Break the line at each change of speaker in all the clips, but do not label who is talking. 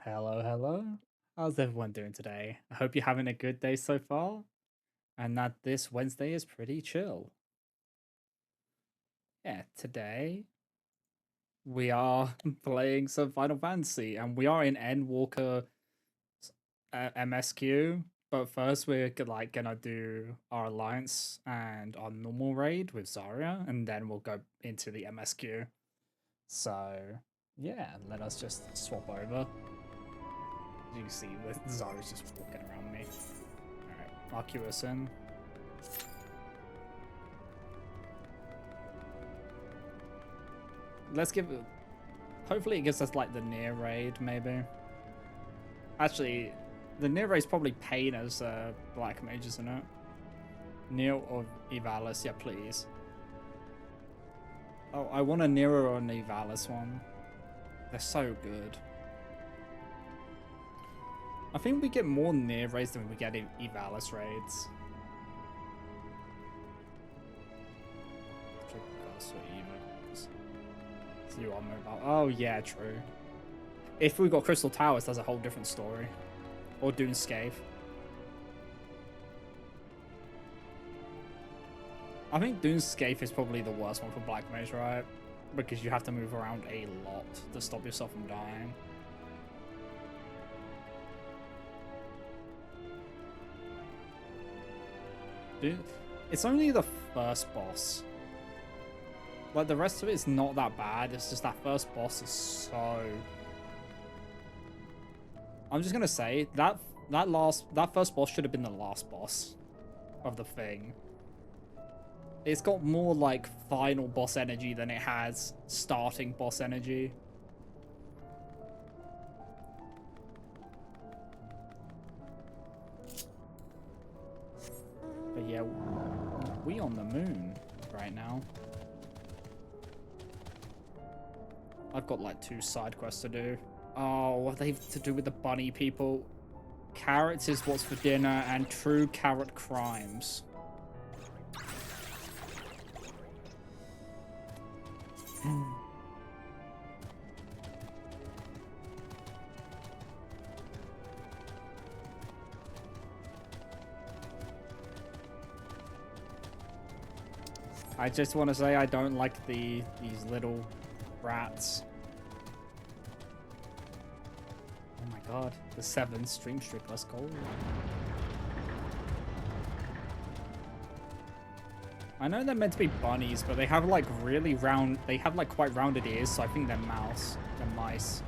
Hello, hello. How's everyone doing today? I hope you're having a good day so far and that this Wednesday is pretty chill. Yeah, today we are playing some Final Fantasy and we are in Endwalker MSQ. But first, we're gonna do our alliance and our normal raid with Zarya, and then we'll go into the MSQ. So, yeah, let us just swap over. You can see that Zarya's just walking around me. Alright, lock you us in. Let's give it. Hopefully, it gives us like the near raid, maybe. Actually, the near raid's probably Pain as Black Mage, isn't it? Neil or Evalis, yeah, please. Oh, I want a Nero or an Evalis one. They're so good. I think we get more near raids than we get in Evalis raids. So you are mobile. Oh yeah, true. If we got Crystal Towers, that's a whole different story. Or Dune Scathe. I think Dune Scathe is probably the worst one for Black Mage, right? Because you have to move around a lot to stop yourself from dying. Dude, it's only the first boss. Like, the rest of it is not that bad. It's just that first boss is so... I'm just gonna say, that first boss should have been the last boss of the thing. It's got more, like, final boss energy than it has starting boss energy. But yeah, we on the moon right now. I've got like 2 side quests to do. Oh, what are they to do with the bunny people? Carrots is what's for dinner and true carrot crimes. I just want to say I don't like these little rats. Oh my god, the 7 stream streak, let's go. I know they're meant to be bunnies, but they have like really round, they have like quite rounded ears, so I think they're they're mice.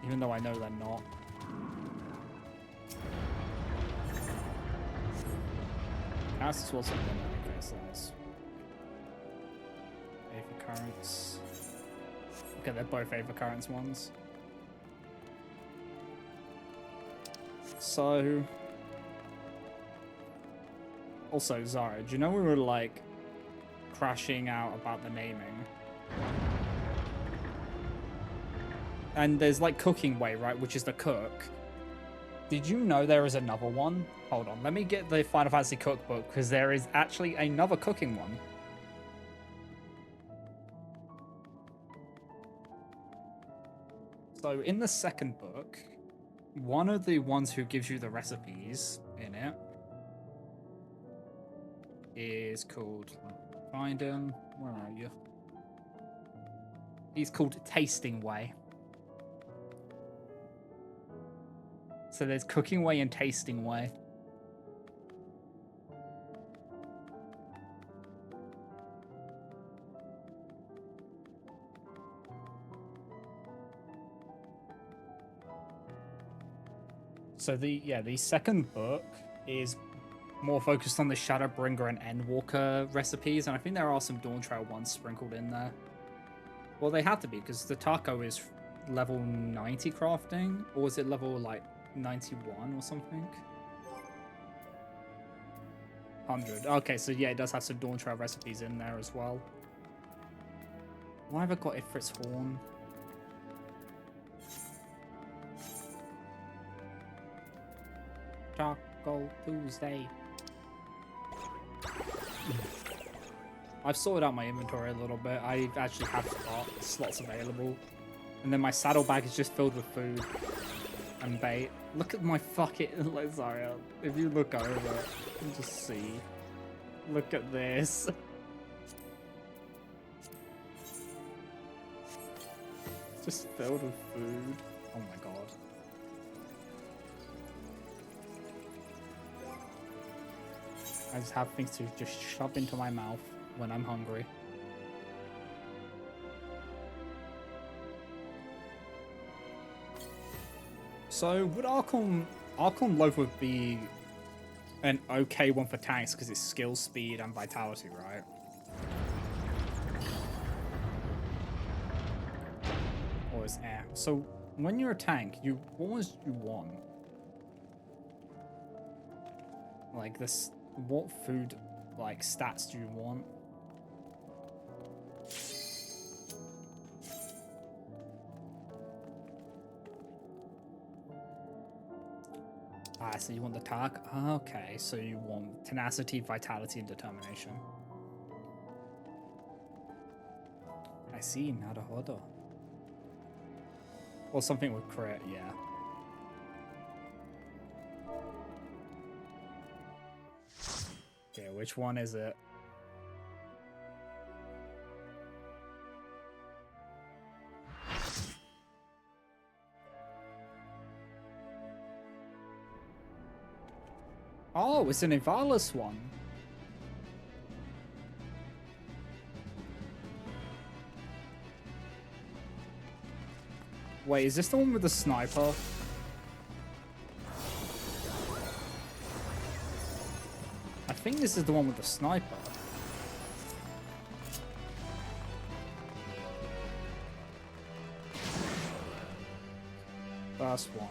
Even though I know they're not. Cast is also dinner. Okay, so nice. Ava Currents. Okay, they're both Ava Currents ones. So... Also, Zara, do you know we were, like, crashing out about the naming? And there's, like, Cooking Way, right? Which is the cook. Did you know there is another one? Hold on, let me get the Final Fantasy cookbook, because there is actually another cooking one. So, in the second book, one of the ones who gives you the recipes in it is called... Find him. Where are you? He's called Tasting Way. So there's Cooking Way and Tasting Way. So the second book is more focused on the Shadowbringer and Endwalker recipes, and I think there are some Dawn Trail ones sprinkled in there. Well, they have to be, because the taco is level 90 crafting, or is it level, like, 91 or something? 100. Okay, so yeah, it does have some Dawn Trail recipes in there as well. Why have I got Ifrit's Horn? Taco Tuesday. I've sorted out my inventory a little bit. I actually have slots available. And then my saddlebag is just filled with food and bait. Look at my fucking Lazaria. If you look over it, you can just see. Look at this. Just filled with food. Oh my god. I just have things to just shove into my mouth when I'm hungry. So would Archon Loaf would be an okay one for tanks because it's skill, speed, and vitality, right? Or is air? So when you're a tank, what was you want? Like this, what food like stats do you want? Ah, so you want the target? Okay, so you want tenacity, vitality, and determination. I see, naruhodo. Or something with crit, yeah. Okay, which one is it? Oh, it's an Ivalis one. Wait, is this the one with the sniper? I think this is the one with the sniper. First one.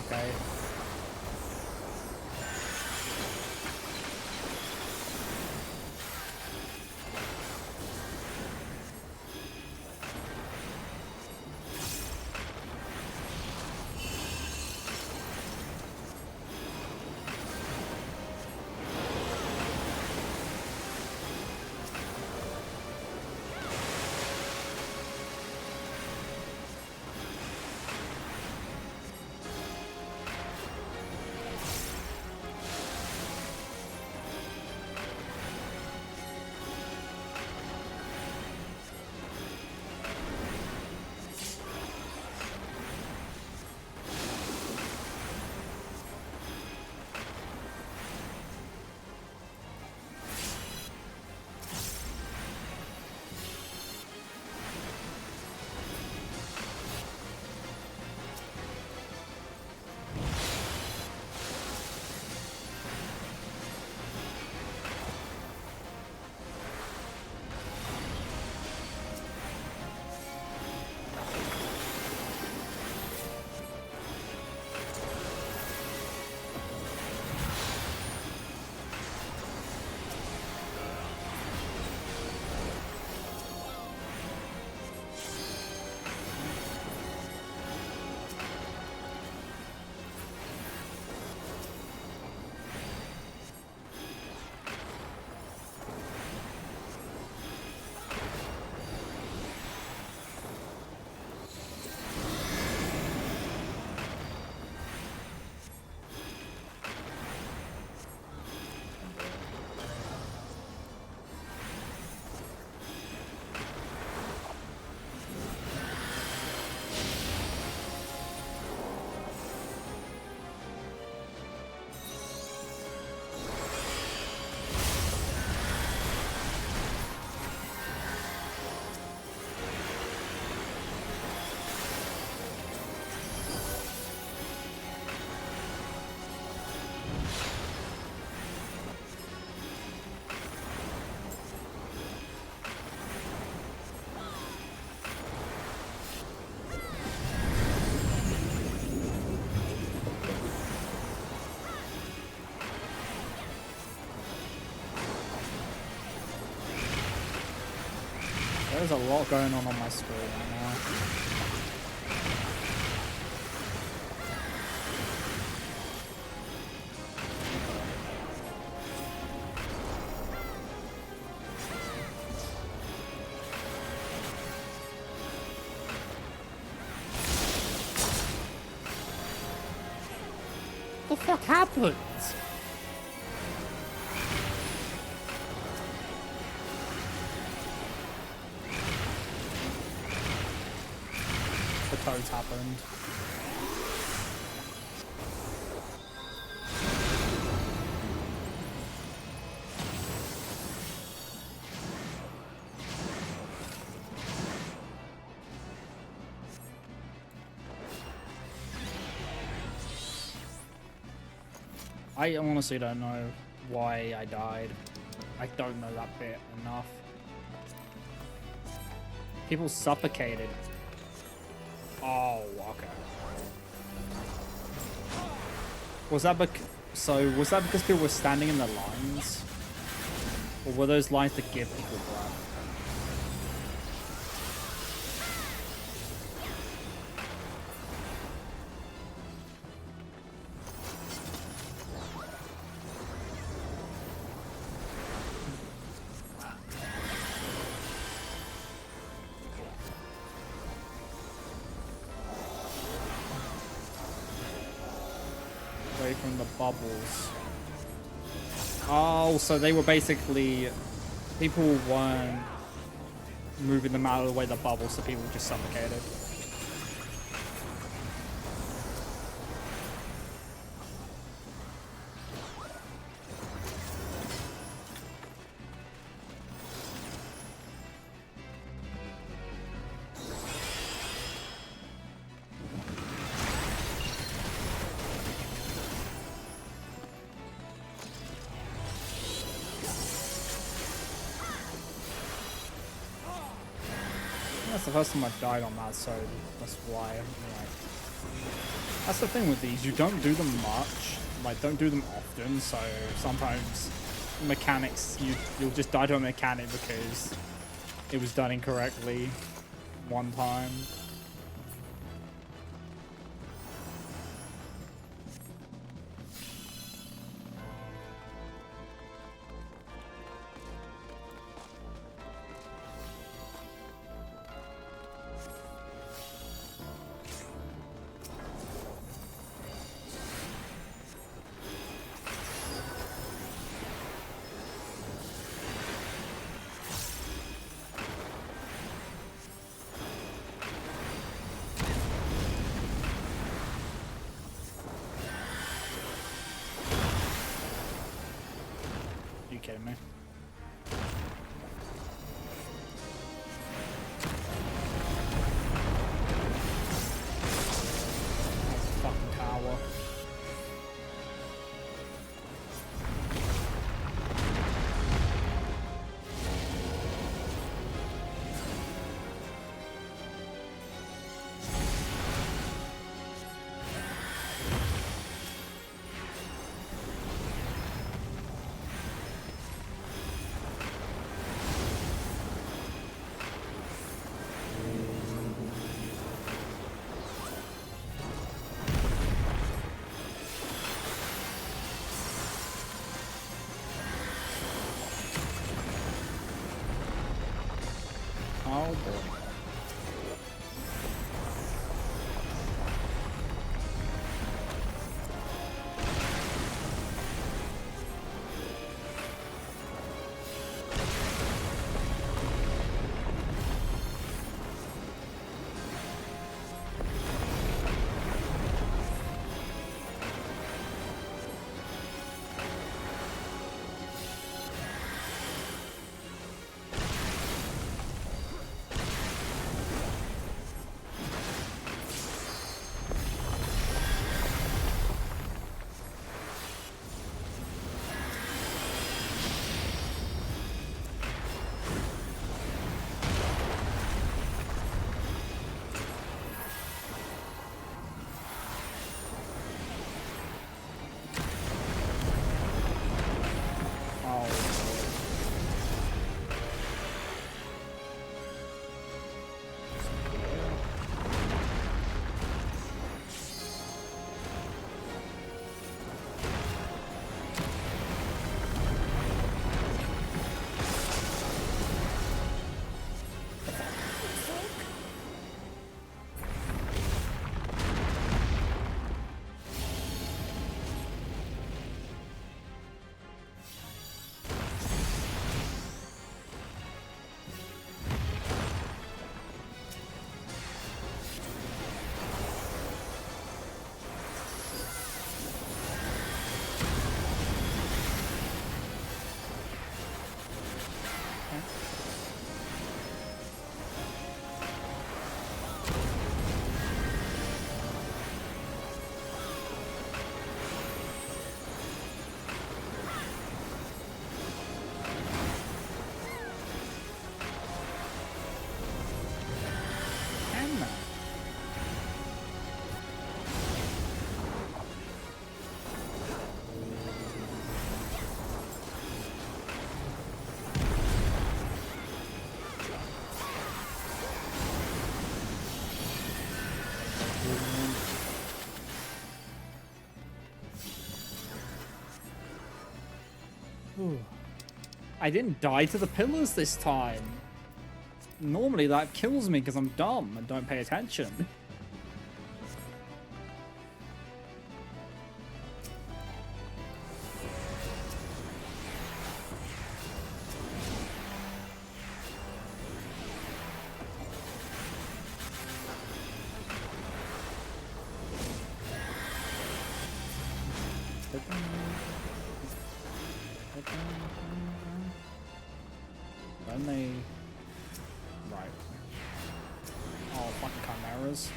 Okay. There's a lot going on my screen right now. fuck happened? The toads happened. I honestly don't know why I died. I don't know that bit enough. People suffocated. Oh, okay. Was that was that because people were standing in the lines? Or were those lines to give people breath? Away from the bubbles. Oh, so they were basically... People weren't moving them out of the way of the bubbles, so people just suffocated. That's the first time I've died on that, so that's why I'm like... That's the thing with these, you don't do them much, like don't do them often, so sometimes mechanics, you'll just die to a mechanic because it was done incorrectly one time. You kidding me? Fucking tower. Oh boy. I didn't die to the pillars this time. Normally that kills me because I'm dumb and don't pay attention. Don't they... Right. Oh, fucking chimeras.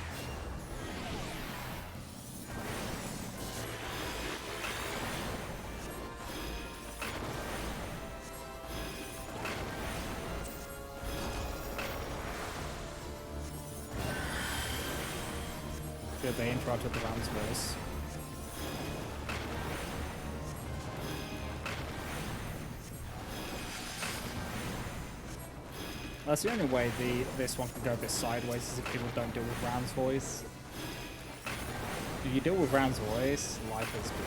Good, they interrupted the round's voice. That's the only way this one can go a bit sideways is if people don't deal with Ram's voice. If you deal with Ram's voice, life is good.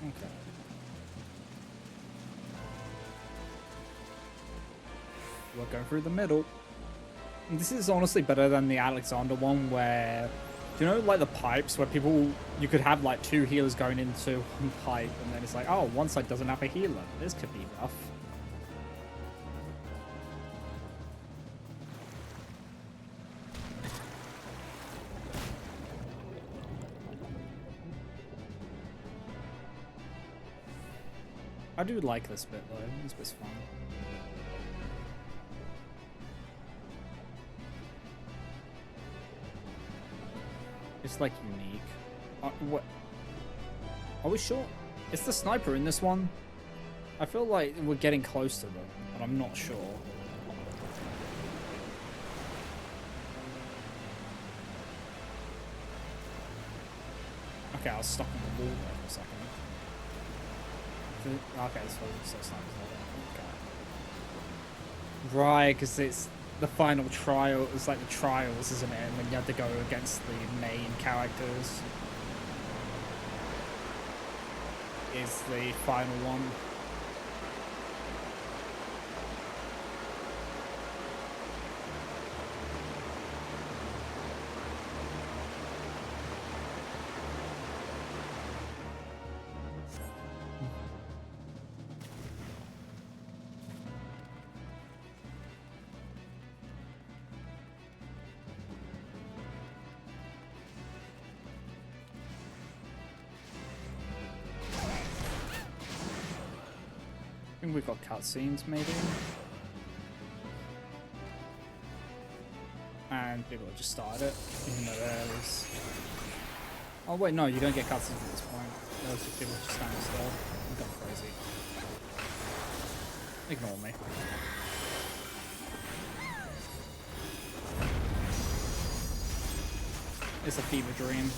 Okay. We're going through the middle. And this is honestly better than the Alexander one where, do you know, like the pipes where you could have like 2 healers going into one pipe and then it's like, oh, one side doesn't have a healer. This could be rough. I do like this bit though. This bit's fun. It's like unique. What? Are we sure? It's the sniper in this one. I feel like we're getting close to them, but I'm not sure. Okay, I was stuck on the wall there for a second. Okay, so it's not okay. Right, because it's the final trial. It's like the trials, isn't it? And when you have to go against the main characters, is the final one. I think we've got cutscenes, maybe. And people have just started it, even though there was... Oh wait, no, you don't get cutscenes at this point. There was just people just standing still. I'm going crazy. Ignore me. It's a fever dream.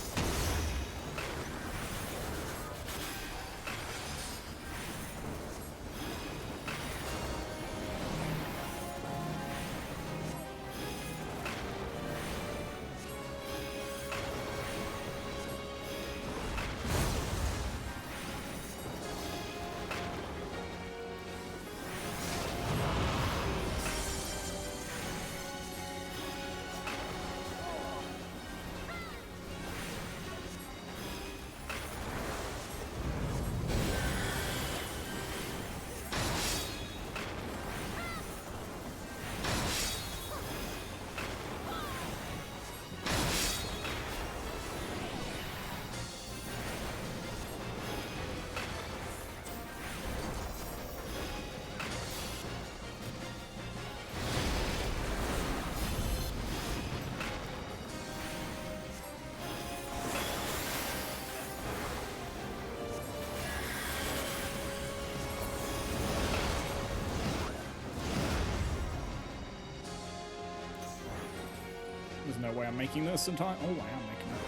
no way I'm making this in time. Oh, I am making it.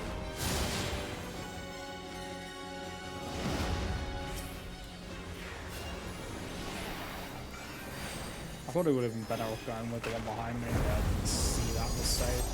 I thought it would have been better off going with the one behind me, but I didn't see that mistake.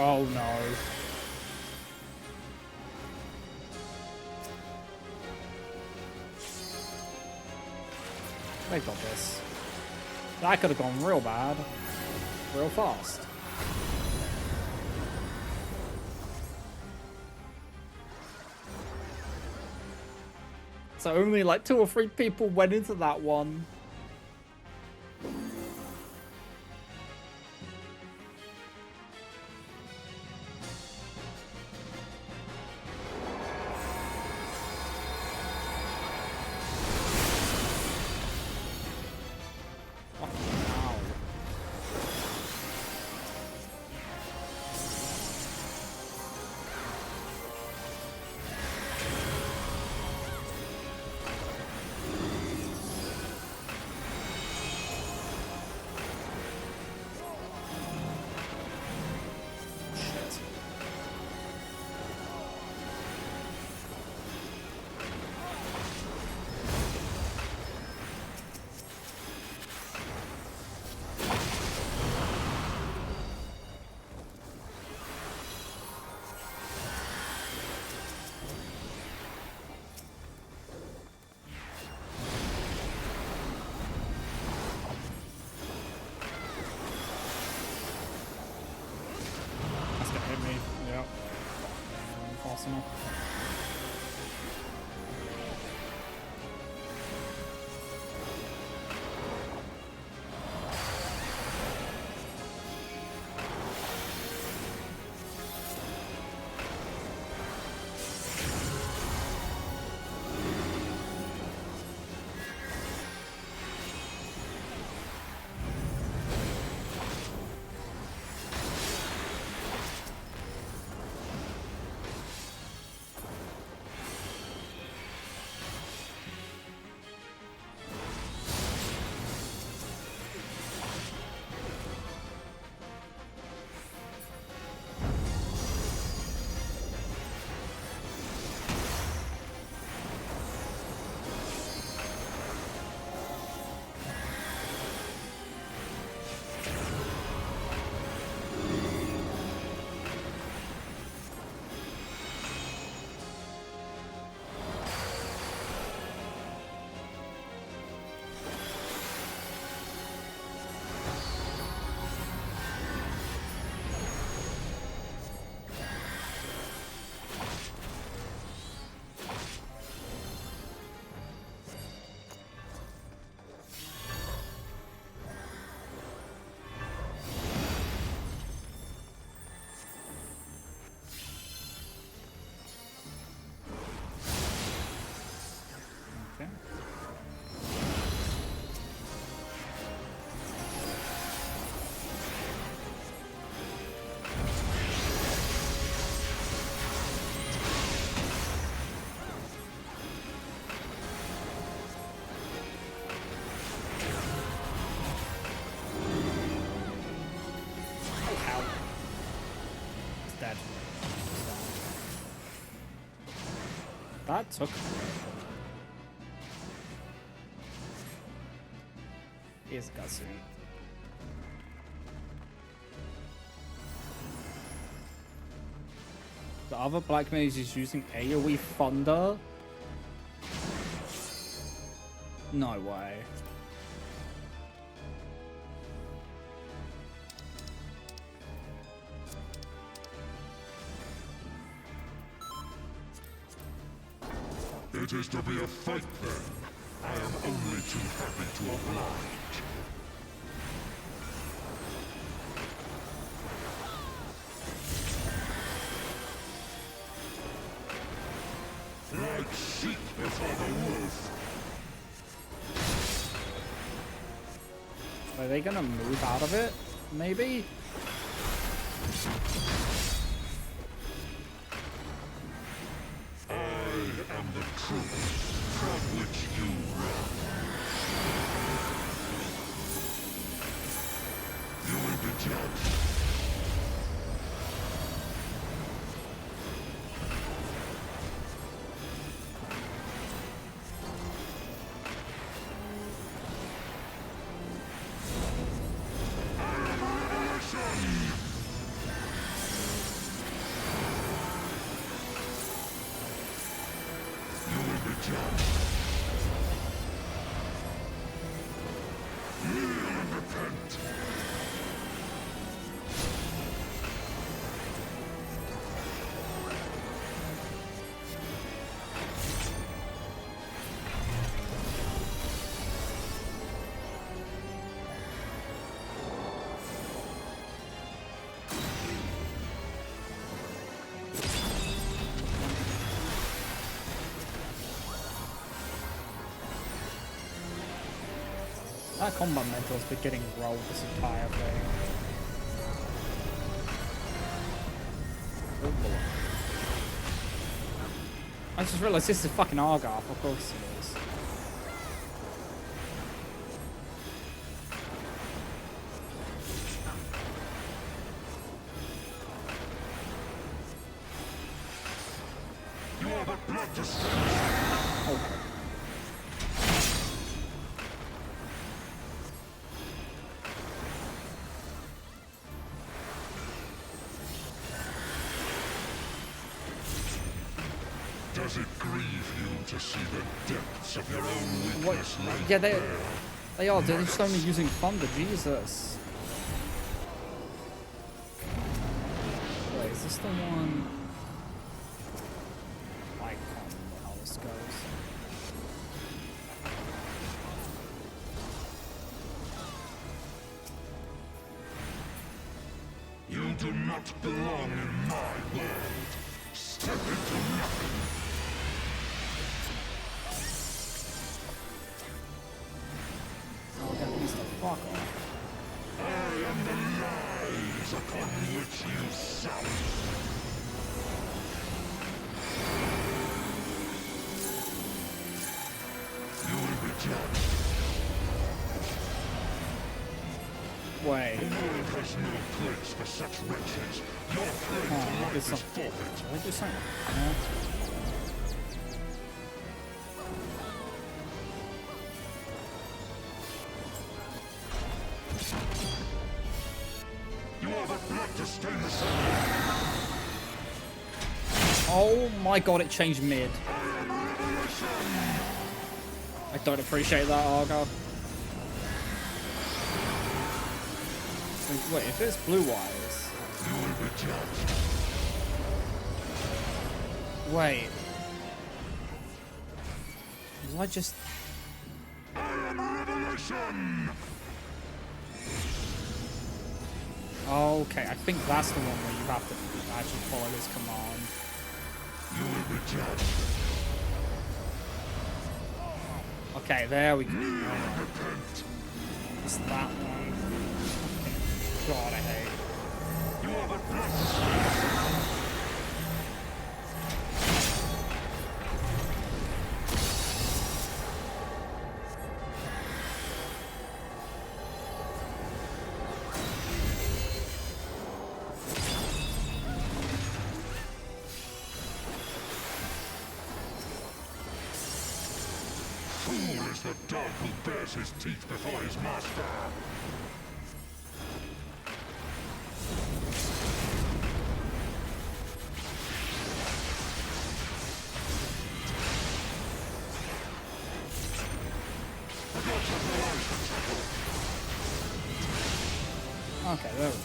Oh no. They got this. That could have gone real bad. Real fast. So only like 2 or 3 people went into that one. Arsenal. That took. Here's a cutscene. The other black mage is using AoE thunder? No way.
It is to be a fight then. I am only too happy to oblige.
Are they gonna move out of it? Maybe?
I am the truth from which you run. You will be judged.
That combat mental's been getting rolled this entire thing. Oh boy. I just realized this is fucking Argarth, of course it is.
You are but blood to stain.
Okay.
Does it grieve you to see the depths of your own weakness laid
Yeah,
bare?
they are. They're just only using thunder. Jesus. Wait, is this the one? I can't remember how this goes.
You do not belong in my world. Step into nothing.
Oh, that needs to fuck off.
I am the lies upon which you sup. You will be judged.
Wait.
The world has no place for such wretches. Your claim to life is forfeit.
Did I do something?
You are the blood to stain the sun.
Oh my god, it changed mid. I don't appreciate that, Argo. Wait, if it's blue wires.
You will be judged.
Wait. Was I just.
I am revelation.
Okay, I think that's the one where you have to actually follow this command.
You will be judged.
Okay, there we go.
Repent.
It's that one. God, I hate.
You are the blood to stain the sun. Fool is the dog who bares his teeth before his master.
Okay, there we go.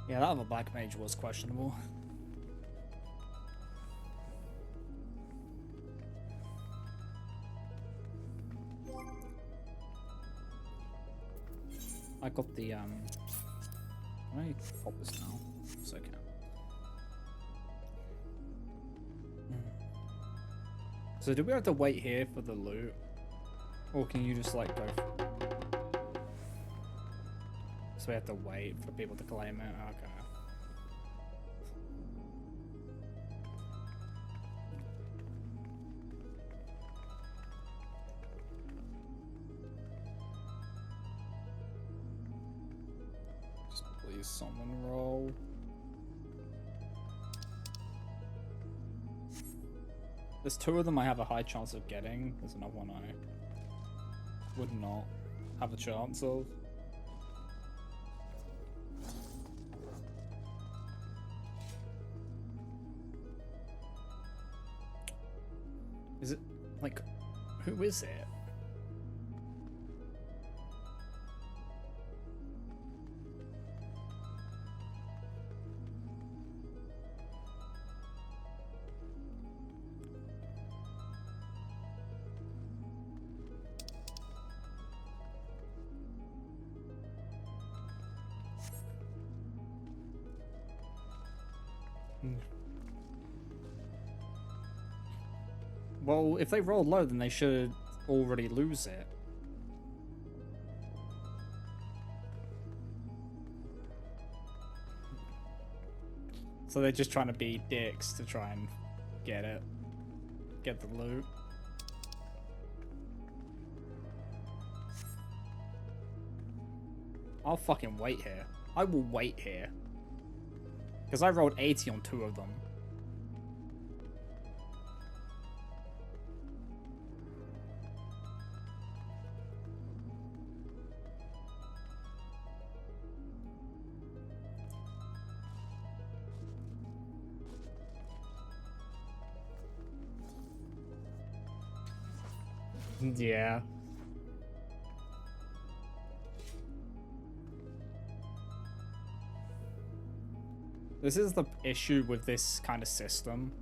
Yeah, that other black mage was questionable. I got the can I pop this now? It's okay. So do we have to wait here for the loot? Or can you just like go so we have to wait for people to claim it? Okay. Just please someone roll. There's two of them I have a high chance of getting. There's another one I would not have a chance of. Is it like who is it? Well, if they rolled low, then they should already lose it. So they're just trying to be dicks to try and get it. Get the loot. I'll fucking wait here. I will wait here. Because I rolled 80 on two of them. Yeah. This is the issue with this kind of system.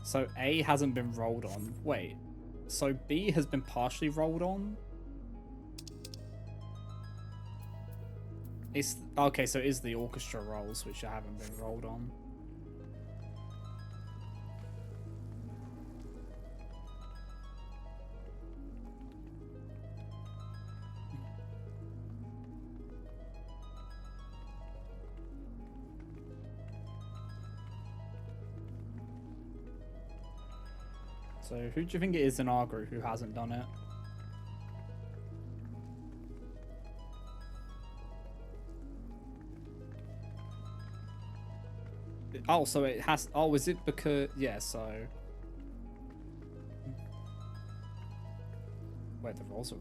So A hasn't been rolled on. Wait. So B has been partially rolled on? It's okay, so it is the orchestra rolls which haven't been rolled on. So who do you think it is in our group who hasn't done it? Oh, so it has... Oh, is it because... Yeah, so... Wait, the rolls are...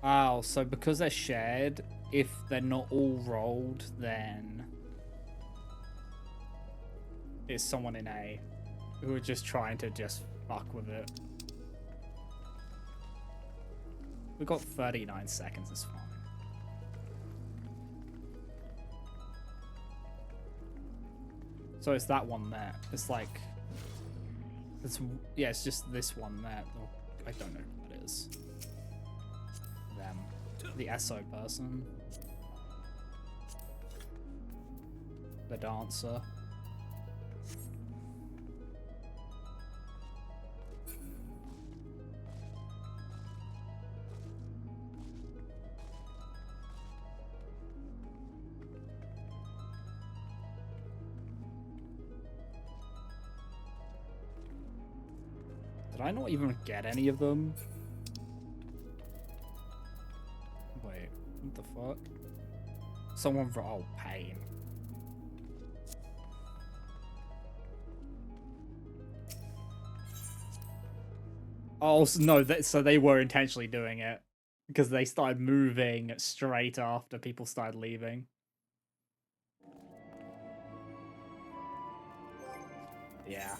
Oh, so because they're shared, if they're not all rolled, then... It's someone in A who are just trying to just fuck with it. We got 39 seconds, it's fine. So it's that one there. It's like... It's, yeah, it's just this one there. Oh, I don't know who that is. Them. The SO person. The dancer. Did I not even get any of them? Wait, what the fuck? Someone for oh pain. Oh no, so they were intentionally doing it because they started moving straight after people started leaving. Yeah.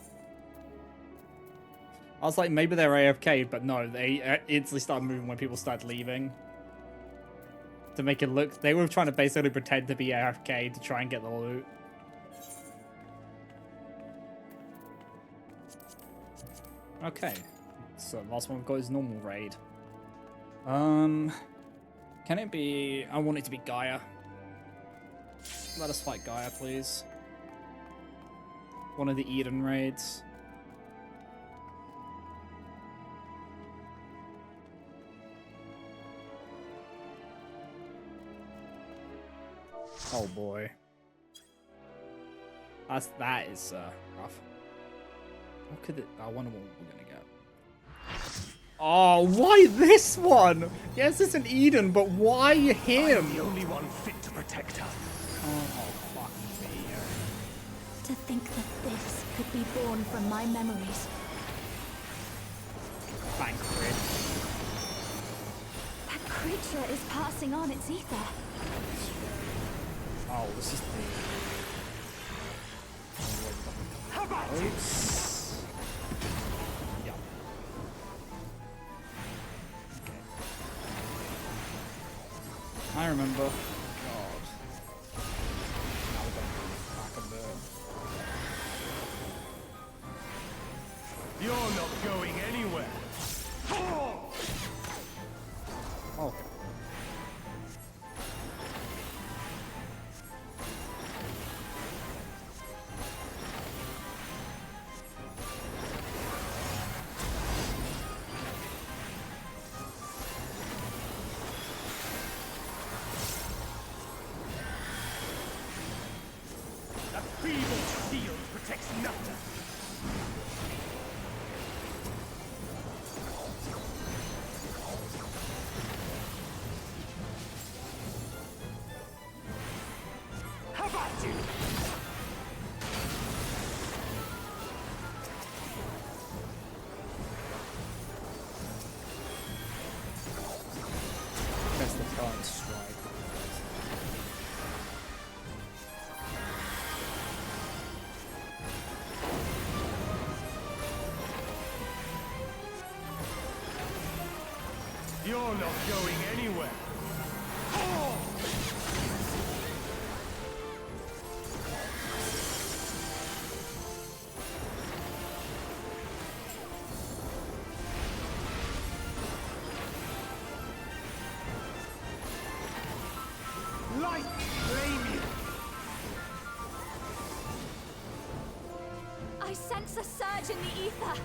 I was like, maybe they're AFK, but no, they instantly started moving when people started leaving. To make it look, they were trying to basically pretend to be AFK to try and get the loot. Okay, so last one we've got is normal raid. Can it be? I want it to be Gaia. Let us fight Gaia, please. One of the Eden raids. Oh boy. That is rough. What could it? I wonder what we're gonna get. Oh, why this one? Yes, it's an Eden, but why him?
I'm the only one fit to protect her.
Oh, fuck me.
To think that this could be born from my memories.
Thank Crit.
That creature is passing on its ether.
Oh, this is the...
How about you?
Yep. Okay. I remember. God. Now we're going back a bit.
You're not going anywhere.
Okay.
That feeble shield protects nothing. How about you?
That's the current strike.
You're not going anywhere. Light flame you.
I sense a surge in the ether.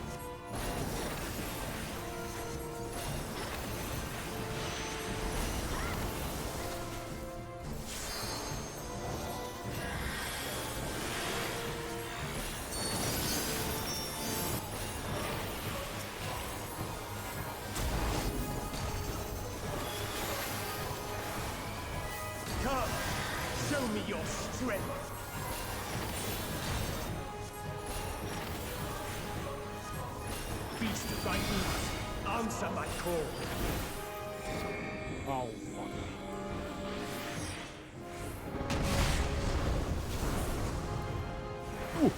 Come, show me your strength. Beast of thy ooze, answer my call.
Oh, fuck. Ooh.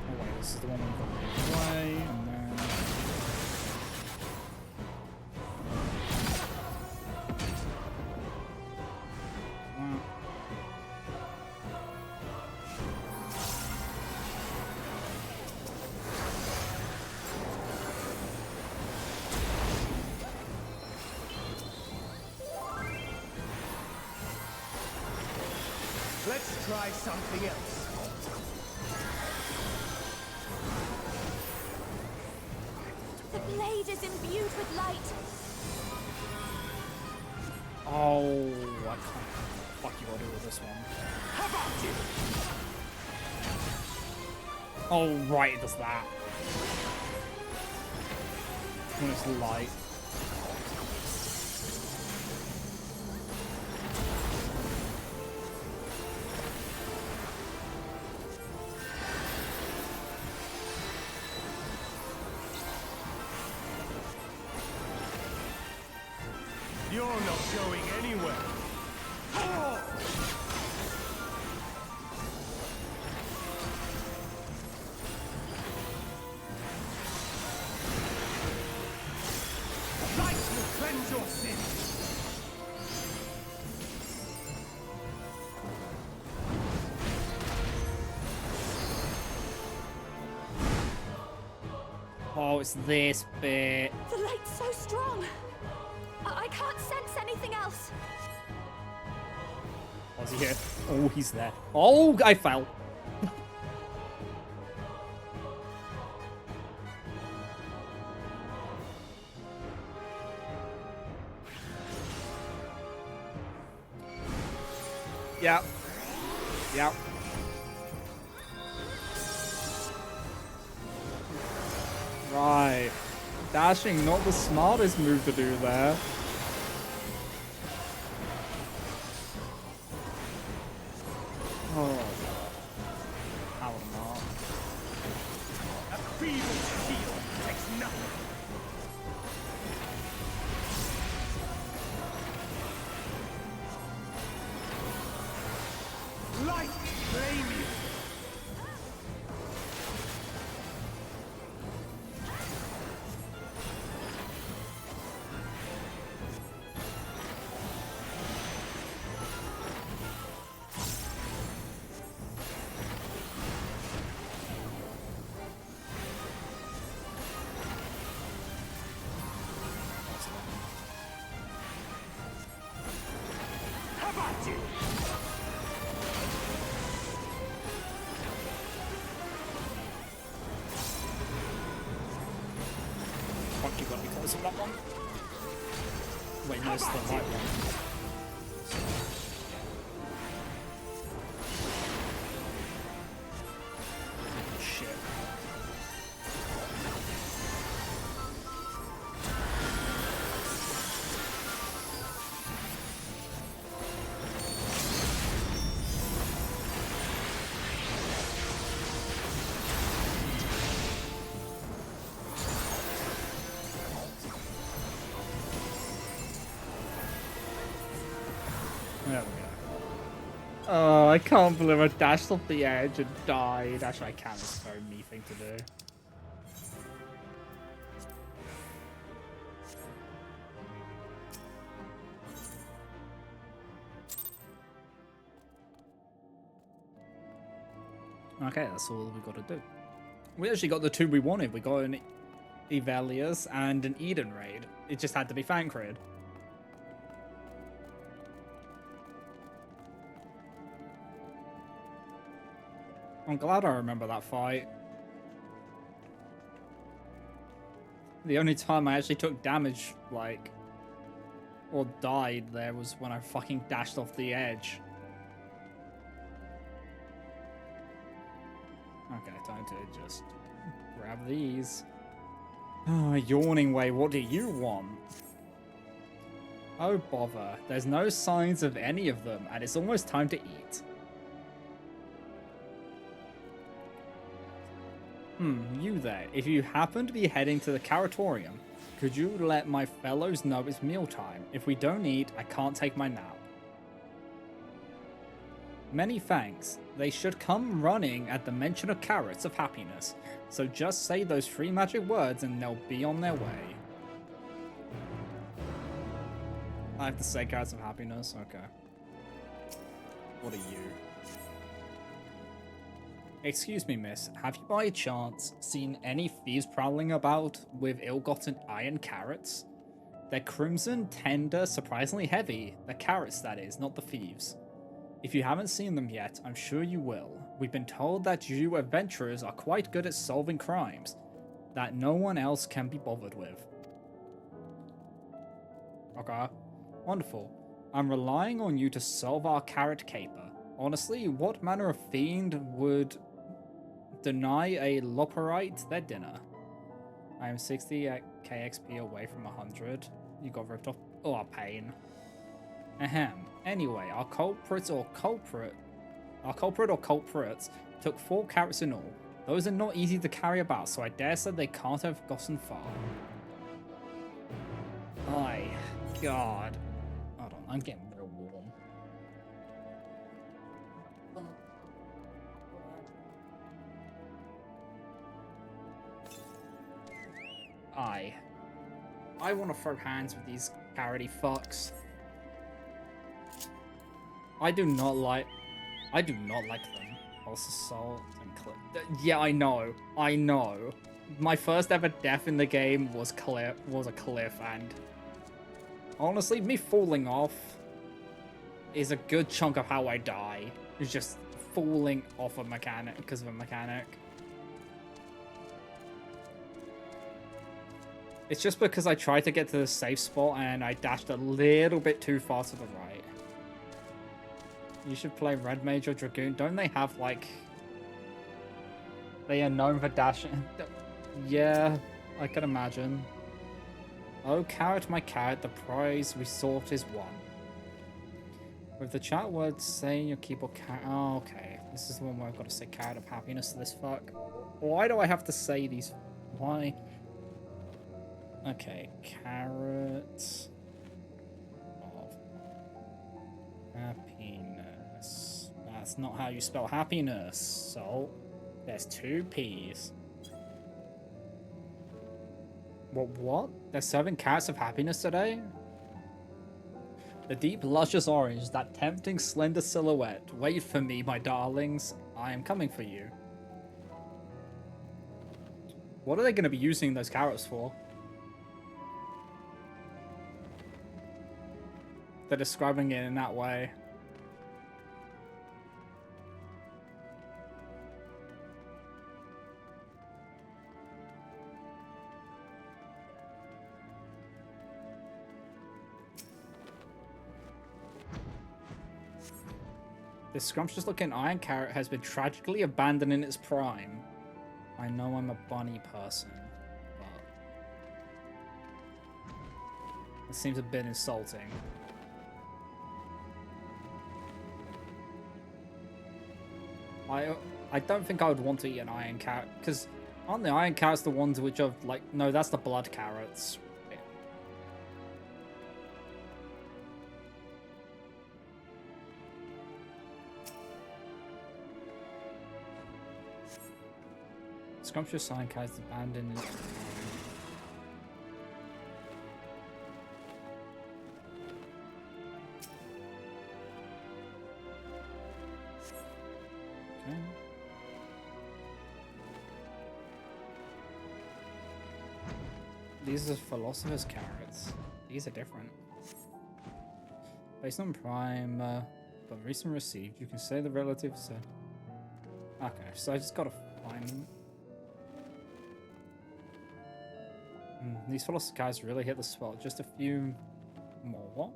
Oh wait, this is the one we've got away, and then...
Let's try something else.
The blade is imbued with light.
Oh, I can't. Fuck you, I'll do with this one.
How about you?
Oh, right, it does that. When it's light.
You're not going anywhere. Light will cleanse your sins.
Oh, it's this bit.
The light's so strong. I can't sense anything else.
Was he here? Oh, he's there. Oh, I fell. Yep. Yep. Right. Dashing, not the smartest move to do there. Oh. How not?
A feeble shield takes nothing. Light claim you. How about you?
Fuck, you gotta be close to that one. Wait, no, it's the light one. Shit. There we go. Oh, I can't believe I dashed off the edge and died. Actually, I can. It's a very me thing to do. Okay, that's all we got to do. We actually got the two we wanted. We got an Evelius and an Eden raid. It just had to be Thancred. I'm glad I remember that fight. The only time I actually took damage, like, or died there was when I fucking dashed off the edge. Okay, time to just grab these. Oh, yawning way, what do you want? Oh, bother. There's no signs of any of them, and it's almost time to eat. You there. If you happen to be heading to the Caratorium, could you let my fellows know it's mealtime? If we don't eat, I can't take my nap. Many thanks. They should come running at the mention of carrots of happiness. So just say those 3 magic words and they'll be on their way. I have to say carrots of happiness? Okay. What are you? Excuse me, miss. Have you by chance seen any thieves prowling about with ill-gotten iron carrots? They're crimson, tender, surprisingly heavy. The carrots, that is, not the thieves. If you haven't seen them yet, I'm sure you will. We've been told that you adventurers are quite good at solving crimes that no one else can be bothered with. Okay. Wonderful. I'm relying on you to solve our carrot caper. Honestly, what manner of fiend would deny a Loperite their dinner? I am 60 at KXP away from 100. You got ripped off. Oh, pain. Ahem. Anyway, our culprits or culprits took 4 carrots in all. Those are not easy to carry about, so I dare say they can't have gotten far. My God. I'm getting real warm. I want to throw hands with these carroty fucks. I do not like them. Also salt and cliff. Yeah, I know. My first ever death in the game was a cliff, and honestly, me falling off is a good chunk of how I die. It's just falling off a mechanic because of a mechanic. It's just because I tried to get to the safe spot and I dashed a little bit too far to the right. You should play Red Mage or Dragoon. Don't they have, like... They are known for dashing... Yeah, I can imagine. Oh, carrot, my carrot, the prize we sought is won. With the chat words saying your keyboard carrot... Oh, okay. This is the one where I've got to say carrot of happiness to this fuck. Why do I have to say these... Why... Okay, carrot of happiness. That's not how you spell happiness. So, there's 2 P's. What? They're serving carrots of happiness today? The deep, luscious orange, that tempting, slender silhouette. Wait for me, my darlings. I am coming for you. What are they going to be using those carrots for? They're describing it in that way. This scrumptious looking iron carrot has been tragically abandoned in its prime. I know I'm a bunny person, but it seems a bit insulting. I don't think I would want to eat an iron carrot, because aren't the iron carrots the ones which are like... No, that's the blood carrots. Scrumptious iron carrots abandoned in... Okay. These are philosopher's carrots. These are different. Based on prime, but recent received, you can say the relatives are... Okay, so I just gotta find them. These philosopher's carrots really hit the spot. Just a few more. What?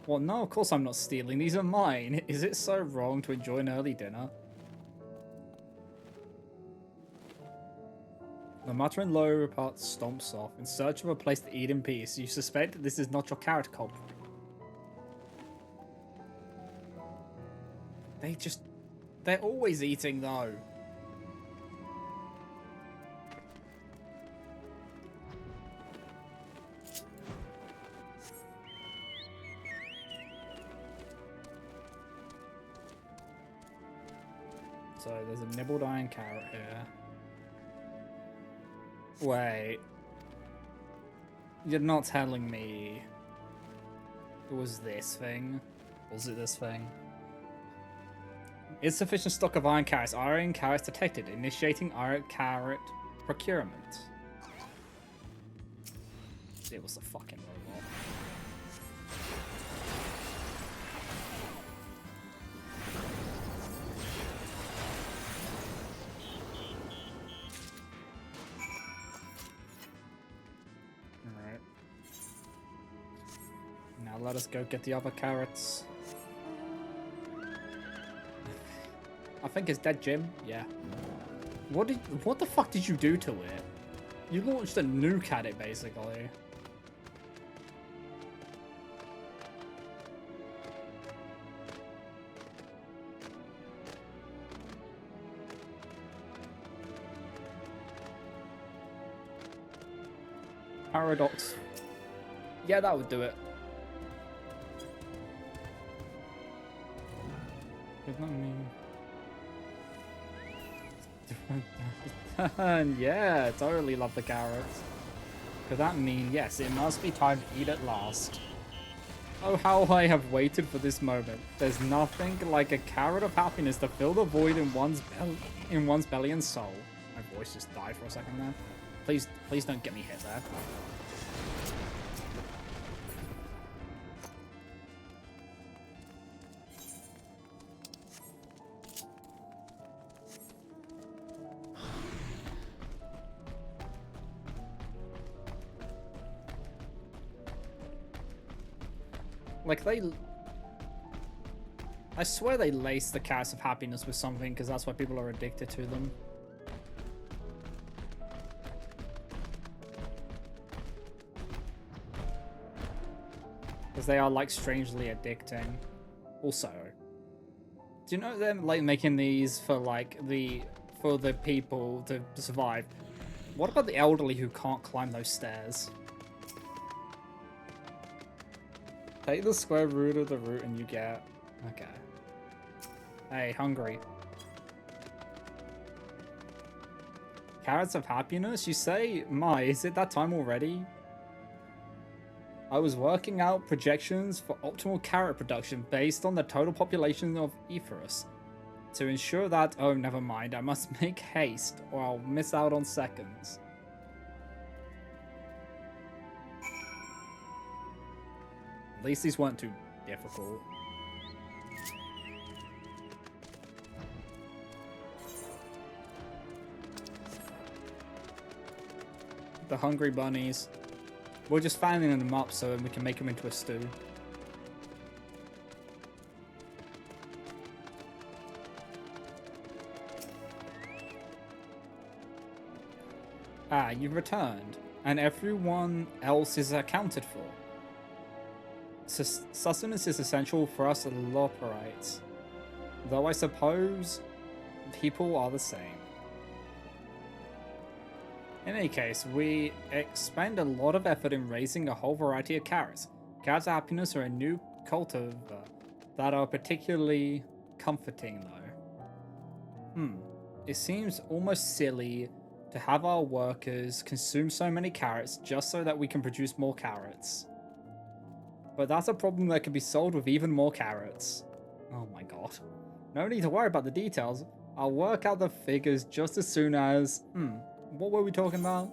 Well, no, of course I'm not stealing. These are mine. Is it so wrong to enjoy an early dinner? The muttering lower part stomps off in search of a place to eat in peace. You suspect that this is not your carrot culprit. They're always eating though. So there's a nibbled iron carrot here. Wait. You're not telling me it was this thing? Was it this thing? Insufficient stock of iron carrots. Iron carrots detected. Initiating iron carrot procurement. It was a fucking robot. Alright. Now let us go get the other carrots. I think it's dead, Jim. Yeah. What the fuck did you do to it? You launched a nuke at it, basically. Paradox. Yeah, that would do it. mean? Yeah, totally love the carrots. Could that mean, yes, it must be time to eat at last. Oh, how I have waited for this moment. There's nothing like a carrot of happiness to fill the void in one's belly and soul. My voice just died for a second there. Please don't get me hit there. Like, I swear they lace the carrots of happiness with something, because that's why people are addicted to them. Because they are, like, strangely addicting. Also, do you know they're, like, making these for, like, for the people to survive? What about the elderly who can't climb those stairs? Take the square root of the root and you get... Okay. Hey, hungry. Carrots of happiness, you say? My, is it that time already? I was working out projections for optimal carrot production based on the total population of Aetheros. To ensure that... Oh, never mind. I must make haste or I'll miss out on seconds. At least these weren't too difficult. The hungry bunnies. We're just fattening them up so we can make them into a stew. Ah, you've returned, and everyone else is accounted for. Sustenance is essential for us to operate, though I suppose people are the same. In any case, we expend a lot of effort in raising a whole variety of carrots. Carrots of happiness are a new cultivar that are particularly comforting, though. It seems almost silly to have our workers consume so many carrots just so that we can produce more carrots. But that's a problem that can be solved with even more carrots. Oh my god. No need to worry about the details. I'll work out the figures just as soon as... What were we talking about?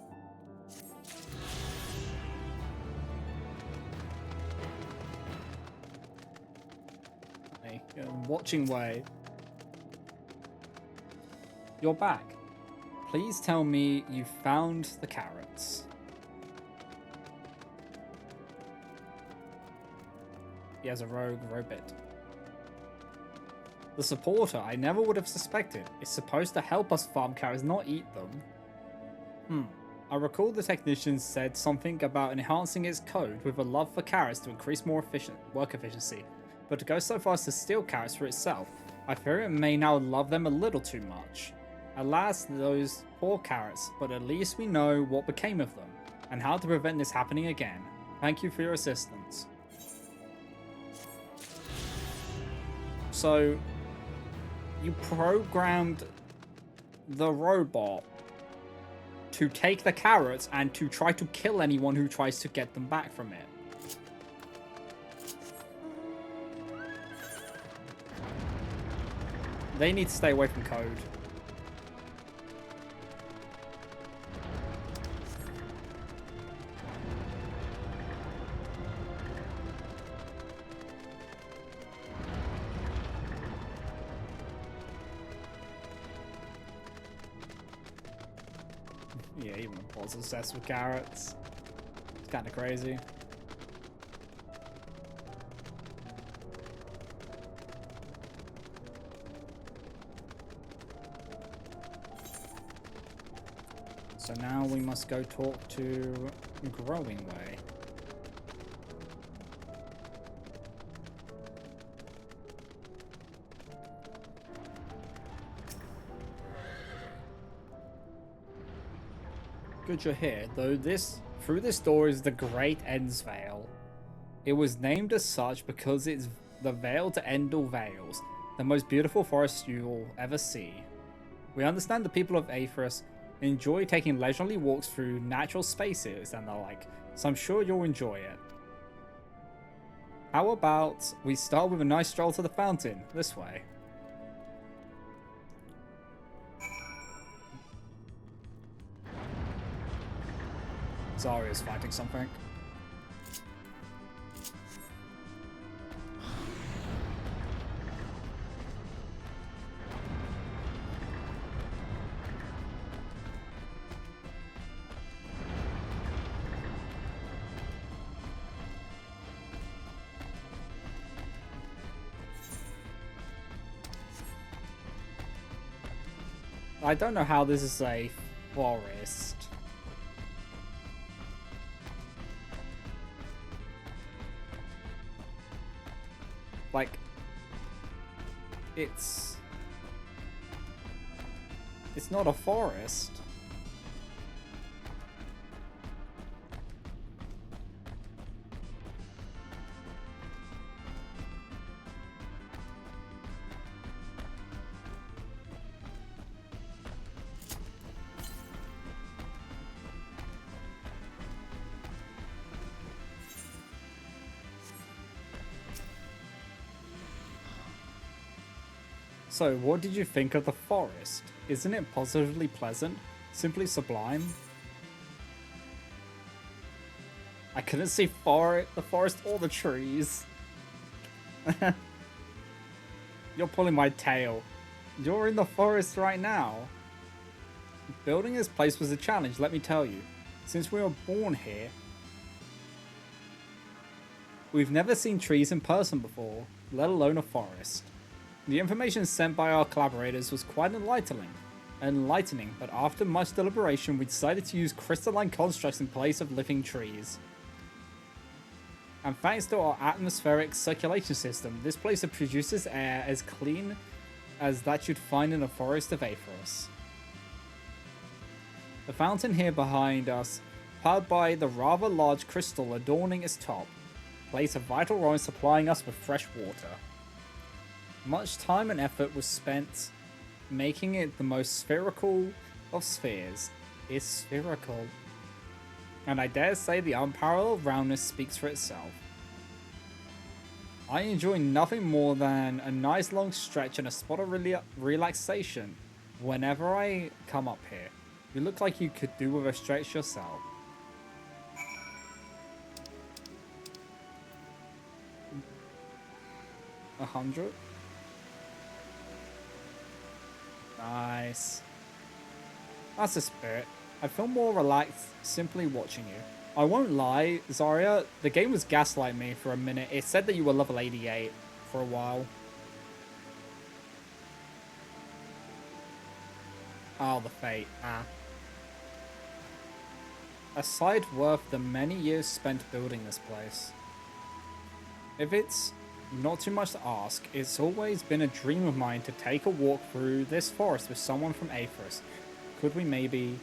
Hey, watching way. You're back. Please tell me you found the carrots. He has a rogue robot. The supporter I never would have suspected is supposed to help us farm carrots, not eat them. I recall the technician said something about enhancing its code with a love for carrots to increase more work efficiency, but to go so far as to steal carrots for itself, I fear it may now love them a little too much. Alas, those poor carrots, but at least we know what became of them, and how to prevent this happening again. Thank you for your assistance. So, you programmed the robot to take the carrots and to try to kill anyone who tries to get them back from it. They need to stay away from code. Yeah, even the boss is obsessed with carrots. It's kind of crazy. So now we must go talk to Growing Way. Good you're here, though through this door is the Great End's Veil. It was named as such because it's the veil to end all veils. the most beautiful forest you'll ever see. We understand the people of Aethys enjoy taking leisurely walks through natural spaces and the like, so I'm sure you'll enjoy it. How about we start with a nice stroll to the fountain, this way. Zarya's fighting something. I don't know how this is a forest. Like, it's not a forest. So, what did you think of the forest? Isn't it positively pleasant? Simply sublime? I couldn't see the forest or the trees. You're pulling my tail. You're in the forest right now. Building this place was a challenge, let me tell you. Since we were born here, we've never seen trees in person before, let alone a forest. The information sent by our collaborators was quite enlightening, but after much deliberation we decided to use crystalline constructs in place of living trees. And thanks to our atmospheric circulation system, this place produces air as clean as that you'd find in a forest of Aethys. The fountain here behind us, powered by the rather large crystal adorning its top, plays a vital role in supplying us with fresh water. Much time and effort was spent making it the most spherical of spheres. It's spherical. And I dare say the unparalleled roundness speaks for itself. I enjoy nothing more than a nice long stretch and a spot of relaxation whenever I come up here. You look like you could do with a stretch yourself. $100? Nice. That's the spirit. I feel more relaxed simply watching you. I won't lie, Zarya, the game was gaslighting me for a minute. It said that you were level 88 for a while. Oh, the fate. A sight worth the many years spent building this place. If it's not too much to ask, it's always been a dream of mine to take a walk through this forest with someone from Aethys. Could we maybe...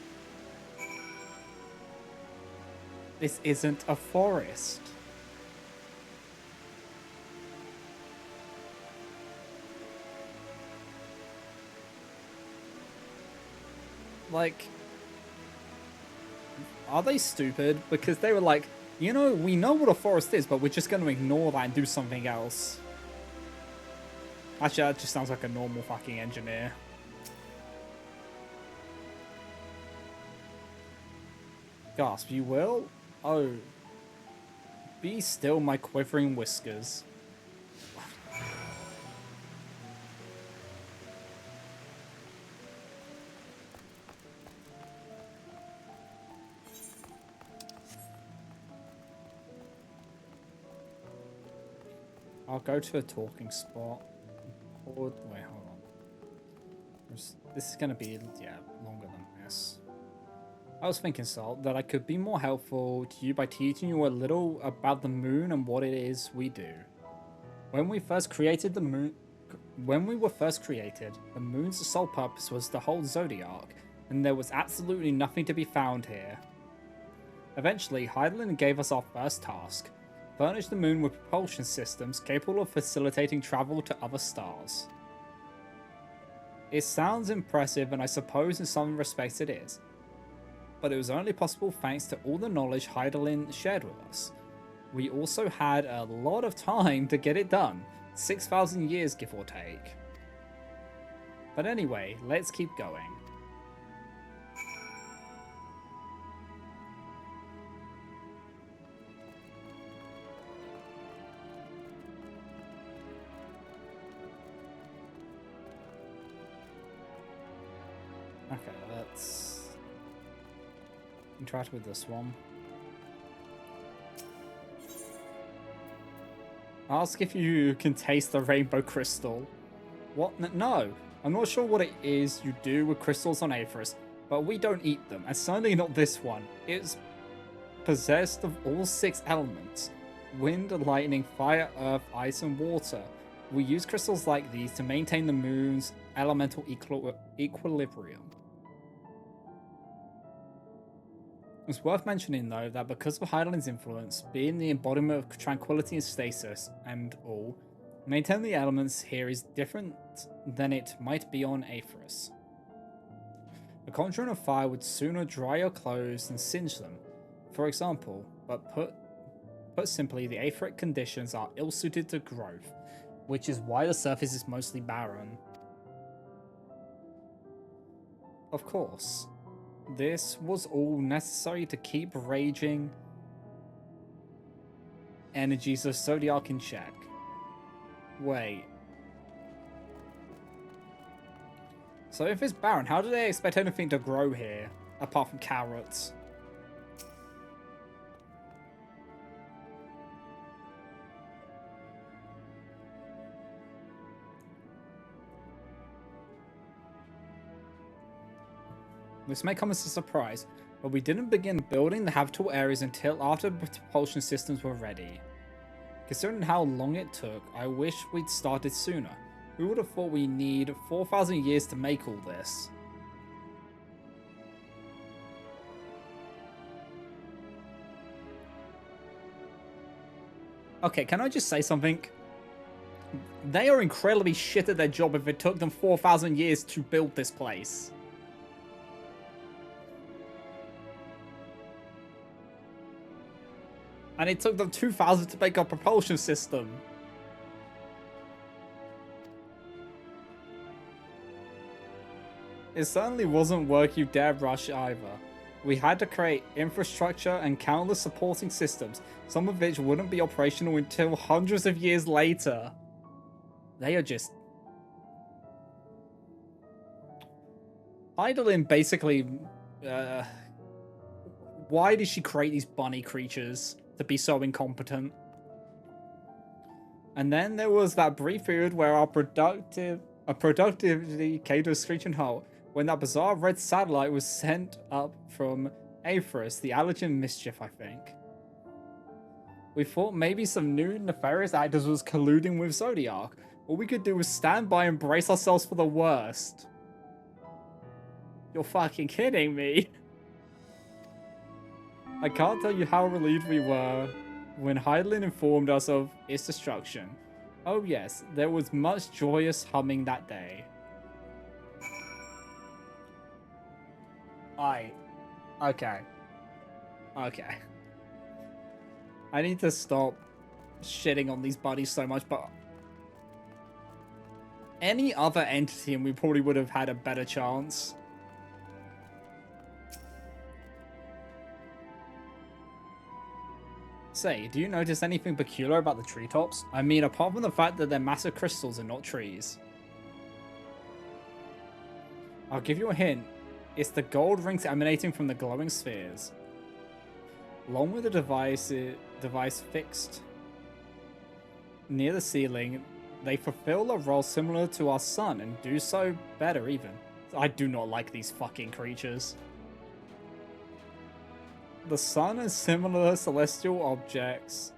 This isn't a forest. Like, are they stupid? Because they were like, you know, we know what a forest is, but we're just going to ignore that and do something else. Actually, that just sounds like a normal fucking engineer. Gasp, you will? Oh. Be still, my quivering whiskers. I'll go to a talking spot. Wait, hold on. This is going to be, yeah, longer than this. I was thinking, Salt, that I could be more helpful to you by teaching you a little about the moon and what it is we do. When we were first created, the moon's sole purpose was to hold Zodiac, and there was absolutely nothing to be found here. Eventually, Heidelin gave us our first task. Furnish the moon with propulsion systems capable of facilitating travel to other stars. It sounds impressive, and I suppose in some respects it is. But it was only possible thanks to all the knowledge Heidelin shared with us. We also had a lot of time to get it done. 6,000 years, give or take. But anyway, let's keep going. Okay, let's interact with this one. Ask if you can taste the rainbow crystal. What? No. I'm not sure what it is you do with crystals on Aethys, but we don't eat them, and certainly not this one. It's possessed of all 6 elements: wind, lightning, fire, earth, ice, and water. We use crystals like these to maintain the moon's elemental equilibrium. It's worth mentioning, though, that because of Heidelin's influence, being the embodiment of tranquility and stasis and all, maintaining the elements here is different than it might be on Aethys. A conjuring of fire would sooner dry your clothes than singe them, for example, but put simply, the aetheric conditions are ill-suited to growth, which is why the surface is mostly barren. Of course. This was all necessary to keep raging energies of Zodiac in check. Wait. So if it's barren, how do they expect anything to grow here, apart from carrots? This may come as a surprise, but we didn't begin building the habitable areas until after the propulsion systems were ready. Considering how long it took, I wish we'd started sooner. Who would have thought we need 4,000 years to make all this? Okay, can I just say something? They are incredibly shit at their job if it took them 4,000 years to build this place. And it took them 2,000 to make a propulsion system. It certainly wasn't work you dare rush either. We had to create infrastructure and countless supporting systems, some of which wouldn't be operational until hundreds of years later. They are just... Heidelin basically... why did she create these bunny creatures to be so incompetent? And then there was that brief period where our productivity came to a screeching halt when that bizarre red satellite was sent up from Aethys, the allergen mischief, I think. We thought maybe some new nefarious actors was colluding with Zodiac. All we could do was stand by and brace ourselves for the worst. You're fucking kidding me. I can't tell you how relieved we were when Heidelin informed us of its destruction. Oh yes, there was much joyous humming that day. Okay. I need to stop shitting on these buddies so much, but any other entity and we probably would have had a better chance. Say, do you notice anything peculiar about the treetops? I mean, apart from the fact that they're massive crystals and not trees. I'll give you a hint. It's the gold rings emanating from the glowing spheres. Along with the device fixed near the ceiling, they fulfill a role similar to our sun and do so better even. I do not like these fucking creatures. The sun and similar celestial objects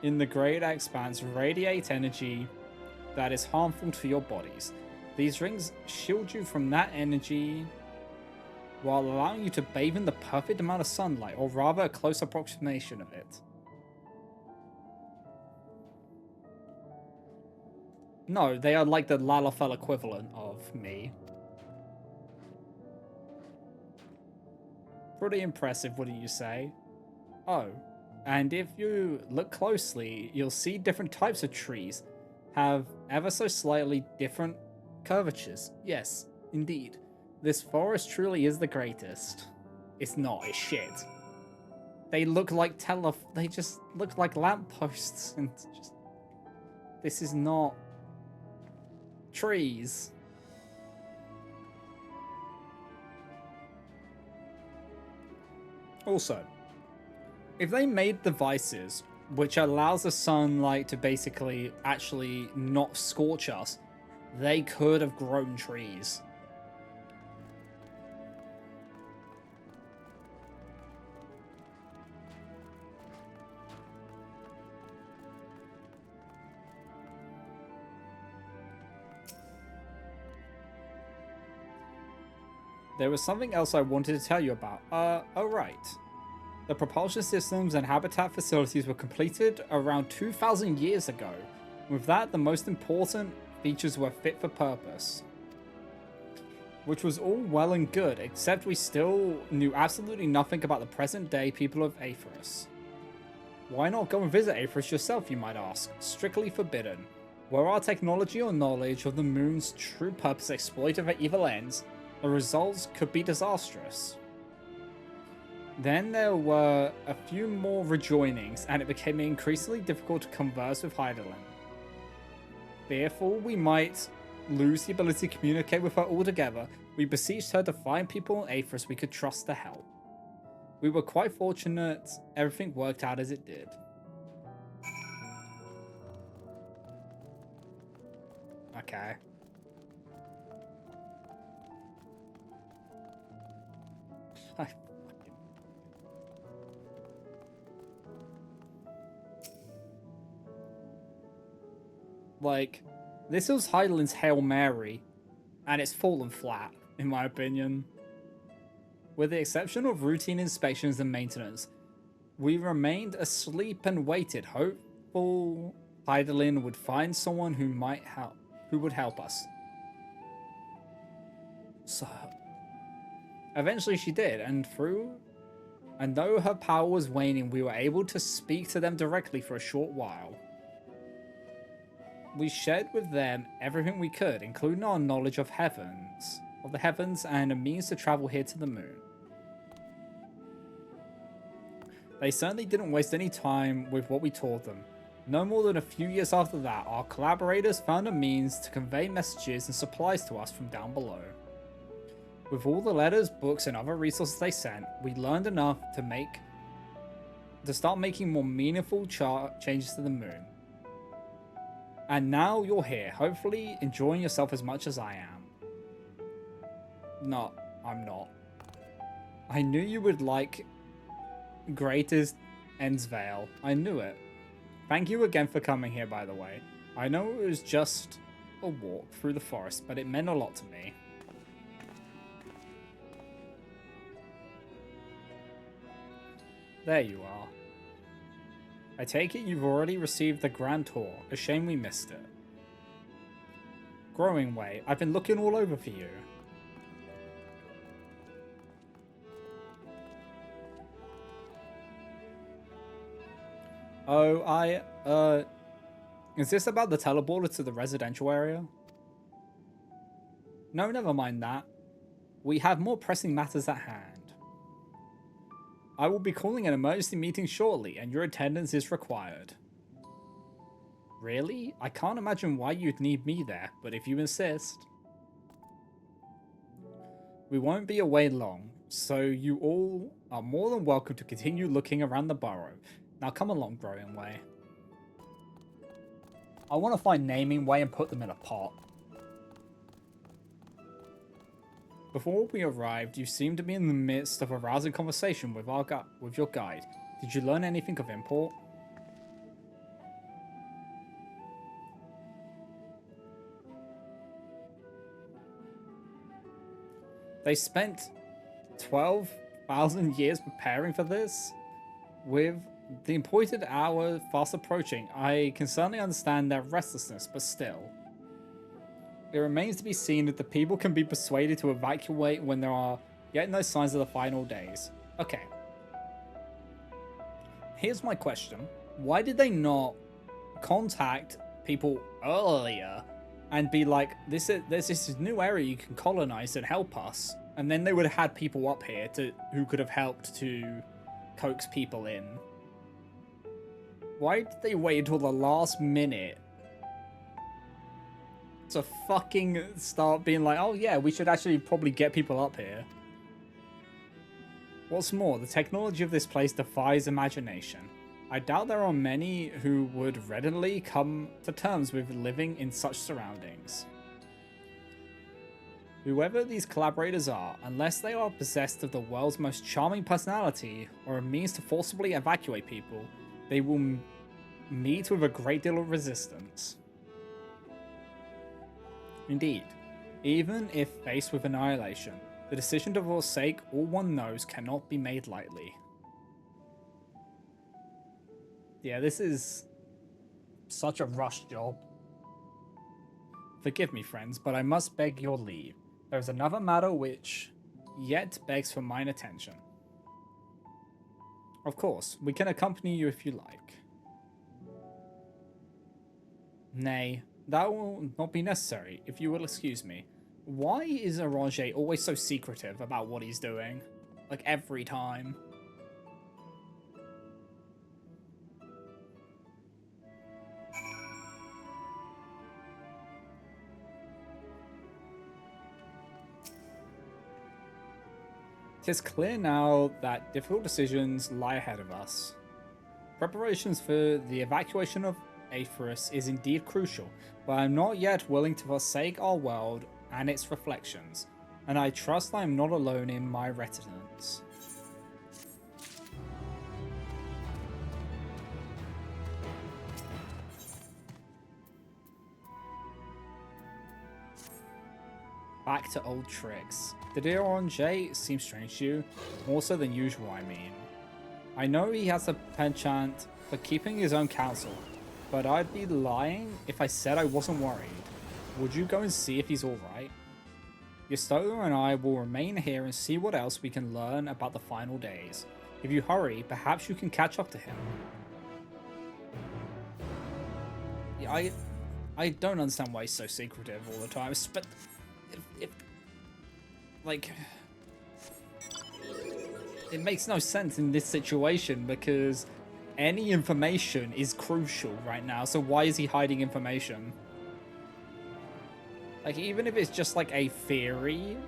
in the great expanse radiate energy that is harmful to your bodies. These rings shield you from that energy while allowing you to bathe in the perfect amount of sunlight, or rather a close approximation of it. No, they are like the Lalafell equivalent of me. Pretty impressive, wouldn't you say? Oh, and if you look closely, you'll see different types of trees have ever so slightly different curvatures. Yes, indeed. This forest truly is the greatest. It's not, it's shit. They look like they just look like lampposts and just... This is not trees. Also, if they made devices which allows the sunlight to basically actually not scorch us, they could have grown trees. There was something else I wanted to tell you about. Oh right. The propulsion systems and habitat facilities were completed around 2,000 years ago. With that, the most important features were fit for purpose. Which was all well and good, except we still knew absolutely nothing about the present day people of Aetherius. Why not go and visit Aetherius yourself, you might ask? Strictly forbidden. Were our technology or knowledge of the moon's true purpose exploited for evil ends, the results could be disastrous. Then there were a few more rejoinings, and it became increasingly difficult to converse with Heidelin. Fearful we might lose the ability to communicate with her altogether, we beseeched her to find people in Aetherius we could trust to help. We were quite fortunate everything worked out as it did. Okay. Like, this was Heidelin's Hail Mary, and it's fallen flat, in my opinion. With the exception of routine inspections and maintenance, we remained asleep and waited, hopeful Heidelin would find someone who would help us. So, eventually she did, and though her power was waning, we were able to speak to them directly for a short while. We shared with them everything we could, including our knowledge of the heavens, and a means to travel here to the moon. They certainly didn't waste any time with what we taught them. No more than a few years after that, our collaborators found a means to convey messages and supplies to us from down below. With all the letters, books, and other resources they sent, we learned enough to start making more meaningful changes to the moon. And now you're here, hopefully enjoying yourself as much as I am. No, I'm not. I knew you would like Greatest Endsvale. I knew it. Thank you again for coming here, by the way. I know it was just a walk through the forest, but it meant a lot to me. There you are. I take it you've already received the Grand Tour. A shame we missed it. Growing Way, I've been looking all over for you. Oh, is this about the teleporter to the residential area? No, never mind that. We have more pressing matters at hand. I will be calling an emergency meeting shortly, and your attendance is required. Really? I can't imagine why you'd need me there, but if you insist. We won't be away long, so you all are more than welcome to continue looking around the burrow. Now come along, Growing Way. I want to find Naming Way and put them in a pot. Before we arrived, you seemed to be in the midst of a rousing conversation with your guide. Did you learn anything of import? They spent 12,000 years preparing for this? With the appointed hour fast approaching, I can certainly understand their restlessness, but still. It remains to be seen if the people can be persuaded to evacuate when there are yet no signs of the final days. Okay. Here's my question. Why did they not contact people earlier and be like, there's this new area you can colonize and help us? And then they would have had people up here who could have helped to coax people in. Why did they wait until the last minute to fucking start being like, oh yeah, we should actually probably get people up here? What's more, the technology of this place defies imagination. I doubt there are many who would readily come to terms with living in such surroundings. Whoever these collaborators are, unless they are possessed of the world's most charming personality or a means to forcibly evacuate people, they will meet with a great deal of resistance. Indeed, even if faced with annihilation, the decision to forsake all one knows cannot be made lightly. Yeah, this is such a rush job. Forgive me, friends, but I must beg your leave. There is another matter which yet begs for mine attention. Of course, we can accompany you if you like. Nay, that will not be necessary, if you will excuse me. Why is Orange always so secretive about what he's doing? Like, every time. It is clear now that difficult decisions lie ahead of us. Preparations for the evacuation of Aetheris is indeed crucial, but I am not yet willing to forsake our world and its reflections, and I trust I am not alone in my reticence. Back to old tricks. Did Orange seem strange to you? More so than usual, I mean. I know he has a penchant for keeping his own counsel, but I'd be lying if I said I wasn't worried. Would you go and see if he's alright? Yostola and I will remain here and see what else we can learn about the final days. If you hurry, perhaps you can catch up to him. Yeah, I don't understand why he's so secretive all the time, but if like, it makes no sense in this situation because any information is crucial right now, so why is he hiding information? Like, even if it's just like a theory,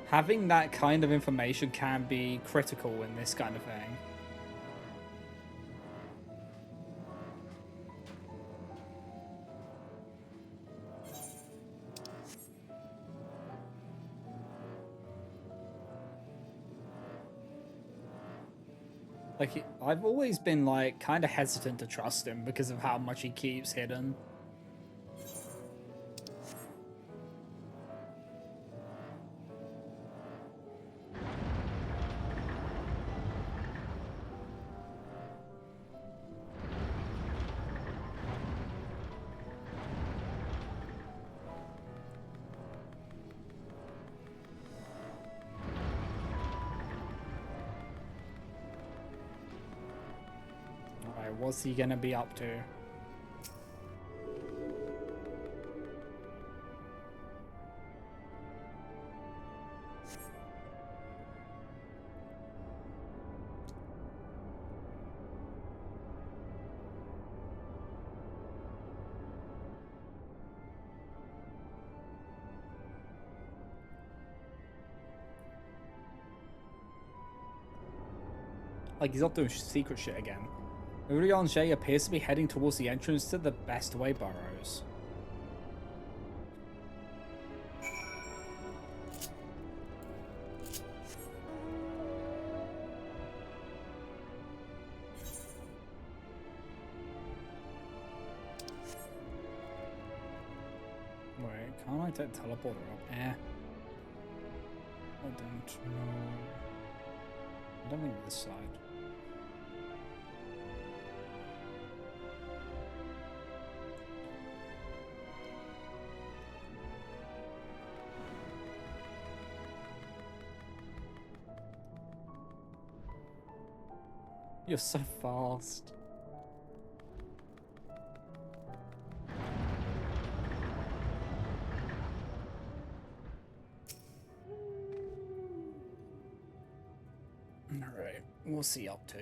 having that kind of information can be critical in this kind of thing. Like, I've always been, like, kind of hesitant to trust him because of how much he keeps hidden. What's he gonna be up to? Like, he's not doing secret shit again. Urianger appears to be heading towards the entrance to the Bestway Burrows. Wait, can't I take teleporter up? I don't know. I don't think this side. You're so fast. Alright, what's he up to?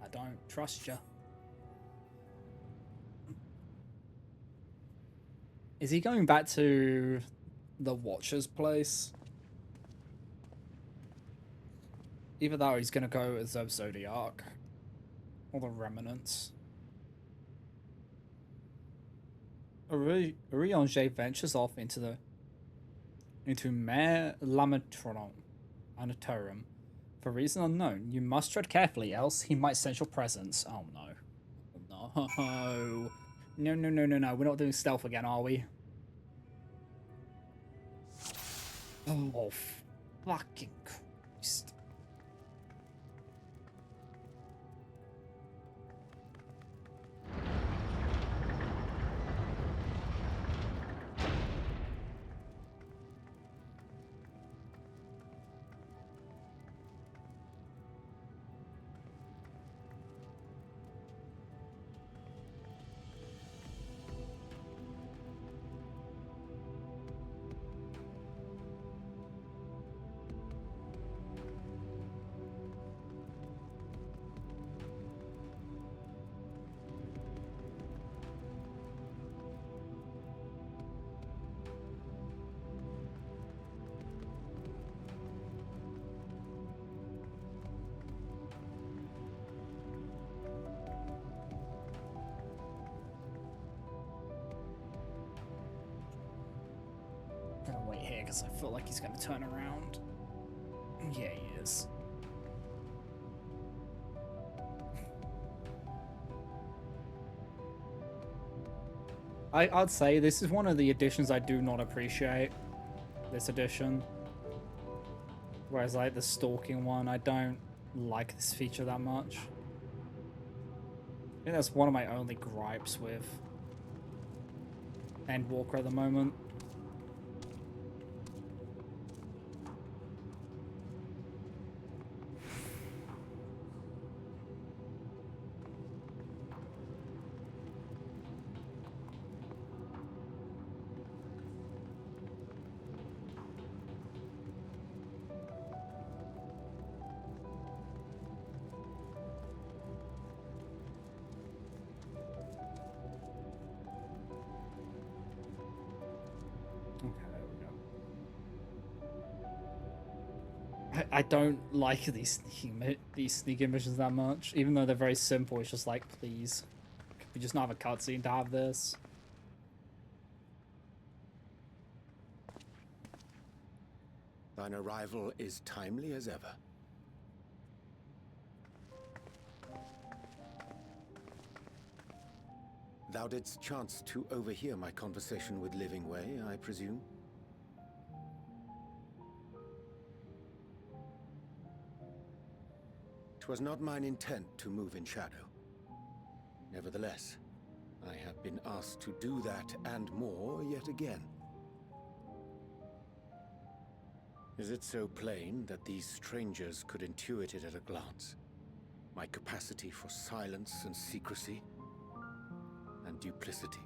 I don't trust you. Is he going back to the Watcher's place? Either that or he's gonna go as Zodiac. Or the Remnants. Urianger ventures off into Mare Lamatorum. For a reason unknown, you must tread carefully, else he might sense your presence. Oh no. No. No. We're not doing stealth again, are we? Oh, fucking Christ. I'm gonna wait here because I feel like he's gonna turn around. Yeah, he is. I'd say this is one of the additions I do not appreciate. This edition. Whereas like the stalking one, I don't like this feature that much. I think that's one of my only gripes with Endwalker at the moment. I don't like these sneaking missions that much, even though they're very simple. It's just like, please, could we just not have a cutscene to have this?
Thine arrival is timely as ever. Thou didst chance to overhear my conversation with Living Way, I presume? 'Twas not mine intent to move in shadow. Nevertheless, I have been asked to do that and more yet again. Is it so plain that these strangers could intuit it at a glance? My capacity for silence and secrecy and duplicity.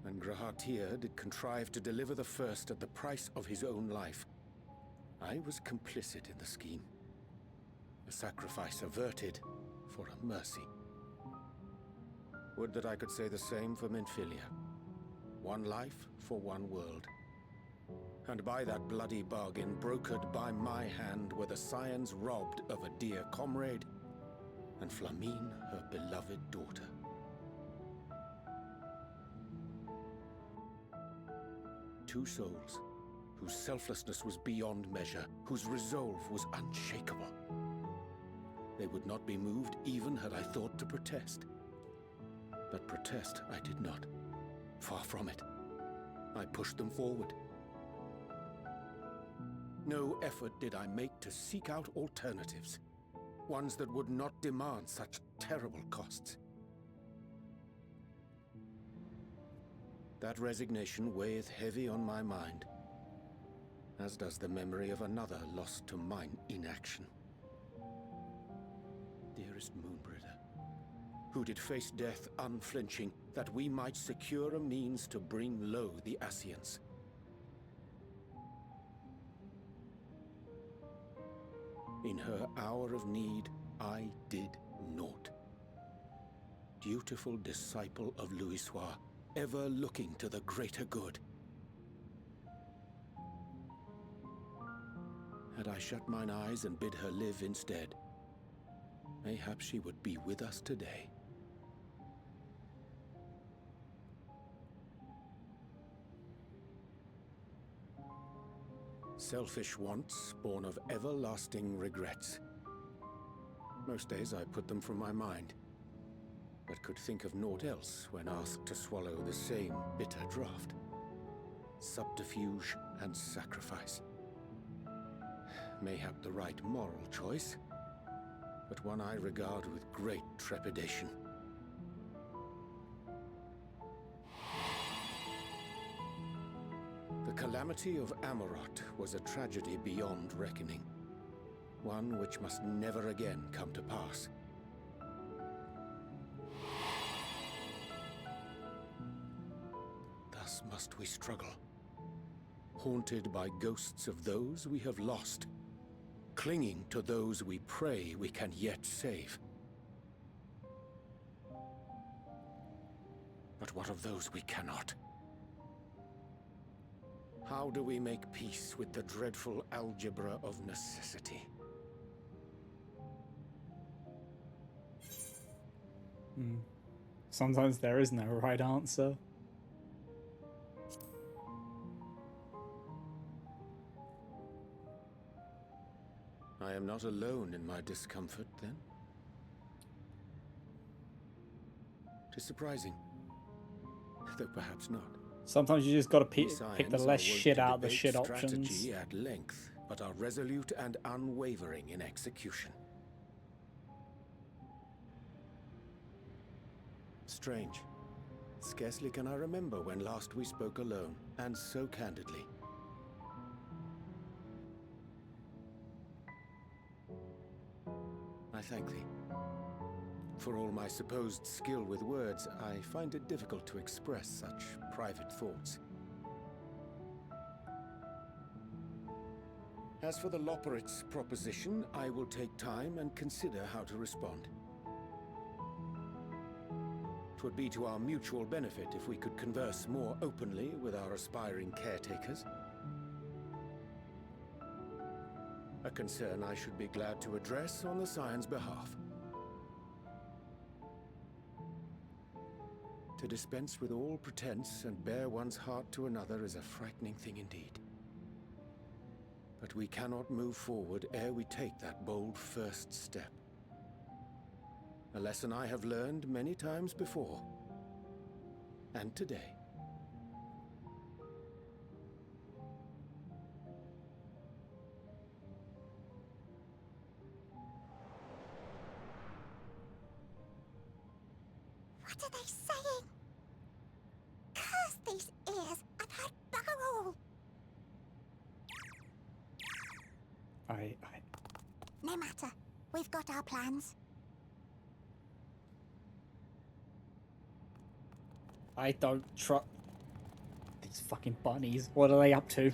And Grahatir did contrive to deliver the first at the price of his own life. I was complicit in the scheme. A sacrifice averted for a mercy. Would that I could say the same for Minfilia. One life for one world. And by that bloody bargain brokered by my hand were the scions robbed of a dear comrade, and Flamine her beloved daughter. Two souls, whose selflessness was beyond measure, whose resolve was unshakable. They would not be moved even had I thought to protest. But protest I did not. Far from it. I pushed them forward. No effort did I make to seek out alternatives, ones that would not demand such terrible costs. That resignation weigheth heavy on my mind, as does the memory of another lost to mine inaction. dearest Moonbringer, who did face death unflinching, that we might secure a means to bring low the Ascians. In her hour of need, I did naught. Dutiful disciple of Louisoix, ever looking to the greater good. Had I shut mine eyes and bid her live instead, mayhap she would be with us today. Selfish wants, born of everlasting regrets. Most days I put them from my mind, but could think of naught else when asked to swallow the same bitter draught. Subterfuge and sacrifice. Mayhap the right moral choice, but one I regard with great trepidation. The calamity of Amarot was a tragedy beyond reckoning, one which must never again come to pass. Thus must we struggle, haunted by ghosts of those we have lost, clinging to those we pray we can yet save. But what of those we cannot? How do we make peace with the dreadful algebra of necessity?
Sometimes there is no right answer.
I am not alone in my discomfort, then? 'Tis surprising, though perhaps not.
Sometimes you just gotta pick the
Science
less
are wont
shit
to
out of the
debate
shit options.
strategy at length, but are resolute and unwavering in execution. Strange. Scarcely can I remember when last we spoke alone, and so candidly. I thank thee. For all my supposed skill with words, I find it difficult to express such private thoughts. As for the Loporrit's proposition, I will take time and consider how to respond. 'Twould be to our mutual benefit if we could converse more openly with our aspiring caretakers. A concern I should be glad to address on the Scion's behalf. To dispense with all pretense and bare one's heart to another is a frightening thing indeed. But we cannot move forward ere we take that bold first step. A lesson I have learned many times before, and today.
What are they saying? Curse these ears! I've heard bugger all! No matter. We've got our plans.
I don't trust these fucking bunnies. What are they up to?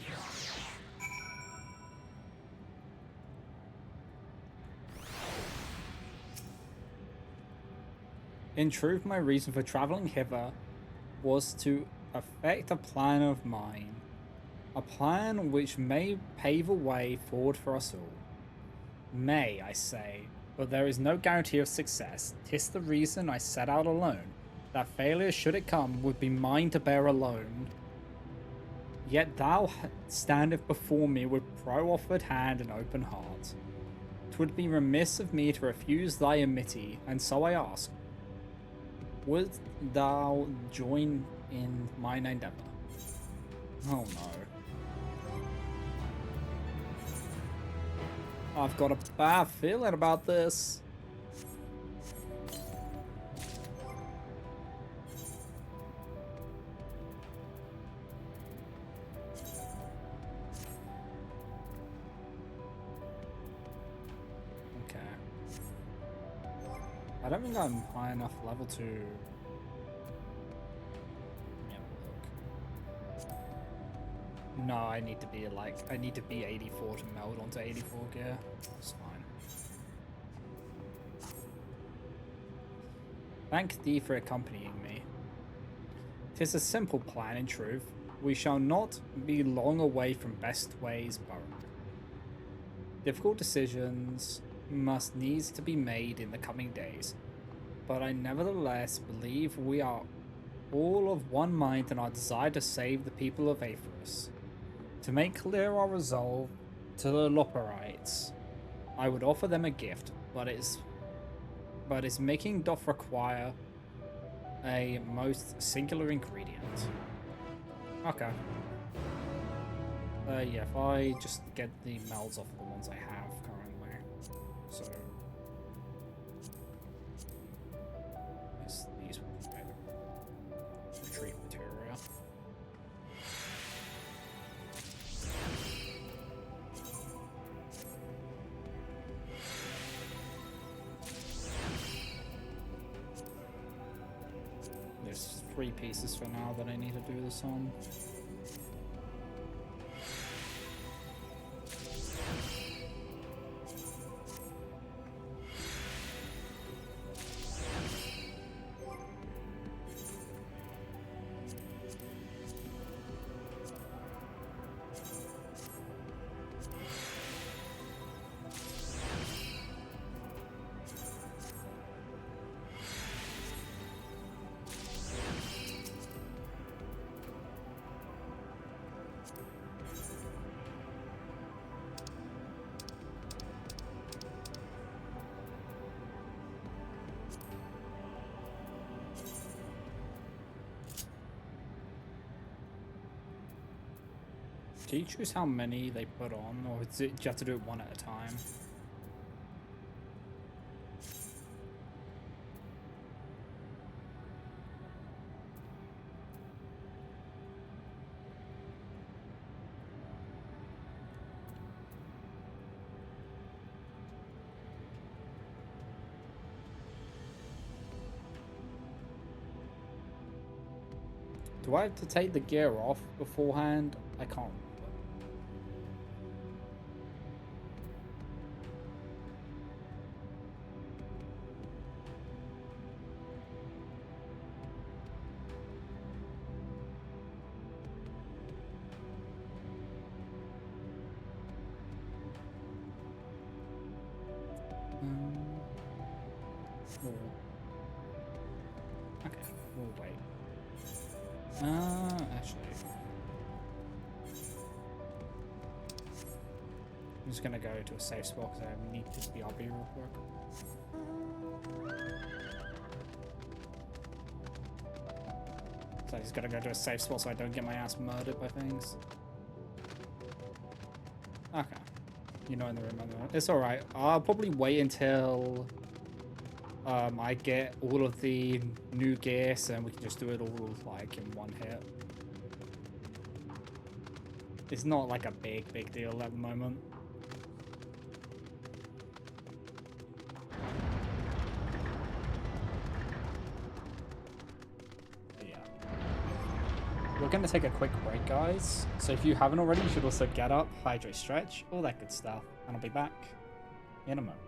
In truth, my reason for traveling hither was to effect a plan of mine. A plan which may pave a way forward for us all. May, I say, but there is no guarantee of success. 'Tis the reason I set out alone. That failure, should it come, would be mine to bear alone. Yet thou standeth before me with pro-offered hand and open heart. 'Twould be remiss of me to refuse thy amity, and so I ask, would thou join in mine endeavor? Oh no. I've got a bad feeling about this. Okay. I don't think I'm high enough level to... Yeah, look. No, I need to be like, I need to be 84 to meld onto 84 gear. It's fine. Thank thee for accompanying me. 'Tis a simple plan in truth. We shall not be long away from best ways burrow. Difficult decisions must needs to be made in the coming days, but I nevertheless believe we are all of one mind in our desire to save the people of Aethyrus. To make clear our resolve to the Loperites, I would offer them a gift, but its making doth require a most singular ingredient. Okay. Yeah, if I just get the melds off of the ones I have currently. So... these will be better. Retreat material. There's 3 pieces for now that I need to do this on. Do you choose how many they put on, or do you have to do it one at a time? Do I have to take the gear off beforehand? I can't remember. Cool. Okay, we'll wait. Actually. I'm just gonna go to a safe spot because I need this BRB real quick. So I just gotta go to a safe spot so I don't get my ass murdered by things. Okay. You're not in the room. It's alright. I'll probably wait until I get all of the new gear, so we can just do it all like in one hit. It's not like a big deal at the moment. Yeah. We're gonna take a quick break, guys. So if you haven't already, you should also get up, hydrate, stretch, all that good stuff. And I'll be back in a moment.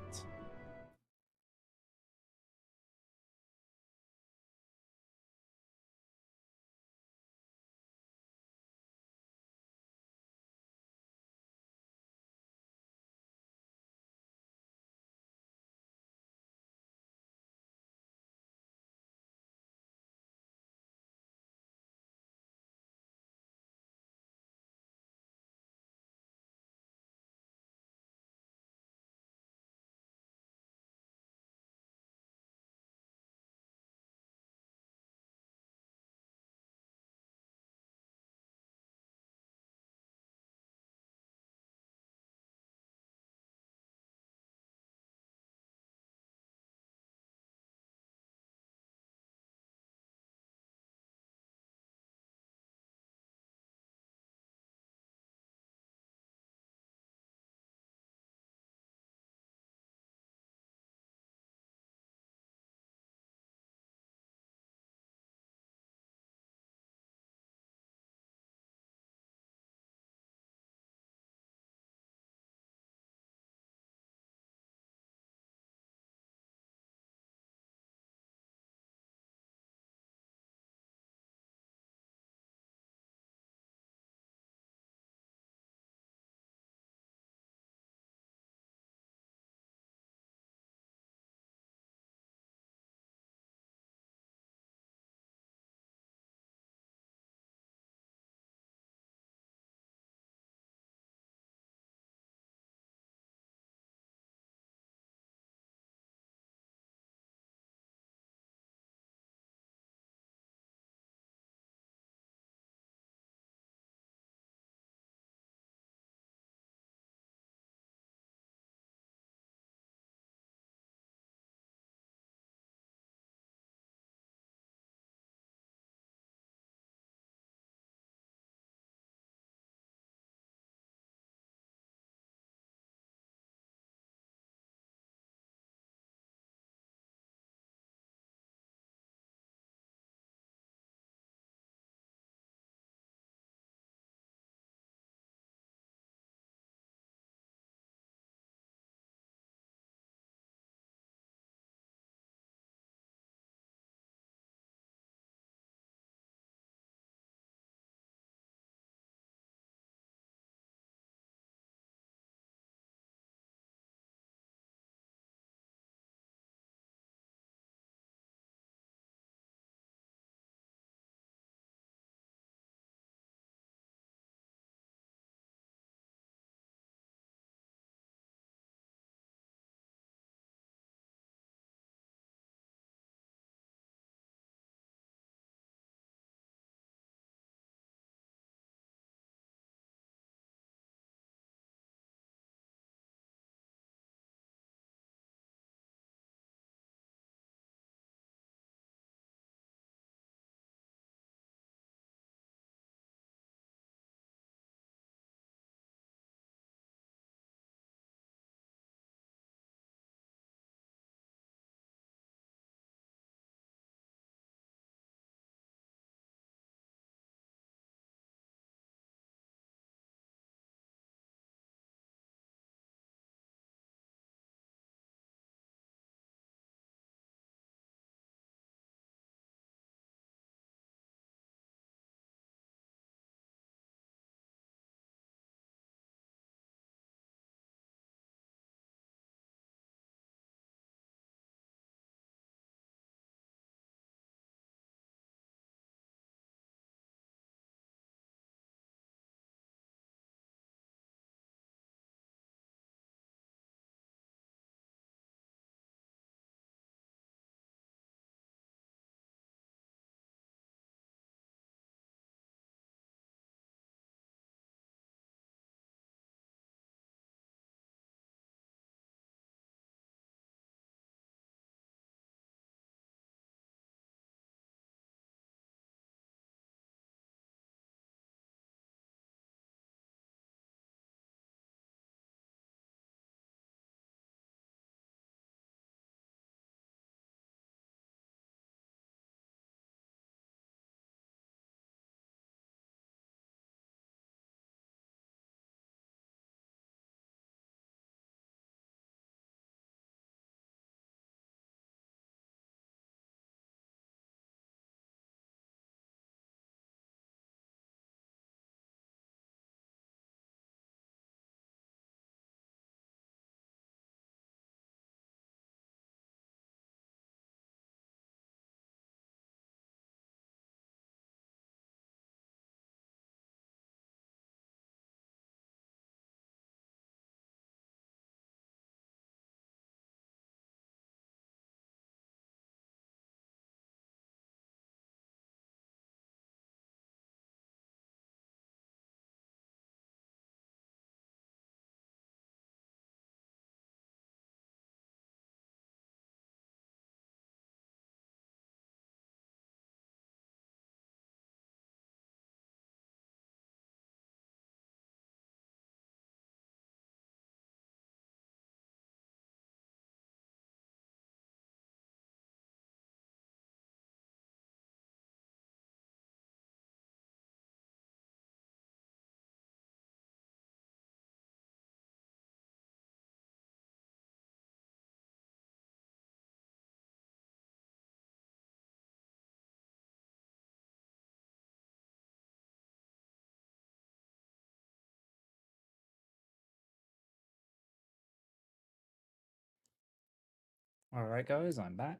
Alright, guys, I'm back.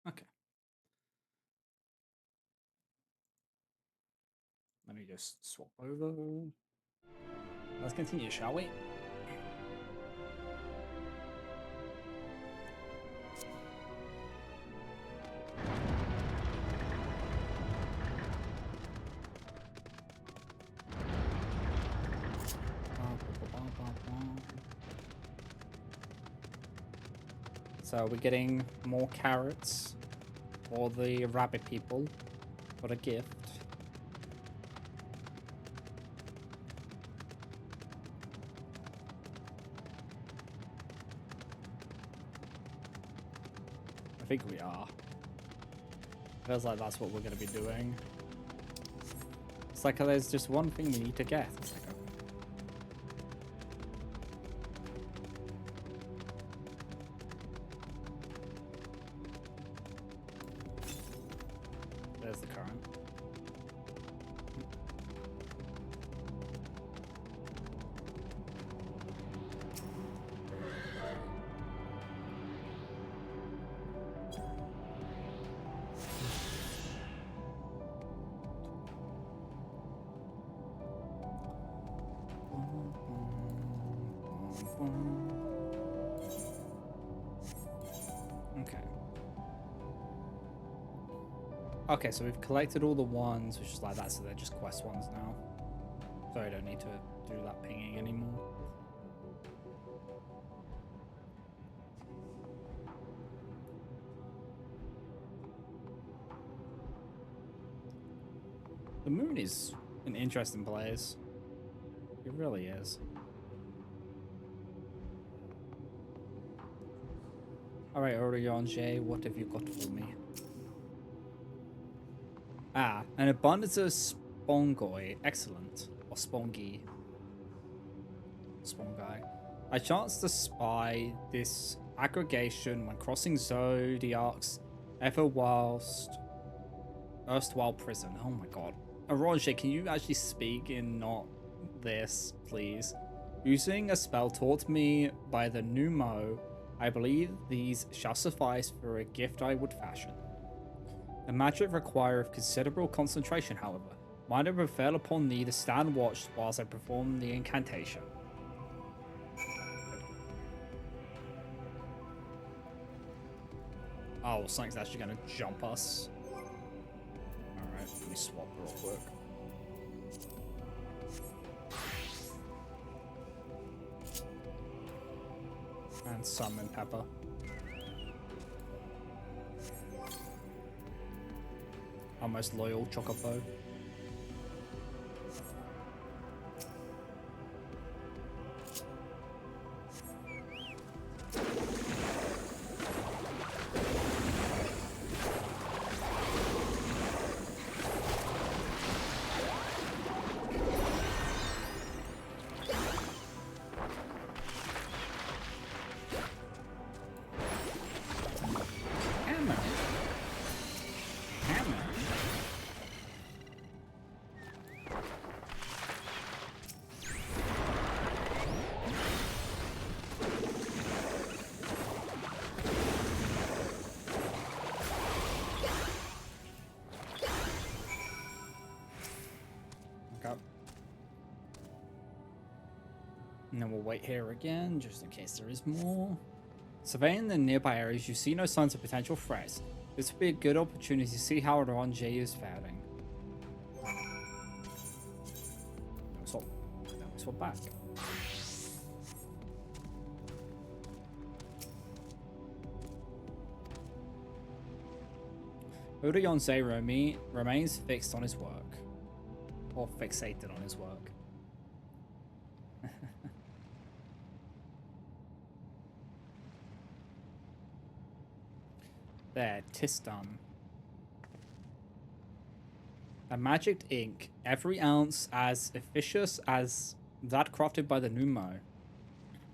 Okay. Let me just swap over. Let's continue, shall we? So we're getting more carrots for the rabbit people for a gift. I think we are. Feels like that's what we're going to be doing. It's like there's just one thing we need to get. It's like, there's the current. Okay. Okay, so we've collected all the ones, which is like that, so they're just quest ones now. So I don't need to do that pinging anymore. The moon is an interesting place. It really is. Alright, Orion, what have you got for me? Ah, an abundance of spongoi. Excellent. Or spongy. Spongi. I chanced to spy this aggregation when crossing Zodiac's erstwhile prison. Oh my god. Orange, can you actually speak in not this, please? Using a spell taught me by the Numo, I believe these shall suffice for a gift I would fashion. The magic requireth considerable concentration, however. Might it prevail upon thee to stand watch whilst I perform the incantation? Oh, something's actually going to jump us. Alright, let me swap real quick. And summon Pepper. Our most loyal Chocobo. And then we'll wait here again, just in case there is more. Surveying the nearby areas, you see no signs of potential threats. This would be a good opportunity to see how Ronjay is faring. Swap back. Urionze remains fixed on his work. Or fixated on his work. There, 'tis done. A magic ink, every ounce as efficacious as that crafted by the Numo.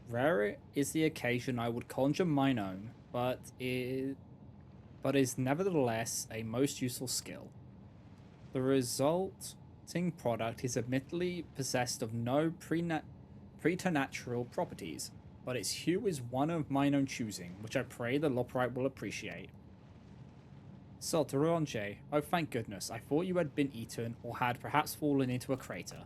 Rare is the occasion I would conjure mine own, but is nevertheless a most useful skill. The resulting product is admittedly possessed of no preternatural properties, but its hue is one of mine own choosing, which I pray the Loporite will appreciate. Salt Orange, oh thank goodness, I thought you had been eaten or had perhaps fallen into a crater.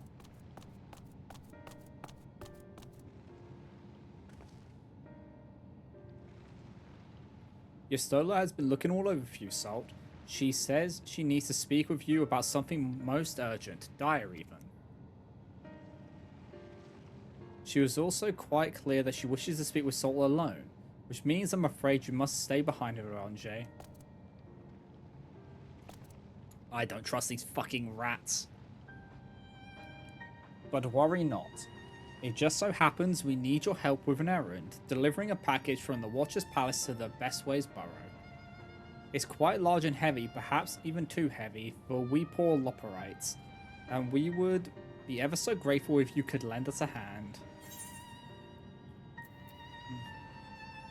Yostola has been looking all over for you, Salt. She says she needs to speak with you about something most urgent, dire even. She was also quite clear that she wishes to speak with Salt alone, which means I'm afraid you must stay behind her, Orange. I don't trust these fucking rats. But worry not. It just so happens we need your help with an errand, delivering a package from the Watcher's Palace to the Bestways Burrow. It's quite large and heavy, perhaps even too heavy for we poor Loporites, and we would be ever so grateful if you could lend us a hand.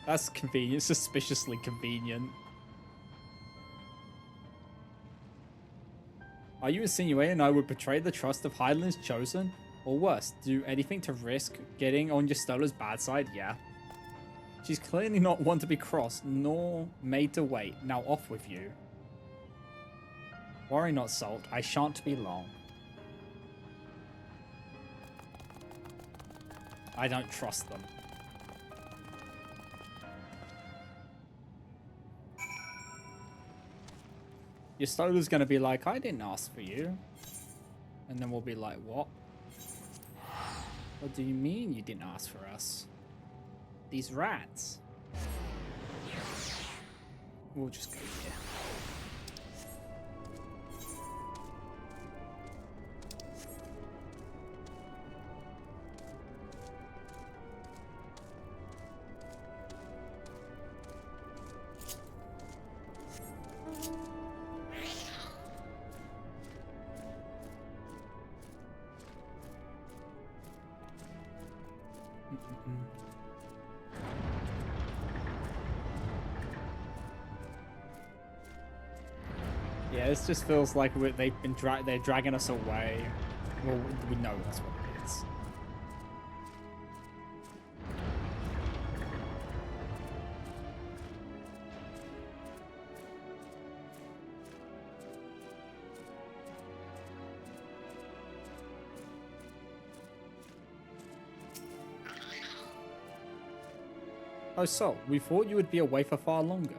That's convenient, suspiciously convenient. Are you insinuating I would betray the trust of Highland's Chosen? Or worse, do anything to risk getting on Yostola's bad side? Yeah. She's clearly not one to be crossed, nor made to wait. Now off with you. Worry not, Salt. I shan't be long. I don't trust them. Yostola's gonna be like, I didn't ask for you. And then we'll be like, what? What do you mean you didn't ask for us? These rats. We'll just go here. Yeah, this just feels like they're dragging us away. Well, we know that's what it is. Oh, so we thought you would be away for far longer.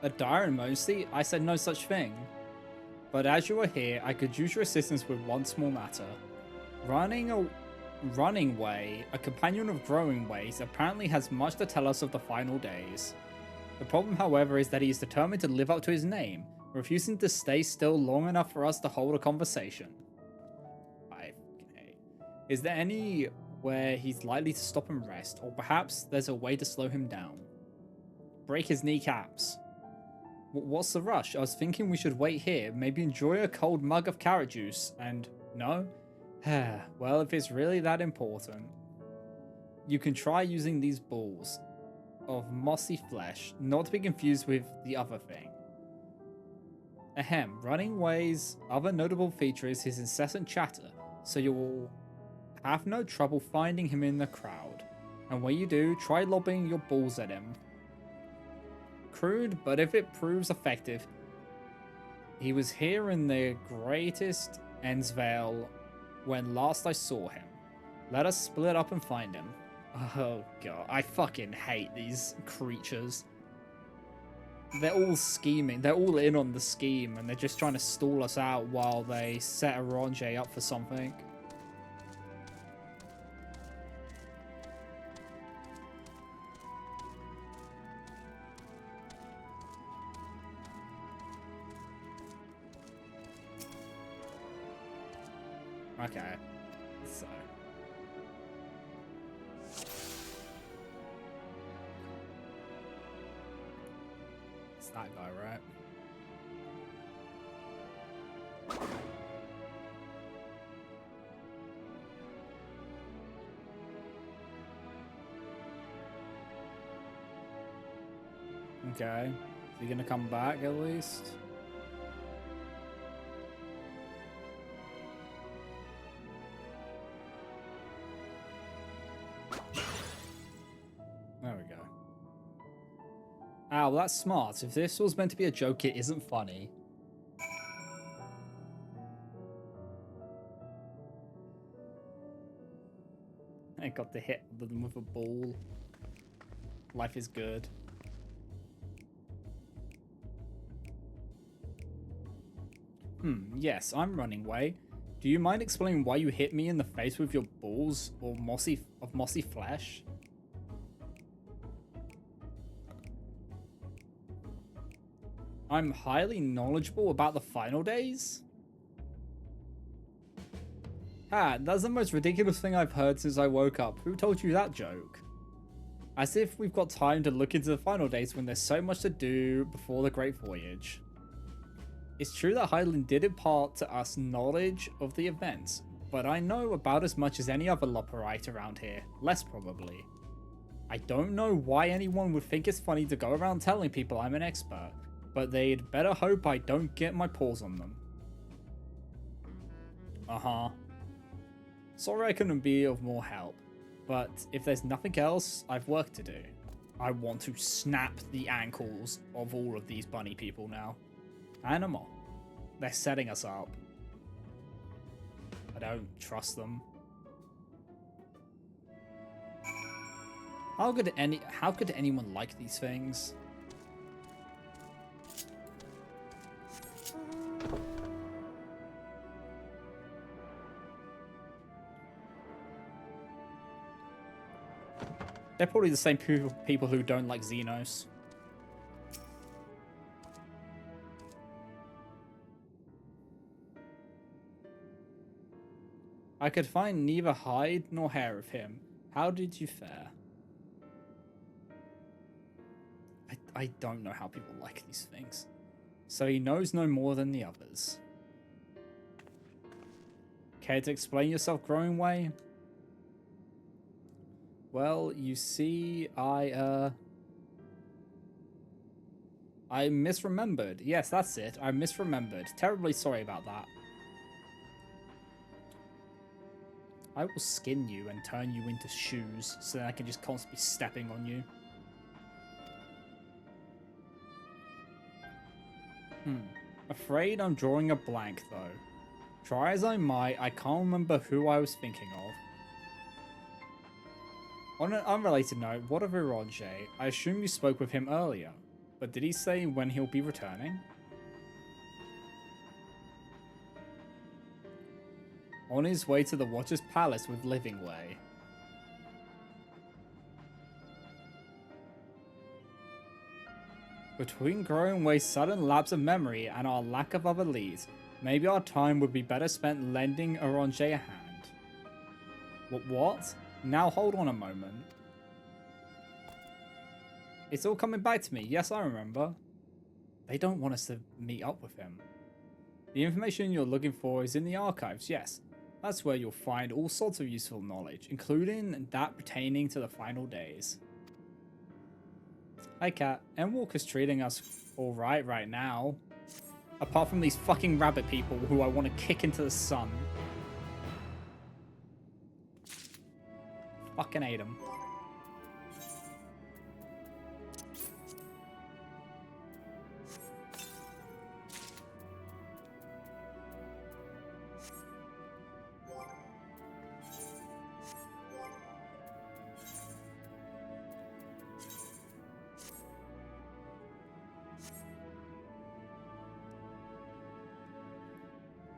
A dire emergency? I said no such thing. But as you are here, I could use your assistance with one small matter. Running Way, a companion of Growing Ways, apparently has much to tell us of the final days. The problem, however, is that he is determined to live up to his name, refusing to stay still long enough for us to hold a conversation. I fucking hate. Is there anywhere he's likely to stop and rest, or perhaps there's a way to slow him down? Break his kneecaps. What's the rush? I was thinking we should wait here, maybe enjoy a cold mug of carrot juice, and no? Well, if it's really that important, you can try using these balls of mossy flesh, not to be confused with the other thing. Ahem, Running Way's other notable feature is his incessant chatter, so you will have no trouble finding him in the crowd. And when you do, try lobbing your balls at him. Crude, but if it proves effective, he was here in the greatest Endsvale when last I saw him. Let us split up and find him. Oh god, I fucking hate these creatures. They're all scheming, they're all in on the scheme, and they're just trying to stall us out while they set Orange up for something. Okay, so it's that guy, right? Okay, is he gonna come back at least? Ow, that's smart. If this was meant to be a joke, it isn't funny. I got to hit them with a ball. Life is good. Yes, I'm running away. Do you mind explaining why you hit me in the face with your balls or mossy flesh? I'm highly knowledgeable about the final days? Ah, that's the most ridiculous thing I've heard since I woke up. Who told you that joke? As if we've got time to look into the final days when there's so much to do before the Great Voyage. It's true that Hyland did impart to us knowledge of the events, but I know about as much as any other Loperite around here, less probably. I don't know why anyone would think it's funny to go around telling people I'm an expert, but they'd better hope I don't get my paws on them. Uh-huh. Sorry I couldn't be of more help, but if there's nothing else, I've work to do. I want to snap the ankles of all of these bunny people now. Animal. They're setting us up. I don't trust them. How could anyone like these things? They're probably the same people who don't like Xenos. I could find neither hide nor hair of him. How did you fare? I don't know how people like these things. So he knows no more than the others. Care to explain yourself, Growing Way? Well, you see, I misremembered. Yes, that's it. I misremembered. Terribly sorry about that. I will skin you and turn you into shoes so that I can just constantly be stepping on you. Afraid I'm drawing a blank, though. Try as I might, I can't remember who I was thinking of. On an unrelated note, what of Ironje? I assume you spoke with him earlier, but did he say when he'll be returning? On his way to the Watcher's Palace with Livingway. Between Growing Way's sudden lapse of memory and our lack of other leads, maybe our time would be better spent lending Ironje a hand. What? Now hold on a moment. It's all coming back to me. Yes, I remember. They don't want us to meet up with him. The information you're looking for is in the archives, yes. That's where you'll find all sorts of useful knowledge, including that pertaining to the final days. Hi, Cat. Endwalker's treating us alright right now. Apart from these fucking rabbit people who I want to kick into the sun. Fucking hate them.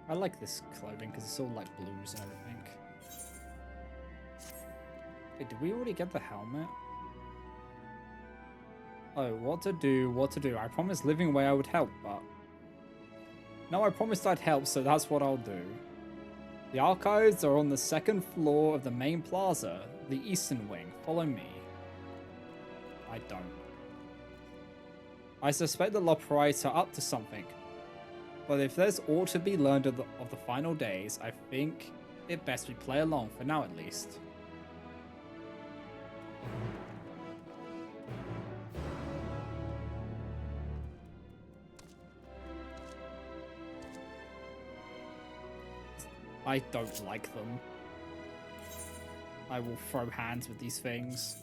I like this clothing because it's all like blues and everything. Wait, did we already get the helmet? Oh, what to do, what to do. I promised Livingway I would help, but... No, I promised I'd help, so that's what I'll do. The archives are on the second floor of the main plaza, the eastern wing. Follow me. I don't. I suspect the Loprites are up to something. But if there's aught to be learned of the final days, I think it best we play along, for now at least. I don't like them. I will throw hands with these things.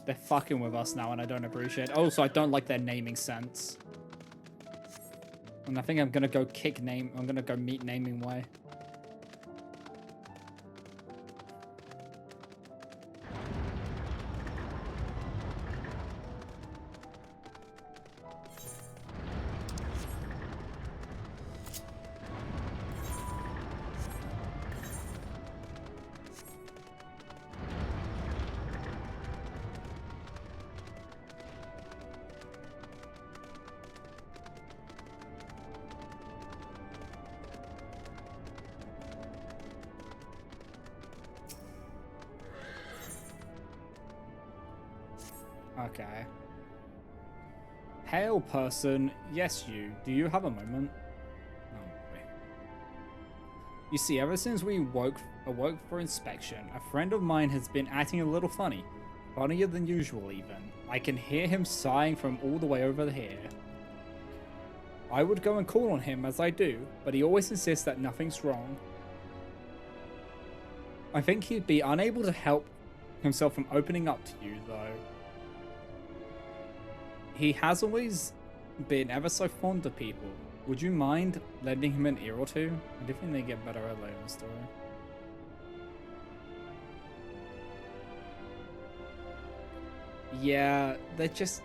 They're fucking with us now and I don't appreciate it. Also, I don't like their naming sense. And I think I'm gonna go I'm gonna go meet naming way. Okay. Hail person, yes you. Do you have a moment? Oh boy. You see, ever since we awoke for inspection, a friend of mine has been acting a little funny. Funnier than usual even. I can hear him sighing from all the way over here. I would go and call on him as I do, but he always insists that nothing's wrong. I think he'd be unable to help himself from opening up to you though. He has always been ever so fond of people. Would you mind lending him an ear or two? I do think they get better at later in the story. Yeah, they're just...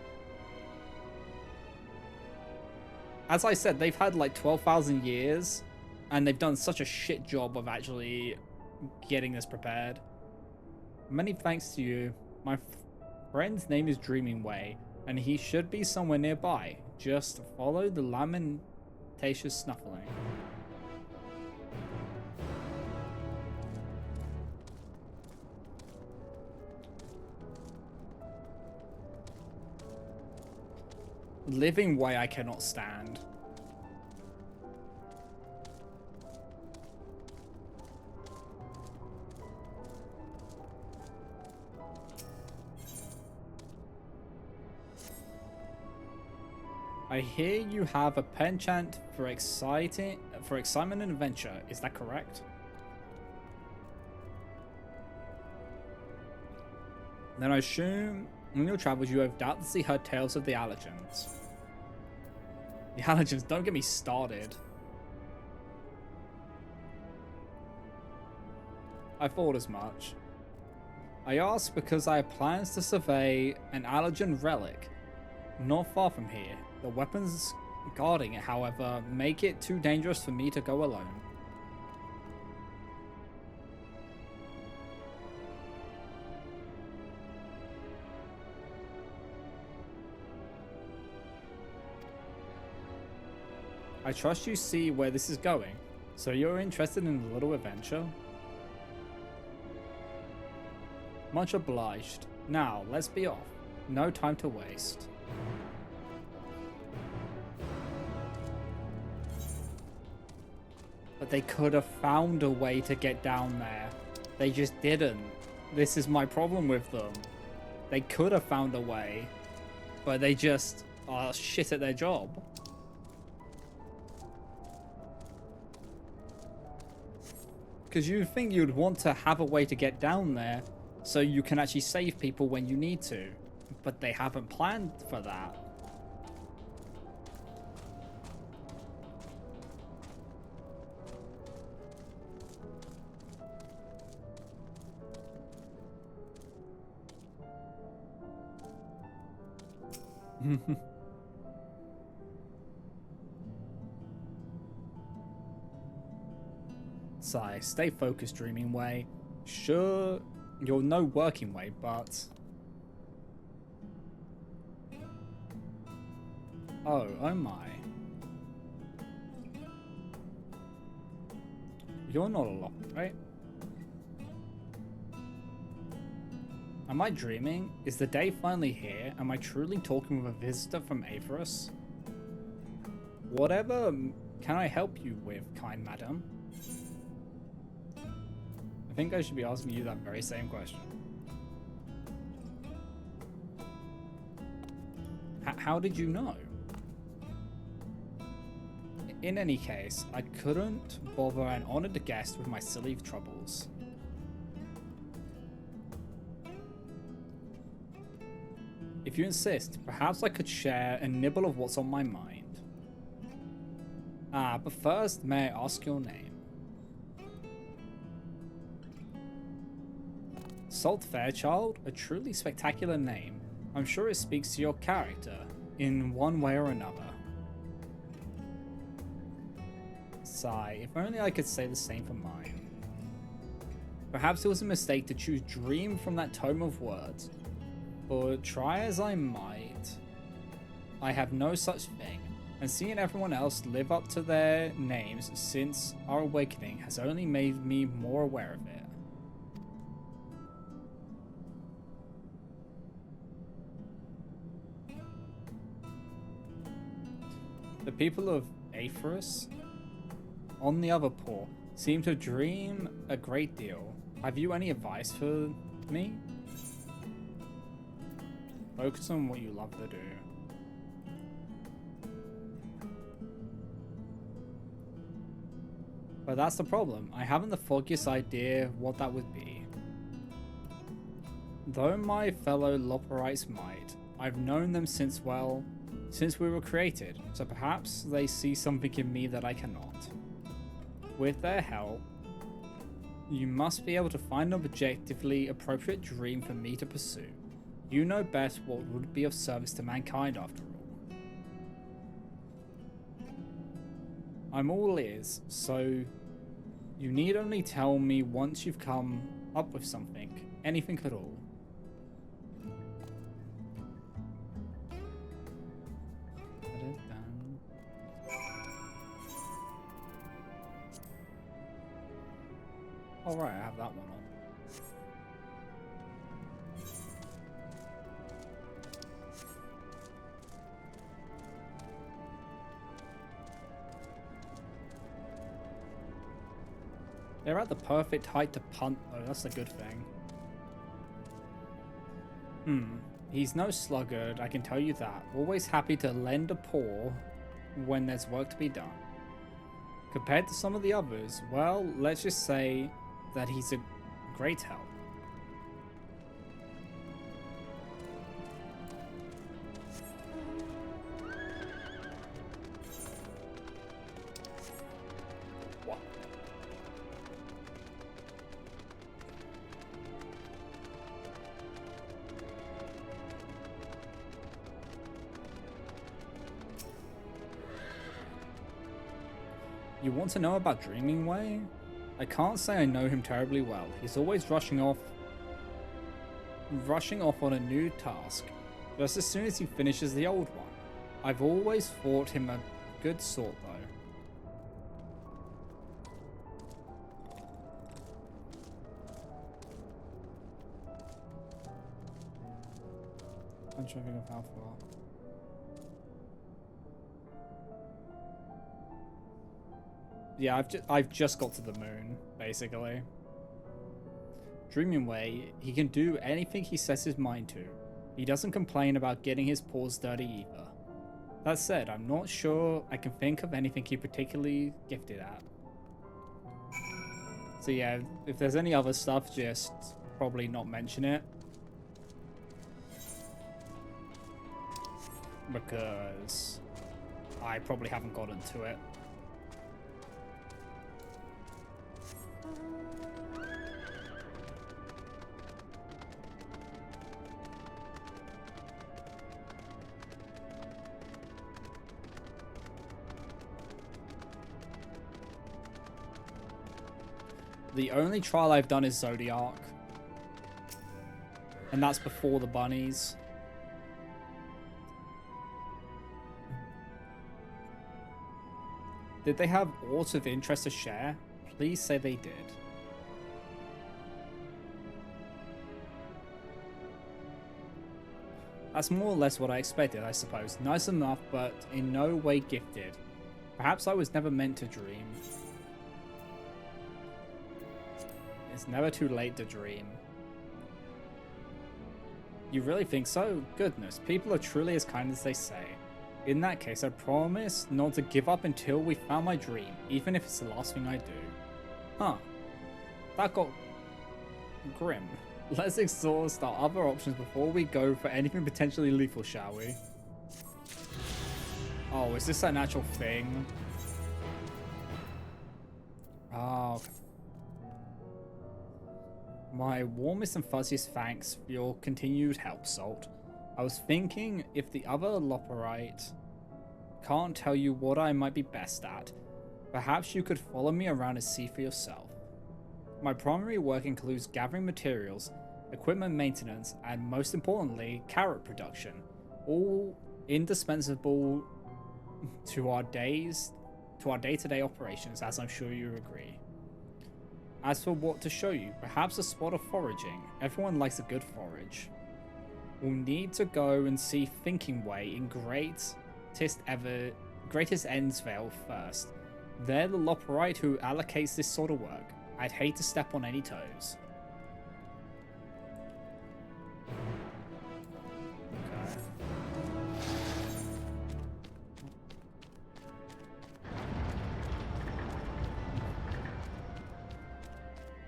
As I said, they've had like 12,000 years, and they've done such a shit job of actually getting this prepared. Many thanks to you. My friend's name is Dreaming Way, and he should be somewhere nearby. Just follow the lamentatious snuffling. Living Way I cannot stand. I hear you have a penchant for excitement and adventure. Is that correct? Then I assume in your travels you have doubtlessly heard tales of the allergens. The allergens, don't get me started. I thought as much. I ask because I have plans to survey an allergen relic not far from here. The weapons guarding it, however, make it too dangerous for me to go alone. I trust you see where this is going, so you're interested in a little adventure? Much obliged. Now, let's be off. No time to waste. But they could have found a way to get down there. They just didn't. This is my problem with them. They could have found a way, but they just are shit at their job. Because you think you'd want to have a way to get down there so you can actually save people when you need to. But they haven't planned for that. Sigh, stay focused, Dreaming Way. Sure, you're no working way, but... Oh my. You're not alone, right? Am I dreaming? Is the day finally here? Am I truly talking with a visitor from Averus? Whatever can I help you with, kind madam? I think I should be asking you that very same question. How did you know? In any case, I couldn't bother an honored guest with my silly troubles. If you insist, perhaps I could share a nibble of what's on my mind. But first, may I ask your name? Salt Fairchild, a truly spectacular name. I'm sure it speaks to your character, in one way or another. Sigh, if only I could say the same for mine. Perhaps it was a mistake to choose Dream from that tome of words, but try as I might, I have no such thing, and seeing everyone else live up to their names since our awakening has only made me more aware of it. The people of Aethyrus, on the other paw, seem to dream a great deal. Have you any advice for me? Focus on what you love to do. But that's the problem. I haven't the foggiest idea what that would be. Though my fellow Loperites might, I've known them since we were created, so perhaps they see something in me that I cannot. With their help, you must be able to find an objectively appropriate dream for me to pursue. You know best what would be of service to mankind after all. I'm all ears, so you need only tell me once you've come up with something, anything at all. Alright, I have that one on. They're at the perfect height to punt though, that's a good thing. He's no sluggard, I can tell you that. Always happy to lend a paw when there's work to be done. Compared to some of the others, well, let's just say that he's a great help. What? You want to know about Dreaming Way? I can't say I know him terribly well. He's always rushing off on a new task, just as soon as he finishes the old one. I've always thought him a good sort though. I'm trying to think of how far. Yeah, I've just got to the moon, basically. Dreaming Way, he can do anything he sets his mind to. He doesn't complain about getting his paws dirty either. That said, I'm not sure I can think of anything he particularly gifted at. So yeah, if there's any other stuff, just probably not mention it. Because I probably haven't gotten to it. The only trial I've done is Zodiac. And that's before the bunnies. Did they have aught of interest to share? Please say they did. That's more or less what I expected, I suppose. Nice enough, but in no way gifted. Perhaps I was never meant to dream. It's never too late to dream. You really think so? Goodness, people are truly as kind as they say. In that case, I promise not to give up until we found my dream, even if it's the last thing I do. Huh. That got grim. Let's exhaust our other options before we go for anything potentially lethal, shall we? Oh, is this an actual thing? Oh, okay. My warmest and fuzziest thanks for your continued help, Salt. I was thinking if the other Loporite can't tell you what I might be best at, perhaps you could follow me around and see for yourself. My primary work includes gathering materials, equipment maintenance, and most importantly, carrot production, all indispensable to our day-to-day operations, as I'm sure you agree. As for what to show you, perhaps a spot of foraging. Everyone likes a good forage. We'll need to go and see Thinking Way in Greatest Endsvale first. They're the Loporite who allocates this sort of work. I'd hate to step on any toes. Okay.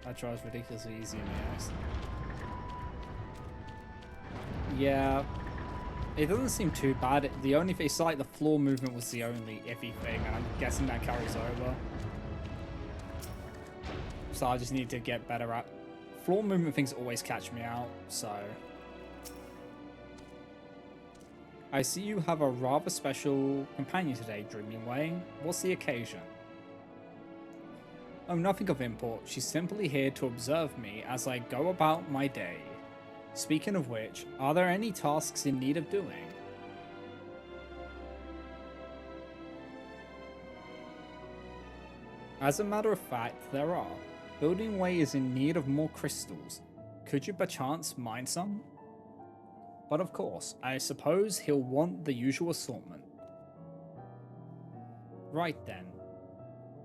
That drive's ridiculously easy in the ice. Yeah, it doesn't seem too bad. The only thing, it's like the floor movement was the only iffy thing, and I'm guessing that carries over. So I just need to get better at floor movement. Things always catch me out, so. I see you have a rather special companion today, Dreaming Way. What's the occasion? Oh, nothing of import. She's simply here to observe me as I go about my day. Speaking of which, are there any tasks in need of doing? As a matter of fact, there are. Building Way is in need of more crystals. Could you perchance mine some? But of course, I suppose he'll want the usual assortment. Right then.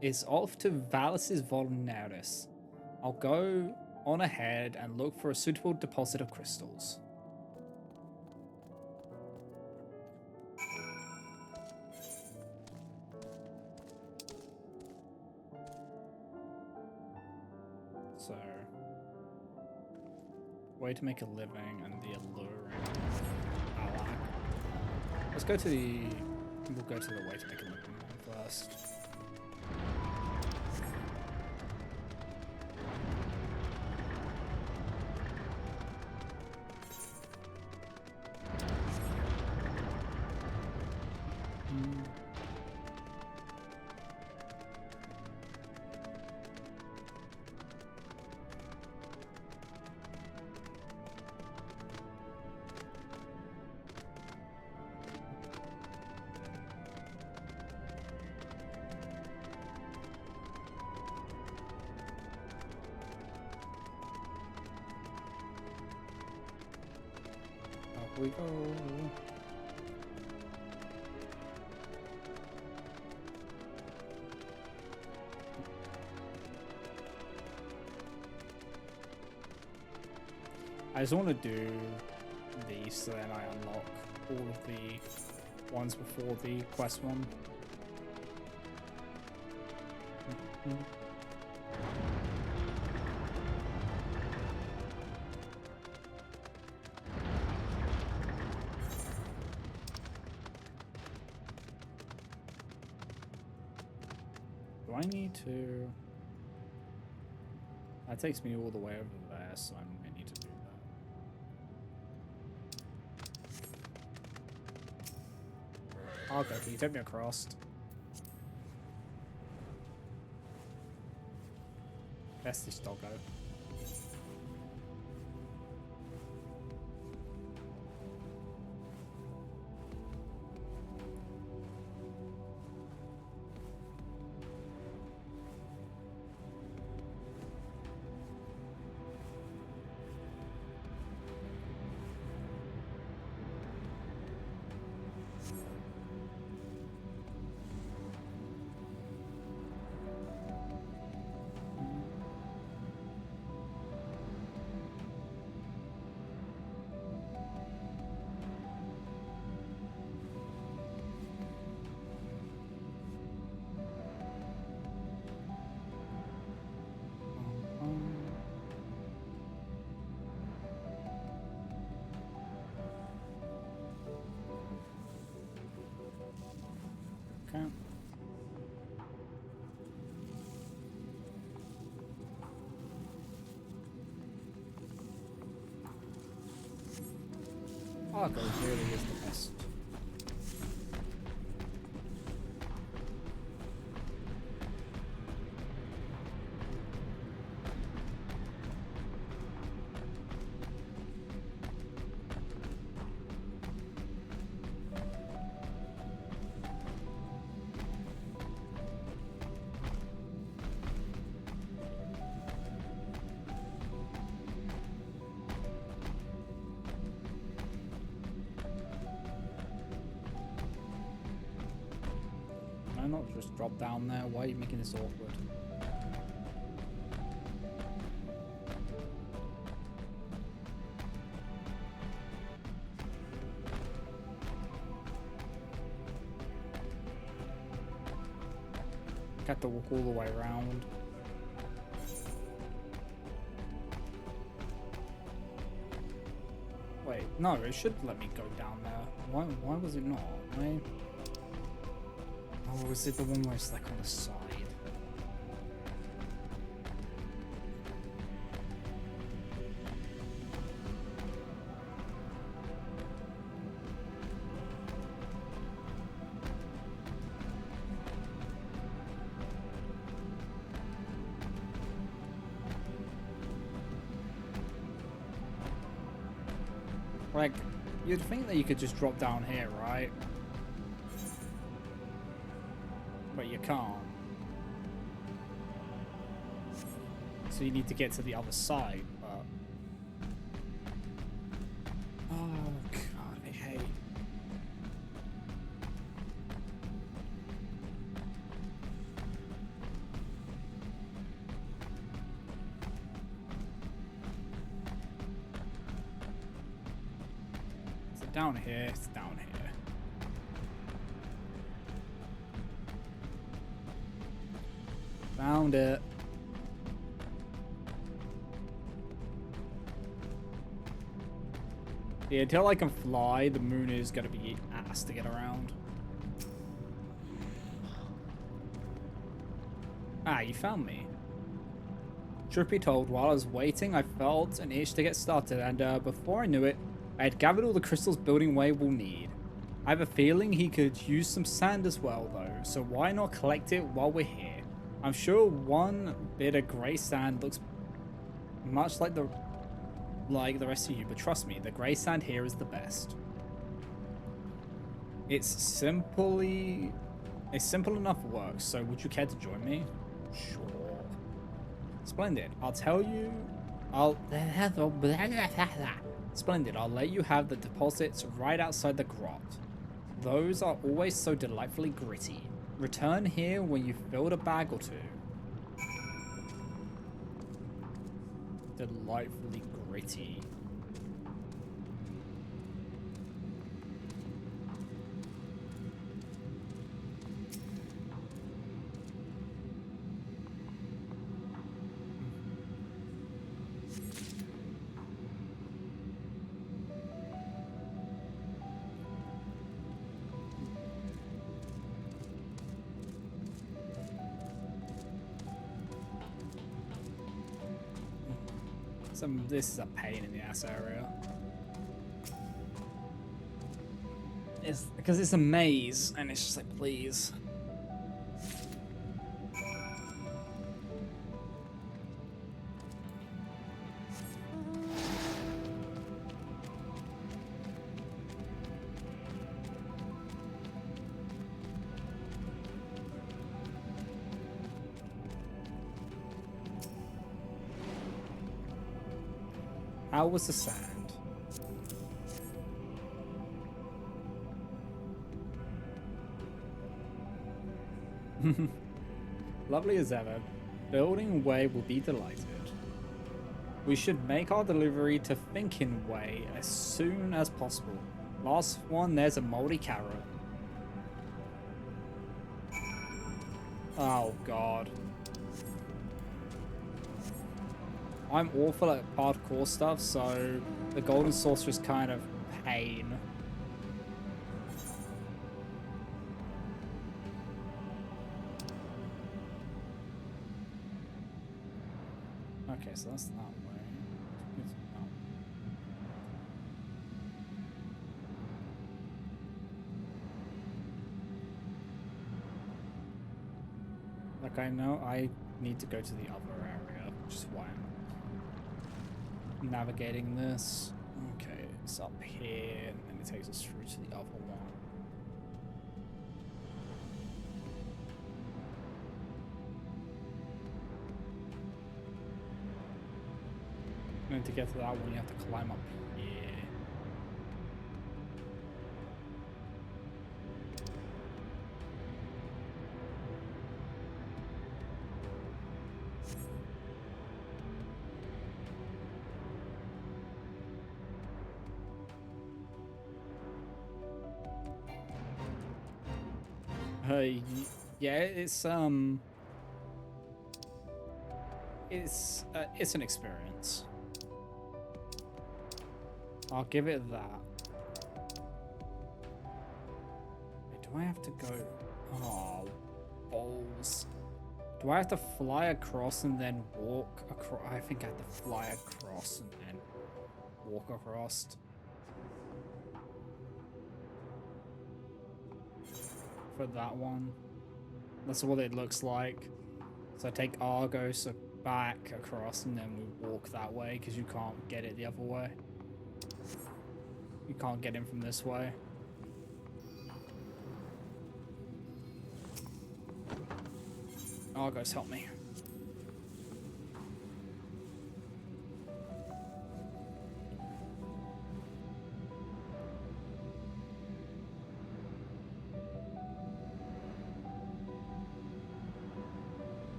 It's off to Valis' Volnaris. I'll go on ahead and look for a suitable deposit of crystals. So, way to make a living and the alluring ally. Let's go to the. We'll go to the way to make a living one first. Up we go. I just want to do these so then I unlock all of the ones before the quest one. Do I need to? That takes me all the way over there, so I need to do that. Okay, can you take me across? Best doggo. Argo really is the best. Not just drop down there. Why are you making this awkward? Got to walk all the way around. Wait, no, it should let me go down there. Why was it not? Why? Oh, is it the one where it's like on the side? Like, you'd think that you could just drop down here, right? But you can't. So you need to get to the other side, but... Oh god, I hate... Is it down here? It's down here. Found it. Yeah, until I can fly, the moon is gonna be ass to get around. Ah, you found me. Truth be told, while I was waiting, I felt an itch to get started, and before I knew it, I had gathered all the crystals building way will need. I have a feeling he could use some sand as well, though, so why not collect it while we're here? I'm sure one bit of grey sand looks much like the rest of you, but trust me, the grey sand here is the best. It's simple enough work, so would you care to join me? Sure. Splendid. Splendid. I'll let you have the deposits right outside the grot. Those are always so delightfully gritty. Return here when you've filled a bag or two. Delightfully gritty. This is a pain in the ass area. It's because it's a maze, and it's just like, please. How was the sand? Lovely as ever. Building Way will be delighted. We should make our delivery to Thinking Way as soon as possible. Last one, there's a moldy carrot. Oh god. I'm awful at hardcore stuff, so the golden saucer is kind of pain. Okay, so that's that way. Okay, no, I need to go to the other area, which is why I'm navigating this. Okay, it's up here, and then it takes us through to the other one. And to get to that one, you have to climb up here. Yeah, it's an experience. I'll give it that. Wait, do I have to go? Oh, balls. Do I have to fly across and then walk across? I think I have to fly across and then walk across. For that one. That's what it looks like. So I take Argos back across and then we walk that way because you can't get it the other way. You can't get in from this way. Argos, help me.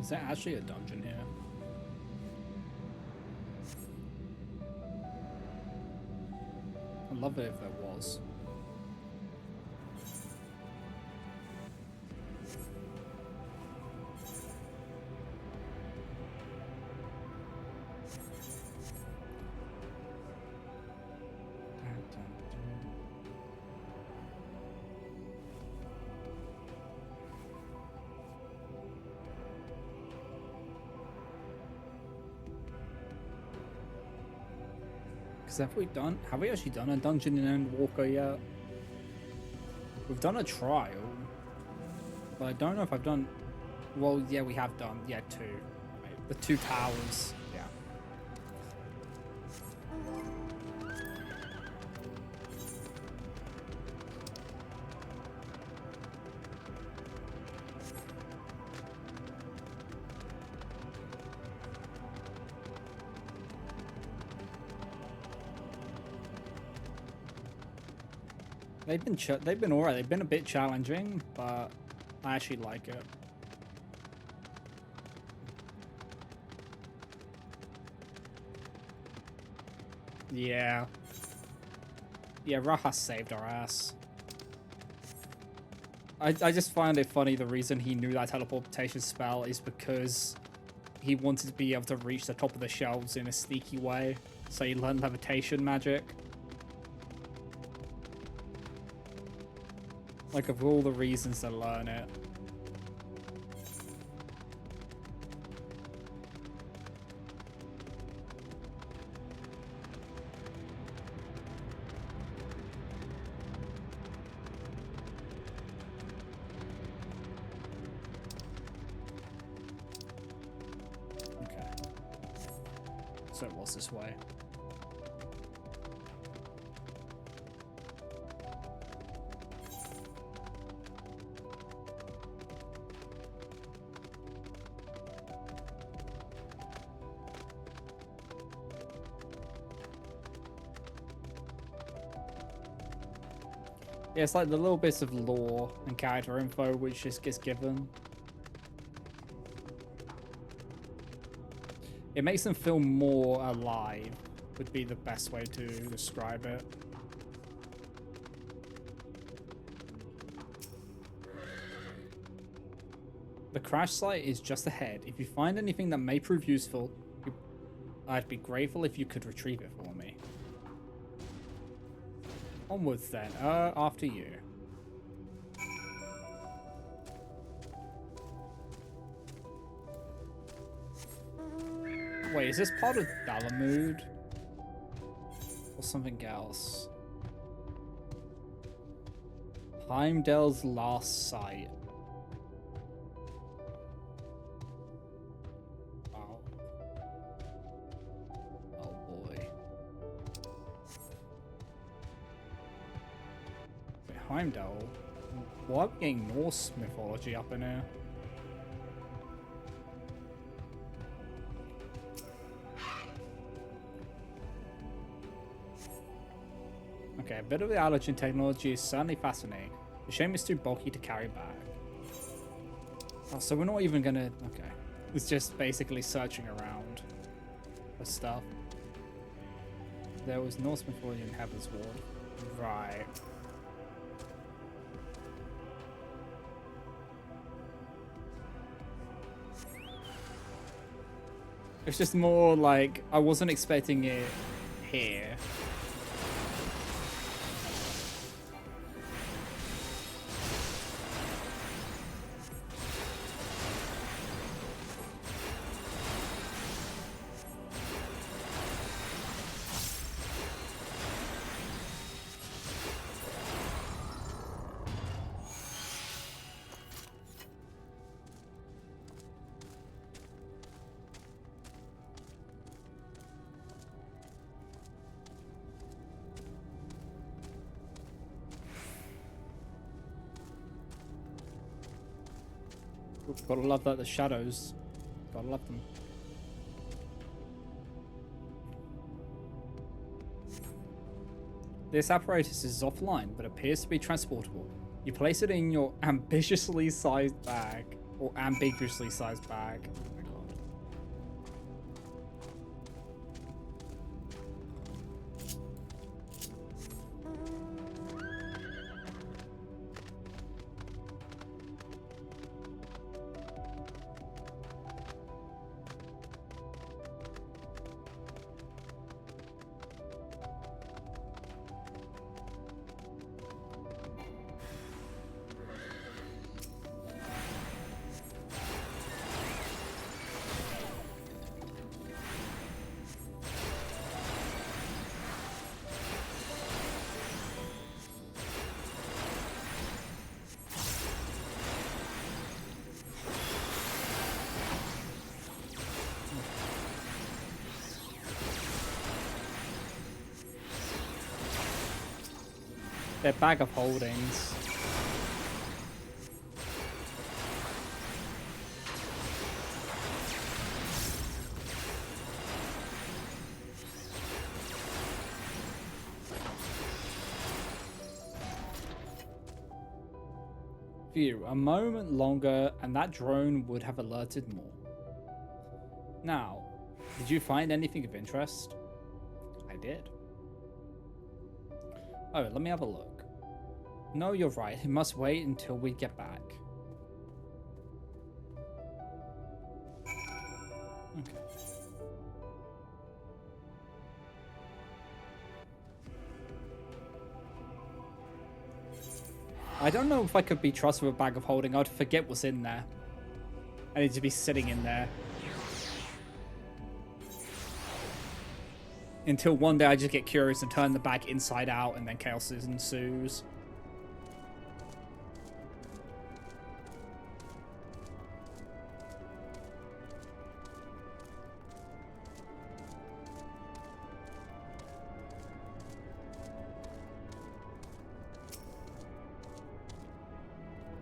Is there actually a dungeon here? I'd love it if there was. Have we actually done a dungeon in Endwalker yet? We've done a trial, but I don't know if I've done, well, yeah, we have done, yeah, 2. Right. The 2 towers, yeah. They've been alright. They've been a bit challenging, but I actually like it. Yeah. Yeah, Raha saved our ass. I just find it funny the reason he knew that teleportation spell is because he wanted to be able to reach the top of the shelves in a sneaky way. So he learned levitation magic. Like, of all the reasons to learn it. Okay. So it was this way. Yeah, it's like the little bits of lore and character info which just gets given. It makes them feel more alive, would be the best way to describe it. The crash site is just ahead. If you find anything that may prove useful, I'd be grateful if you could retrieve it for me. Onwards then, after you. Wait, is this part of Dalamud? Or something else? Heimdall's last sight. Oh. Oh boy. Wait, Heimdall? Why are we getting Norse mythology up in here? Okay, a bit of the allergen technology is certainly fascinating. The shame it's too bulky to carry back. Oh, so we're not even gonna... Okay. It's just basically searching around for stuff. There was Norse mythology in Heaven's Ward. Right. It's just more like, I wasn't expecting it here. Gotta love that, the shadows. Gotta love them. This apparatus is offline, but appears to be transportable. You place it in your ambitiously sized bag. Or ambiguously sized bag. Oh my god. Their bag of holdings. Phew, a moment longer and that drone would have alerted more. Now, did you find anything of interest? I did. Oh, let me have a look. No, you're right. It must wait until we get back. Okay. I don't know if I could be trusted with a bag of holding. I'd forget what's in there. I need to be sitting in there. Until one day I just get curious and turn the bag inside out and then chaos ensues.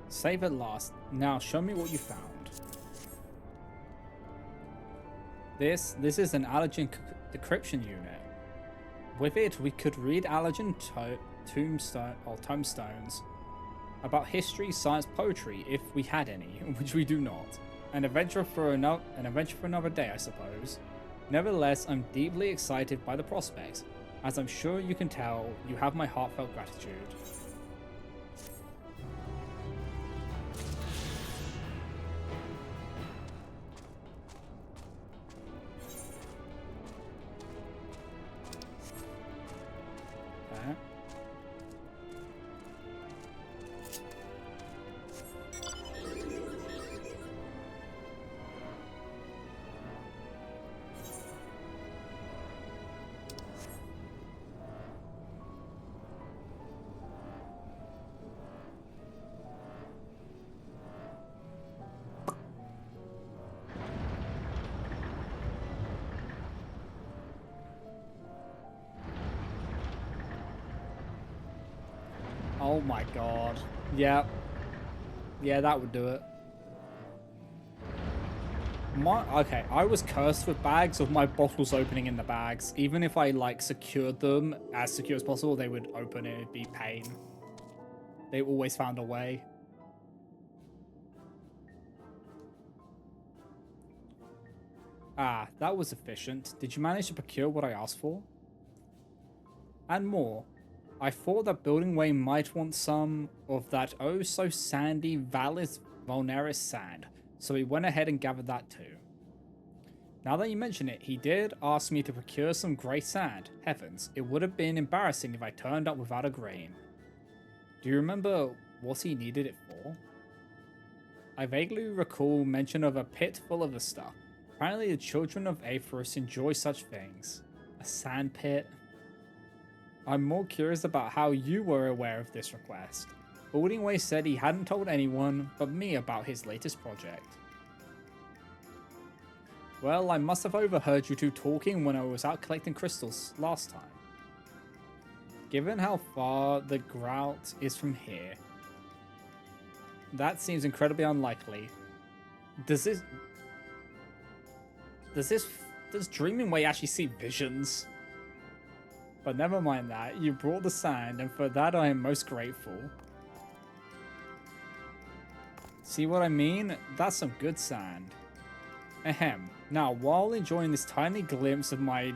Save at last. Now show me what you found. This is an allergen decryption unit. With it, we could read allergen tombstones about history, science, poetry, if we had any, which we do not. An adventure for another day, I suppose. Nevertheless, I'm deeply excited by the prospects. As I'm sure you can tell, you have my heartfelt gratitude. Oh my god. Yeah. Yeah, that would do it. Okay, I was cursed with bags of my bottles opening in the bags. Even if I, like, secured them as secure as possible, they would open and it'd be pain. They always found a way. Ah, that was efficient. Did you manage to procure what I asked for? And more. I thought that Building Way might want some of that oh so sandy Vallis Vulnerus sand, so we went ahead and gathered that too. Now that you mention it, he did ask me to procure some grey sand. Heavens, it would have been embarrassing if I turned up without a grain. Do you remember what he needed it for? I vaguely recall mention of a pit full of the stuff. Apparently the children of Aetherius enjoy such things. A sand pit? I'm more curious about how you were aware of this request. Building Way said he hadn't told anyone but me about his latest project. Well, I must have overheard you two talking when I was out collecting crystals last time. Given how far the grout is from here, that seems incredibly unlikely. Does Dreaming Way actually see visions? But never mind that, you brought the sand, and for that I am most grateful. See what I mean? That's some good sand. Ahem. Now, while enjoying this tiny glimpse of my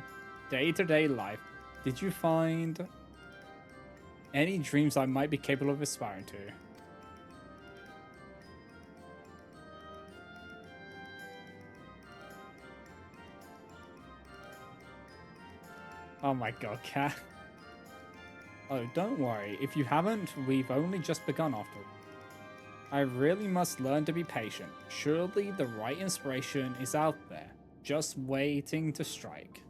day-to-day life, did you find any dreams I might be capable of aspiring to? Oh my god, Cat. Oh, don't worry. If you haven't, we've only just begun after all. I really must learn to be patient. Surely the right inspiration is out there, just waiting to strike.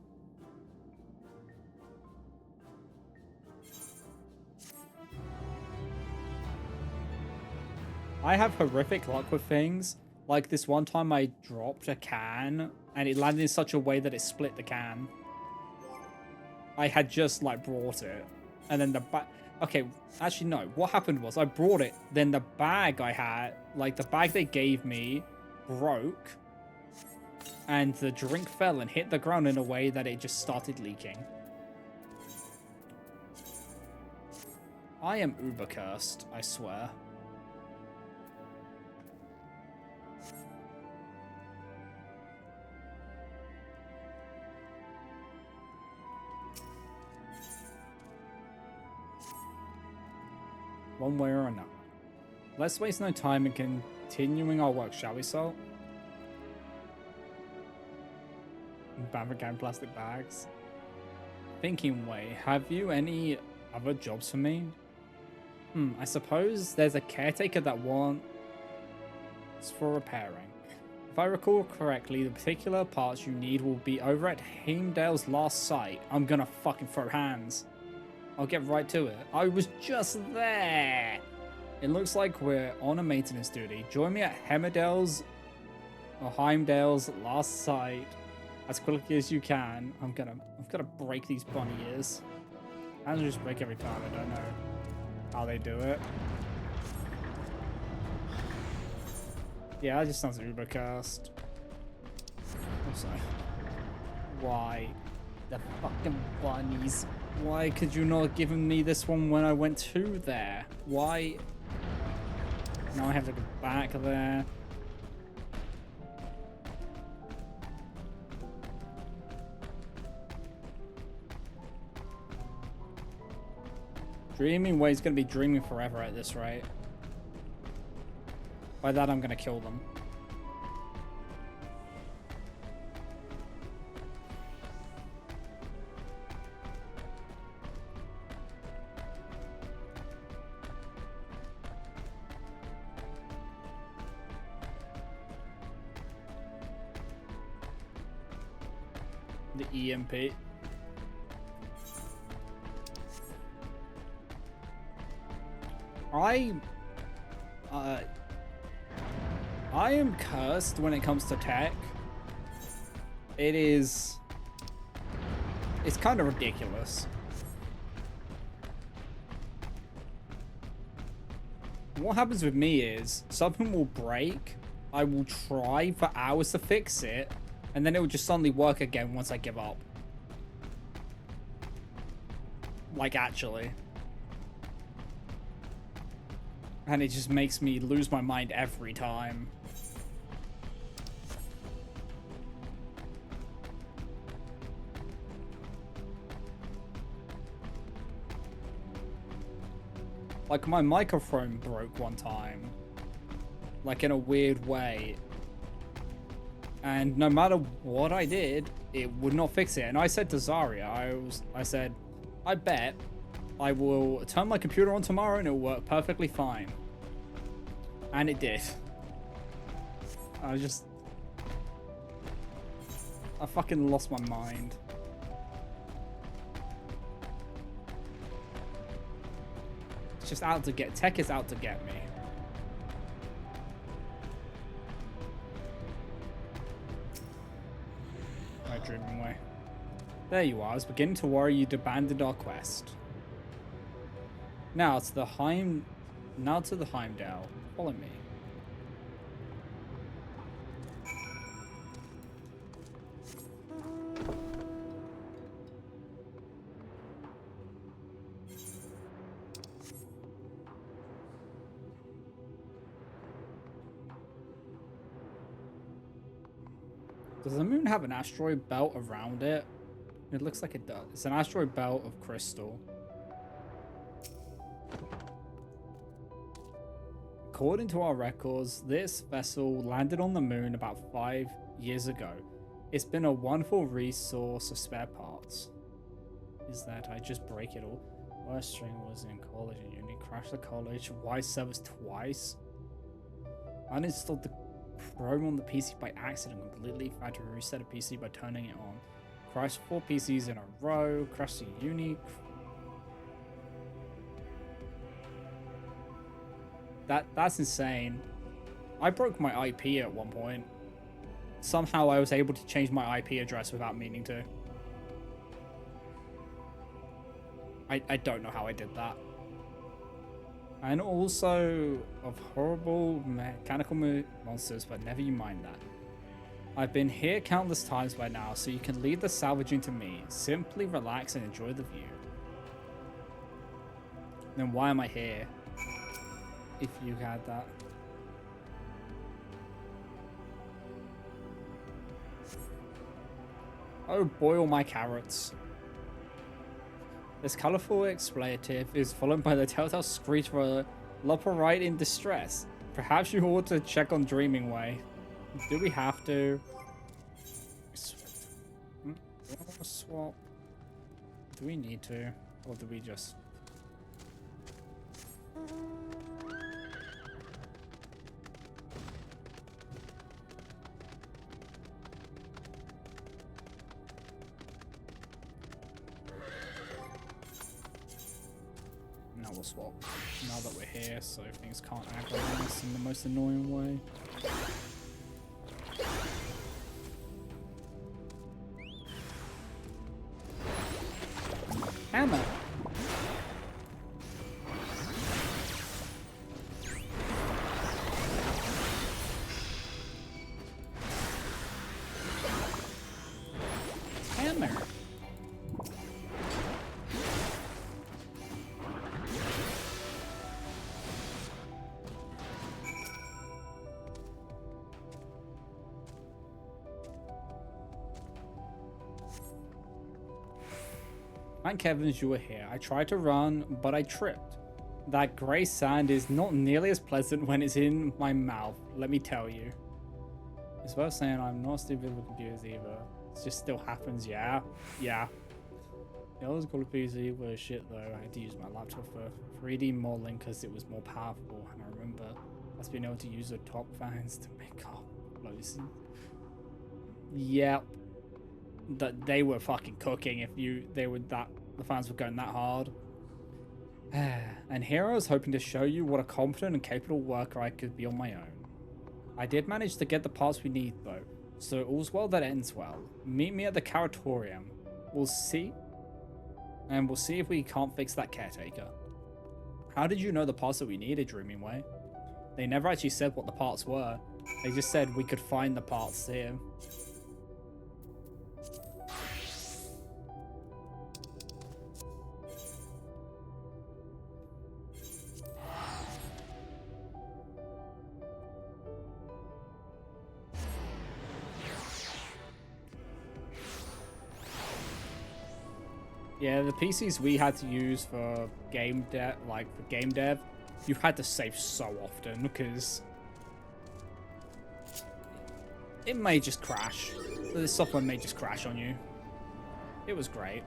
I have horrific luck with things. Like this one time I dropped a can and it landed in such a way that it split the can. I had just like brought it and then the back. Okay, actually no, what happened was I brought it, then the bag I had, like the bag they gave me, broke and the drink fell and hit the ground in a way that it just started leaking. I am uber cursed, I swear. One way or another. Let's waste no time in continuing our work, shall we, Salt? Bavarian plastic bags. Thinking way, have you any other jobs for me? I suppose there's a caretaker that wants for repairing. If I recall correctly, the particular parts you need will be over at Heimdall's last site. I'm gonna fucking throw hands. I'll get right to it. I was just there. It looks like we're on a maintenance duty. Join me at Heimdall's last site as quickly as you can. I'm gonna break these bunny ears. Hands just break every time. I don't know how they do it. Yeah, that just sounds ubercast. Also, why the fucking bunnies? Why could you not have given me this one when I went to there? Why? Now I have to go back there. Dreaming Way's gonna be dreaming forever at this rate. By that, I'm gonna kill them. The EMP. I am cursed when it comes to tech. It's kind of ridiculous. what happens with me is something will break. I will try for hours to fix it, and then it will just suddenly work again once I give up. Like, actually. And it just makes me lose my mind every time. Like, my microphone broke one time. Like, in a weird way. And no matter what I did, it would not fix it. And I said to Zarya, I said, I bet I will turn my computer on tomorrow and it'll work perfectly fine. And it did. I fucking lost my mind. It's just out to get, tech is out to get me. My dreaming way. There you are. I was beginning to worry you'd abandoned our quest. Now to the Heimdall. Follow me. Does the moon have an asteroid belt around it? It looks like it does. It's an asteroid belt of crystal. According to our records, this vessel landed on the moon about 5 years ago. It's been a wonderful resource of spare parts. Is that I just break it all? Worst string was in college and uni. Crashed the college. Wise service twice. Uninstalled the Chrome on the PC by accident completely. Had to reset a PC by turning it on. Crashed 4 PCs in a row. Crashed the uni. That's insane. I broke my IP at one point. Somehow I was able to change my IP address without meaning to. I don't know how I did that. And also of horrible mechanical monsters, but never you mind that. I've been here countless times by now, so you can leave the salvaging to me. Simply relax and enjoy the view. Then why am I here? If you had that. Oh, boil my carrots. This colourful expletive is followed by the telltale screech for a Loperite in distress. Perhaps you ought to check on Dreaming Way. Do we have to? Swap. Do we need to? Or do we just... Now we'll swap. Now that we're here, so things can't aggravate us in the most annoying way. Hammer! Hammer! Thank heavens you were here. I tried to run, but I tripped. That grey sand is not nearly as pleasant when it's in my mouth, let me tell you. It's worth saying I'm not stupid with computers either. It just still happens, yeah. Yeah. The old school PC was shit though. I had to use my laptop for 3D modeling because it was more powerful, and I remember us being able to use the top fans to make up close. Yep. That they were fucking cooking if the fans were going that hard. And here I was hoping to show you what a competent and capable worker I could be on my own. I did manage to get the parts we need though, so all's well that ends well. Meet me at the Caratorium. We'll see. And we'll see if we can't fix that caretaker. How did you know the parts that we needed, Dreaming Way? They never actually said what the parts were. They just said we could find the parts here. Yeah, the PCs we had to use for game dev, you had to save so often because it may just crash. The software may just crash on you. It was great.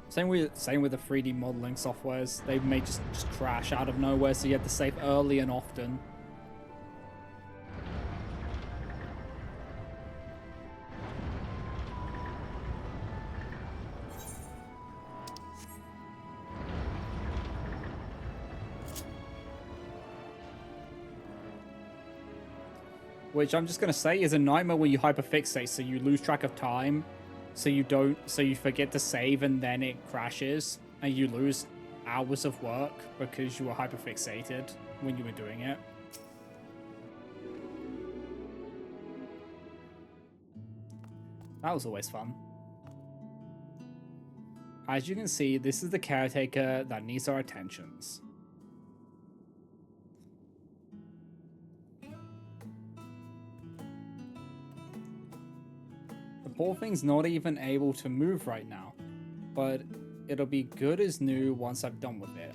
Same with the 3D modeling softwares. They may just crash out of nowhere, so you had to save early and often. Which I'm just gonna say is a nightmare where you hyperfixate, so you lose track of time, so you forget to save and then it crashes and you lose hours of work because you were hyperfixated when you were doing it. That was always fun. As you can see, this is the caretaker that needs our attentions. Poor thing's not even able to move right now, but it'll be good as new once I'm done with it.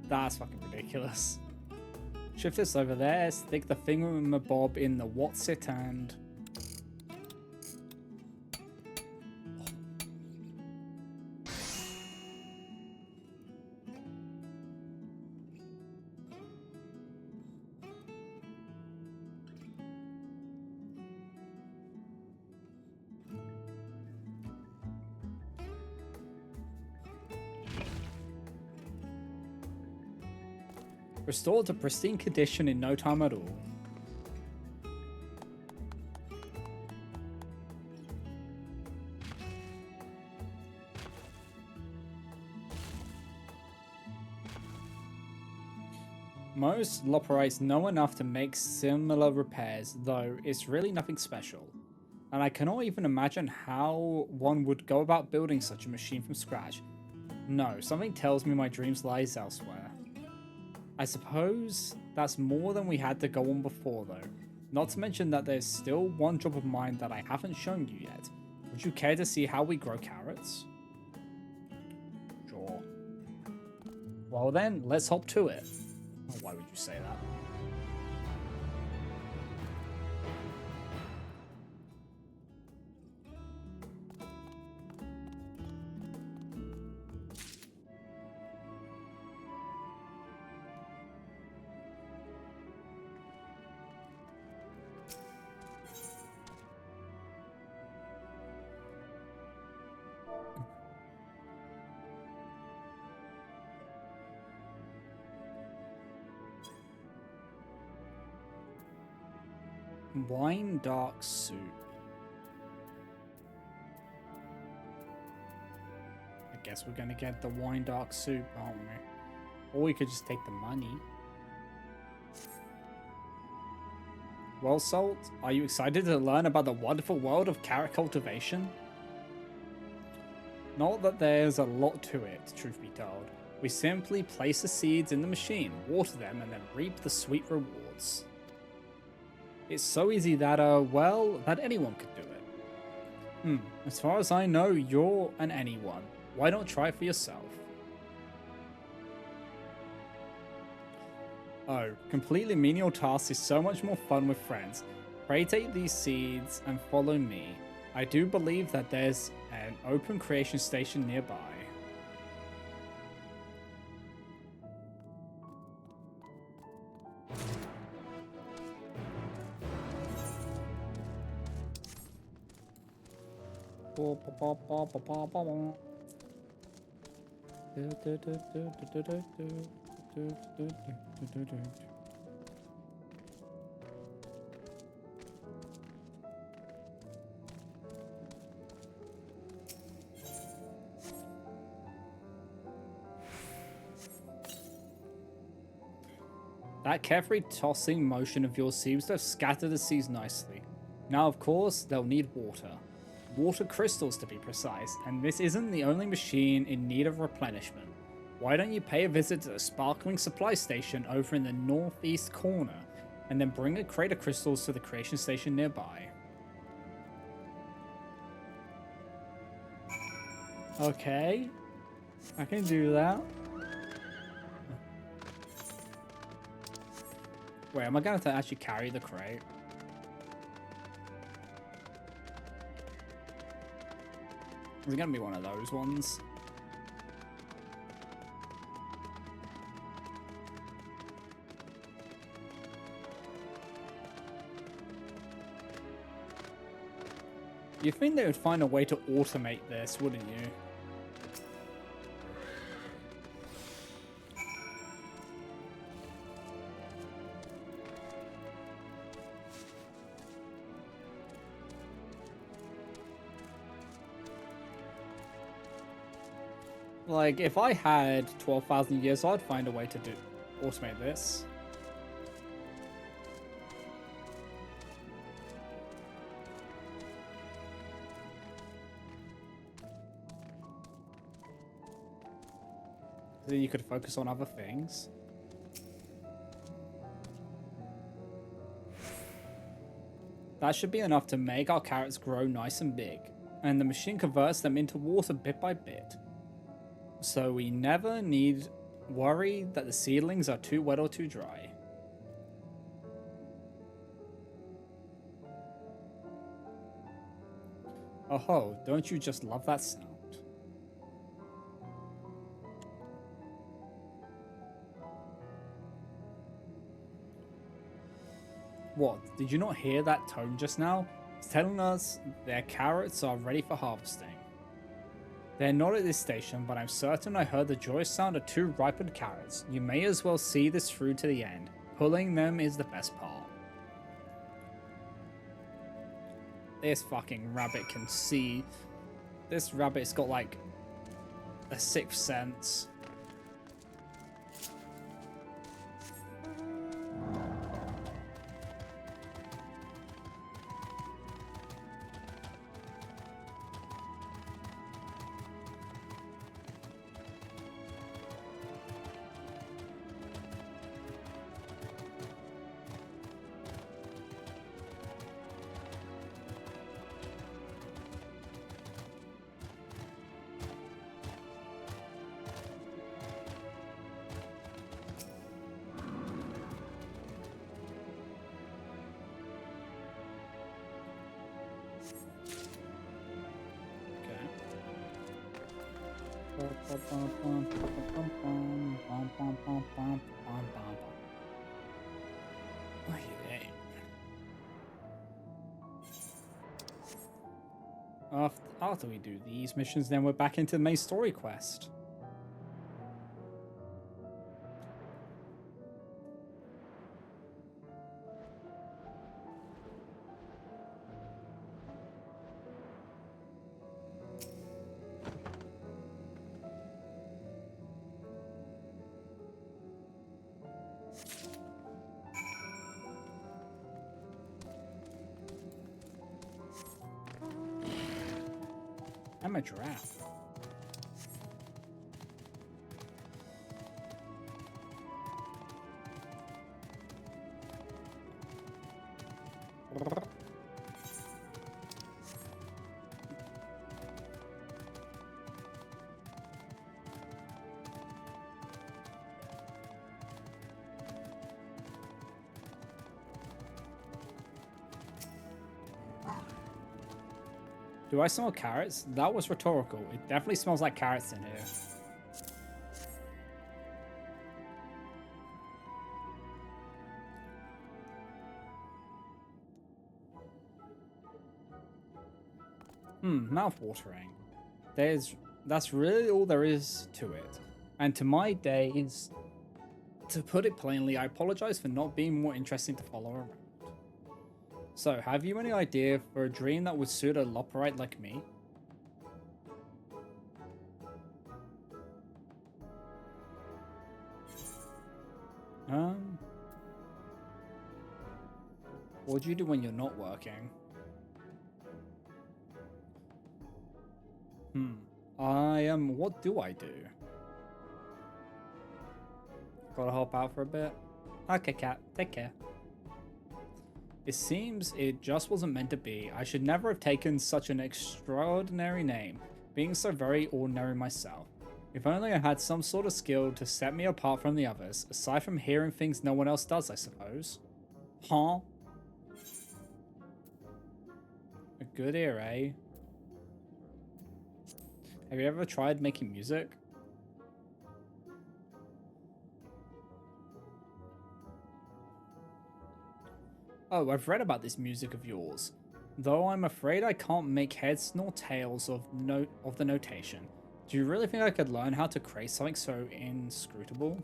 That's fucking ridiculous. Shift this over there, stick the thingamabob in the what's it and... Restored to pristine condition in no time at all. Most Loperites know enough to make similar repairs, though it's really nothing special. And I cannot even imagine how one would go about building such a machine from scratch. No, something tells me my dreams lies elsewhere. I suppose that's more than we had to go on before though. Not to mention that there's still one job of mine that I haven't shown you yet. Would you care to see how we grow carrots? Sure. Well then, let's hop to it. Oh, why would you say that? Wine dark soup. I guess we're gonna get the wine dark soup, aren't we? Or we could just take the money. Well, Salt, are you excited to learn about the wonderful world of carrot cultivation? Not that there's a lot to it, truth be told. We simply place the seeds in the machine, water them, and then reap the sweet rewards. It's so easy that, well, that anyone could do it. As far as I know, you're an anyone. Why not try it for yourself? Oh, completely menial tasks is so much more fun with friends. Pray take these seeds and follow me. I do believe that there's an open creation station nearby. That carefree tossing motion of yours seems to have scattered the seas nicely. Now, of course, they'll need water. Water crystals, to be precise, and this isn't the only machine in need of replenishment. Why don't you pay a visit to the sparkling supply station over in the northeast corner, and then bring a crate of crystals to the creation station nearby? Okay, I can do that. Wait, am I going to actually carry the crate? Is it going to be one of those ones? You'd think they would find a way to automate this, wouldn't you? Like, if I had 12,000 years, I'd find a way to automate this. Then you could focus on other things. That should be enough to make our carrots grow nice and big, and the machine converts them into water bit by bit. So we never need worry that the seedlings are too wet or too dry. Oh, don't you just love that sound? What, did you not hear that tone just now? It's telling us their carrots are ready for harvesting. They're not at this station, but I'm certain I heard the joyous sound of 2 ripened carrots. You may as well see this through to the end. Pulling them is the best part. This fucking rabbit can see. This rabbit's got like a 6th sense. After we do these missions, then we're back into the main story quest. I'm a giraffe. Do I smell carrots? That was rhetorical. It definitely smells like carrots in here. Mouth-watering. That's really all there is to it. And to my days, to put it plainly, I apologize for not being more interesting to follow around. So, have you any idea for a dream that would suit a Loporite like me? What do you do when you're not working? What do I do? Gotta help out for a bit? Okay, cat, take care. It seems it just wasn't meant to be. I should never have taken such an extraordinary name, being so very ordinary myself. If only I had some sort of skill to set me apart from the others, aside from hearing things no one else does, I suppose. Huh? A good ear, eh? Have you ever tried making music? Oh, I've read about this music of yours, though I'm afraid I can't make heads nor tails of the notation. Do you really think I could learn how to create something so inscrutable?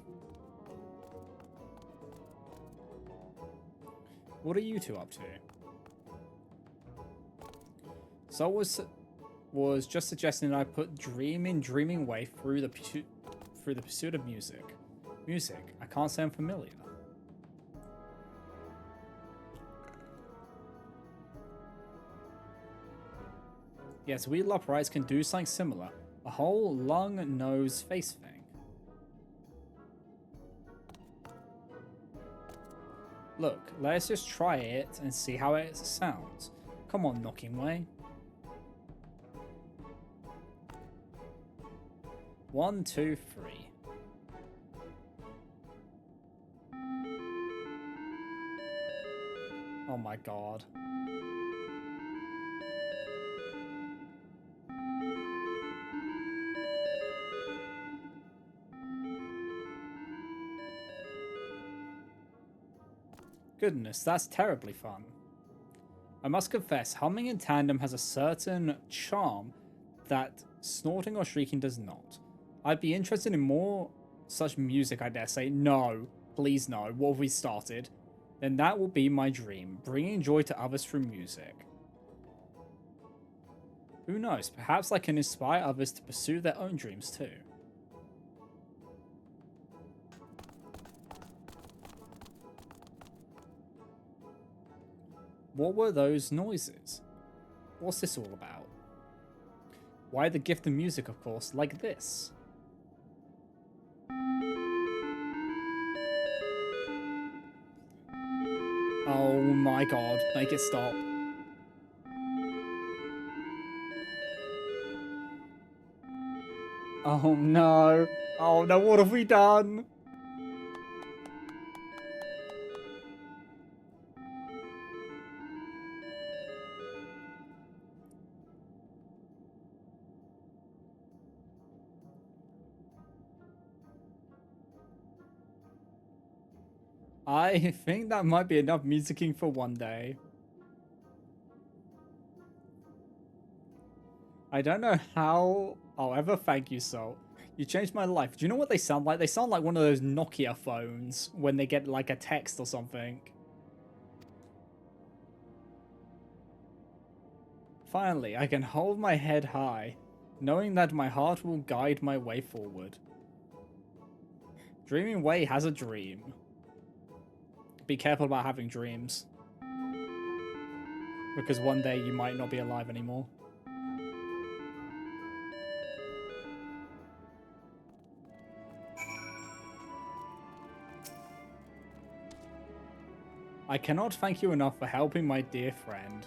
What are you two up to? So was just suggesting that I put dream in dreaming way through the pursuit of music. Music, I can't say I'm familiar. Yes, we Loporites can do something similar. A whole lung, nose, face thing. Look, let's just try it and see how it sounds. Come on, Knocking Way. 1, 2, 3. Oh my god. Goodness, that's terribly fun. I must confess, humming in tandem has a certain charm that snorting or shrieking does not. I'd be interested in more such music, I dare say. No, please no. What have we started? Then that will be my dream, bringing joy to others through music. Who knows, perhaps I can inspire others to pursue their own dreams too. What were those noises? What's this all about? Why the gift of music, of course, like this. Oh my god, make it stop. Oh no. Oh no, what have we done? I think that might be enough musicking for one day. I don't know how I'll ever thank you, Salt. You changed my life. Do you know what they sound like? They sound like one of those Nokia phones when they get like a text or something. Finally, I can hold my head high, knowing that my heart will guide my way forward. Dreaming Way has a dream. Be careful about having dreams. Because one day you might not be alive anymore. I cannot thank you enough for helping my dear friend.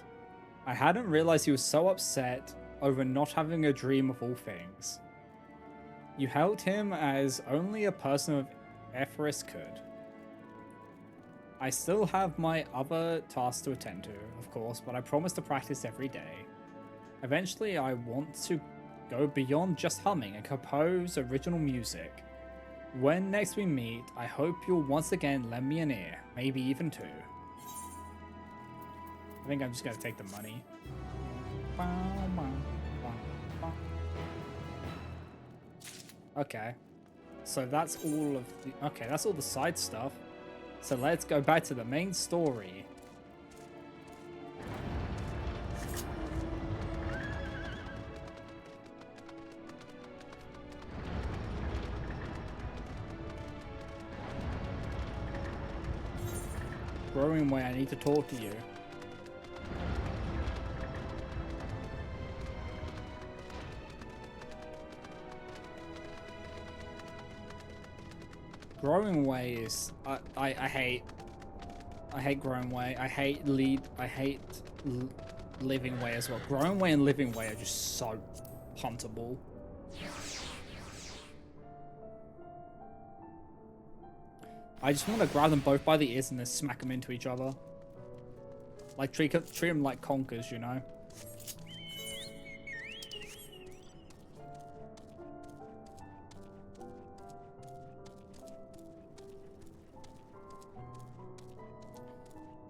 I hadn't realized he was so upset over not having a dream of all things. You helped him as only a person of Ephesus could. I still have my other tasks to attend to, of course, but I promise to practice every day. Eventually, I want to go beyond just humming and compose original music. When next we meet, I hope you'll once again lend me an ear, maybe even two. I think I'm just gonna take the money. Okay. So that's all of the... Okay, that's all the side stuff. So let's go back to the main story. Growing way, I need to talk to you. Growing way is I hate growing way. I hate living way as well. Growing way and living way are just so puntable. I just want to grab them both by the ears and then smack them into each other. Like treat them like conkers, you know?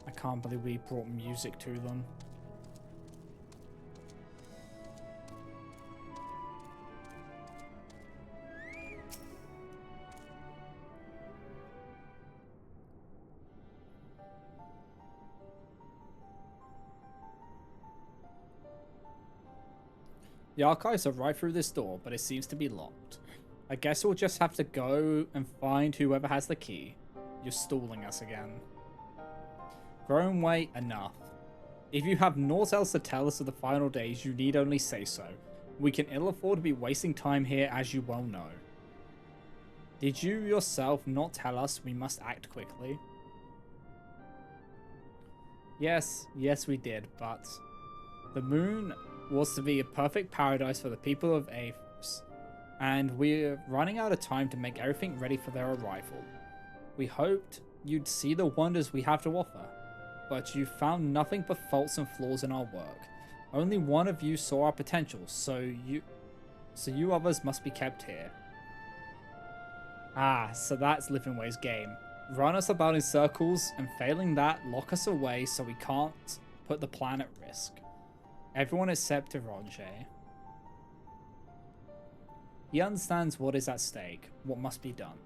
I can't believe we brought music to them. The archives are right through this door, but it seems to be locked. I guess we'll just have to go and find whoever has the key. You're stalling us again. Growing way, enough. If you have naught else to tell us of the final days, you need only say so. We can ill afford to be wasting time here, as you well know. Did you yourself not tell us we must act quickly? Yes, we did, but the moon was to be a perfect paradise for the people of Aethys, and we're running out of time to make everything ready for their arrival. We hoped you'd see the wonders we have to offer, but you found nothing but faults and flaws in our work. Only one of you saw our potential, so you others must be kept here. Ah, so that's Living Way's game. Run us about in circles, and failing that, lock us away so we can't put the plan at risk. Everyone except Derange. He understands what is at stake, what must be done.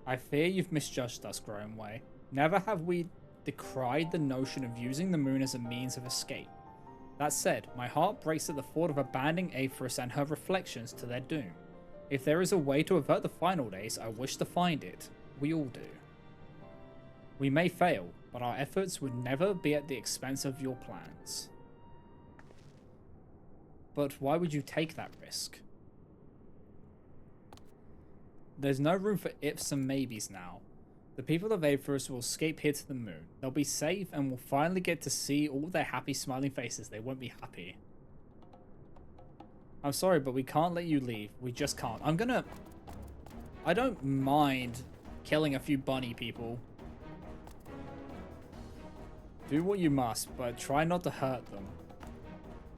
I fear you've misjudged us, Growing Way. Never have we decried the notion of using the moon as a means of escape. That said, my heart breaks at the thought of abandoning Aethys and her reflections to their doom. If there is a way to avert the final days, I wish to find it. We all do. We may fail, but our efforts would never be at the expense of your plans. But why would you take that risk? There's no room for ifs and maybes now. The people of Aethys will escape here to the moon. They'll be safe and will finally get to see all their happy smiling faces. They won't be happy. I'm sorry, but we can't let you leave. We just can't. I don't mind killing a few bunny people. Do what you must, but try not to hurt them.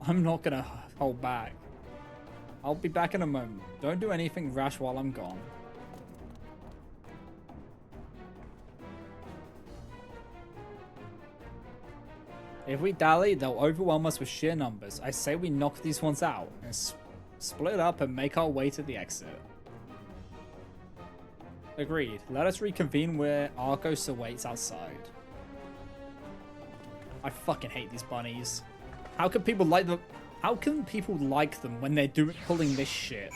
I'm not gonna hold back. I'll be back in a moment. Don't do anything rash while I'm gone. If we dally, they'll overwhelm us with sheer numbers. I say we knock these ones out and split up and make our way to the exit. Agreed. Let us reconvene where Argos awaits outside. I fucking hate these bunnies. How can people like them? How can people like them when they're pulling this shit?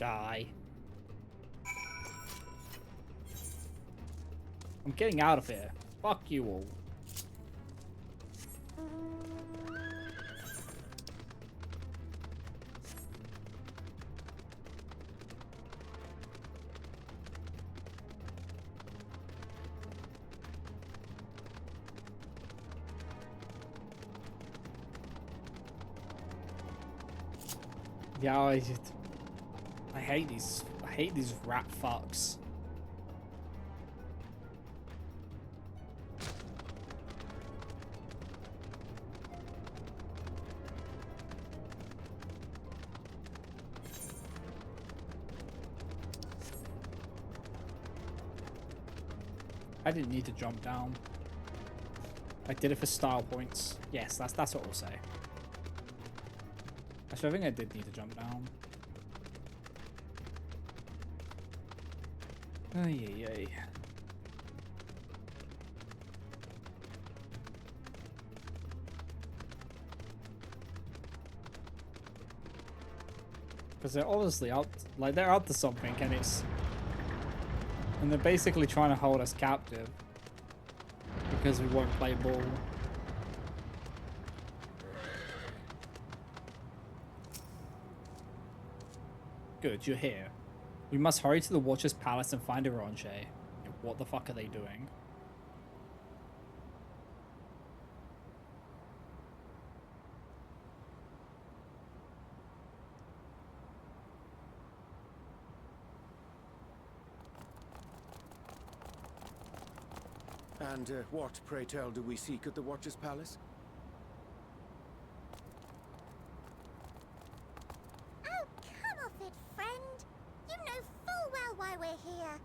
Die. I'm getting out of here. Fuck you all. Yeah, I hate these rat fucks. I didn't need to jump down. I did it for style points. Yes, that's what we'll say. Actually, I think I did need to jump down. Ay, ay, ay. Because they're obviously up, like they're up to something, and they're basically trying to hold us captive because we won't play ball. Good, you're here. We must hurry to the Watcher's Palace and find Orange. What the fuck are they doing?
And what, pray tell, do we seek at the Watcher's Palace?
Oh, come off it, friend. You know full well why we're here.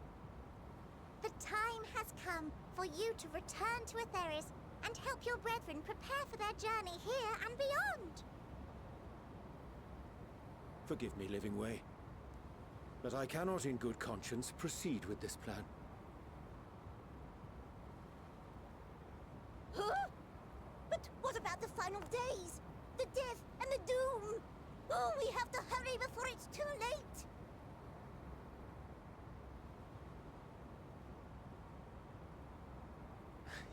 The time has come for you to return to Atheris and help your brethren prepare for their journey here and beyond.
Forgive me, Living Way, but I cannot in good conscience proceed with this plan.
Huh? But what about the final days? The death and the doom? Oh, we have to hurry before it's too late.